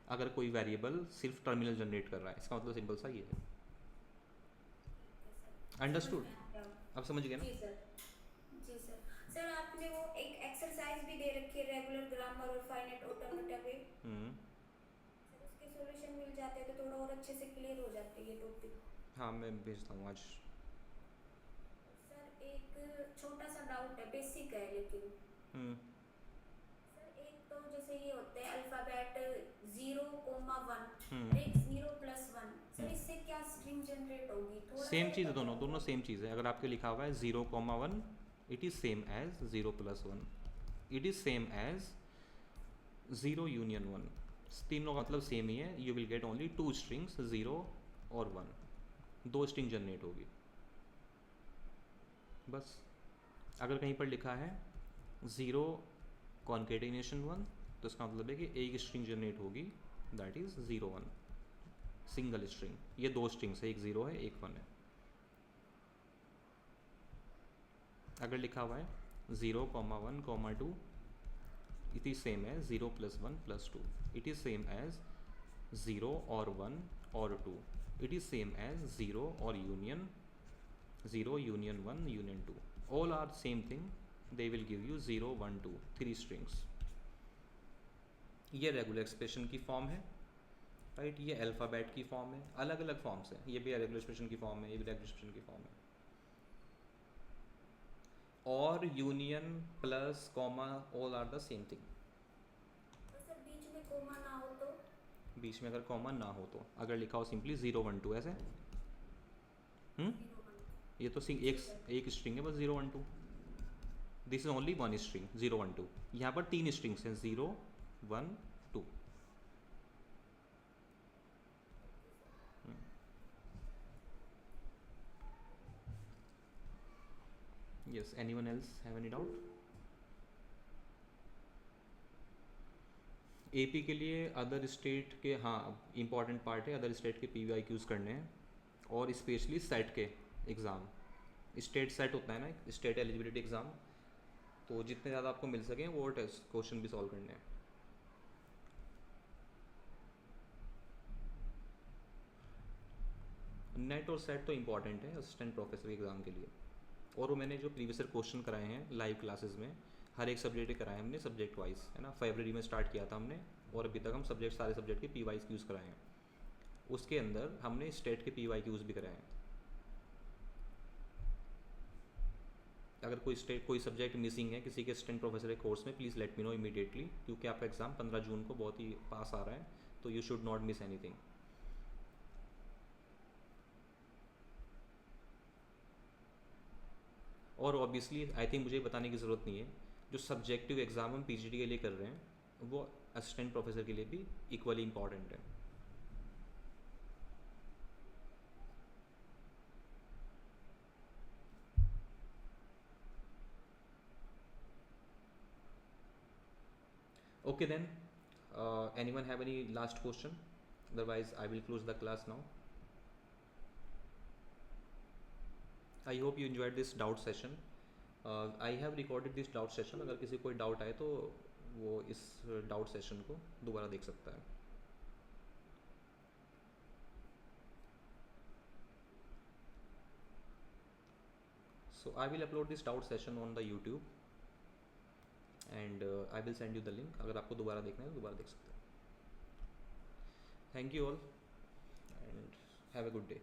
अगर कोई वेरिएबल सिर्फ टर्मिनल जनरेट कर रहा है, इसका मतलब सिंपल सा ही है। अंडरस्टूड? अब समझ गए ना? जी सर, जी सर। सर आपने वो एक एक्सरसाइज भी दे रखी है रेगुलर ग्रामर और फाइनाइट ऑटोमेटा पे, सर उसके सॉल्यूशन मिल जाते हैं तो थोड़ा और अच्छे से क्लियर हो जाते हैं ये टॉपिक। हाँ मैं भेजता हूँ आज। सर एक छोटा सा डाउट है, बेसिक है लेकिन। सर एक तो जैसे ये होते हैं अल्फाबेट 0,1 एक 0+1, सर इससे क्या स्ट्रिंग जनरेट होगी? सेम चीज़ है, दोनों सेम चीज़ है। अगर आपके लिखा हुआ है 0,1, it is same as 0+1, it is same as 0 union 1, तीनों का मतलब सेम ही है। You will get only 2 strings, 0 और 1, 2 स्ट्रिंग जनरेट होगी बस। अगर कहीं पर लिखा है 0 कॉन्केटिनेशन 1, तो इसका मतलब है कि एक स्ट्रिंग जनरेट होगी, दैट इज़ 0 1, सिंगल स्ट्रिंग। ये 2 स्ट्रिंग्स है, एक 0 है एक 1 है। अगर लिखा हुआ है 0,1,2, it is same as 0+1+2, it is same as 0 और 1 और 2, इट इज़ सेम एज 0 और union 0 union 1 union 2, all are same thing, they will give you 0 1 2 3 strings. ये रेगुलर एक्सप्रेशन की फॉर्म है, राइट। ये अल्फ़ाबेट की फॉर्म है, अलग अलग फॉर्म्स हैं। ये भी रेगुलर एक्सप्रेशन की फॉर्म है, ये भी रेगुलर एक्सप्रेशन की फॉर्म है। और union plus comma all are the same thing. तो सर बीच में कोमा ना हो तो? बीच में अगर कॉमा ना हो तो अगर लिखा हो सिंपली 0 1 2 ऐसे। ये तो एक स्ट्रिंग है बस 0 1 2। This is only one string 0 1 2। यहाँ पर 3 स्ट्रिंग्स हैं 0 1 2। Yes, anyone else have any doubt? AP के लिए अदर स्टेट के, हाँ इम्पॉर्टेंट पार्ट है, अदर स्टेट के PYQs करने हैं और स्पेशली सेट के एग्ज़ाम। स्टेट सेट होता है ना, स्टेट एलिजिबिलिटी एग्ज़ाम, तो जितने ज़्यादा आपको मिल सकें वो टेस्ट क्वेश्चन भी सॉल्व करने हैं। नेट और सेट तो इम्पॉर्टेंट है असिस्टेंट प्रोफेसर एग्ज़ाम के लिए। और वो मैंने जो प्रीवियस ईयर क्वेश्चन कराए हैं लाइव क्लासेस में, हर एक सब्जेक्ट के कराए हमने सब्जेक्ट वाइज, है ना। फरवरी में स्टार्ट किया था हमने और अभी तक हम सारे सब्जेक्ट के PYQs कराए हैं। उसके अंदर हमने स्टेट के PYQs भी कराए हैं। अगर कोई सब्जेक्ट मिसिंग है किसी के असिस्टेंट प्रोफेसर के कोर्स में, please let me know immediately, क्योंकि आपका एग्ज़ाम 15 जून को बहुत ही पास आ रहा है, तो you should not miss anything. और ऑब्वियसली आई थिंक मुझे बताने की ज़रूरत नहीं है, जो सब्जेक्टिव एग्ज़ाम हम PGT के लिए कर रहे हैं वो असिस्टेंट प्रोफेसर के लिए भी इक्वली इम्पॉर्टेंट है। Okay then, anyone have any last question? Otherwise I will close the class now. I hope you enjoyed this doubt session. I have recorded this doubt session. अगर किसी कोई doubt आए तो वो इस डाउट सेशन को दोबारा देख सकता है। So I will upload this doubt session on the YouTube and I will send you the link. अगर आपको दोबारा देखना है तो दोबारा देख सकते हैं। Thank you all and have a good day.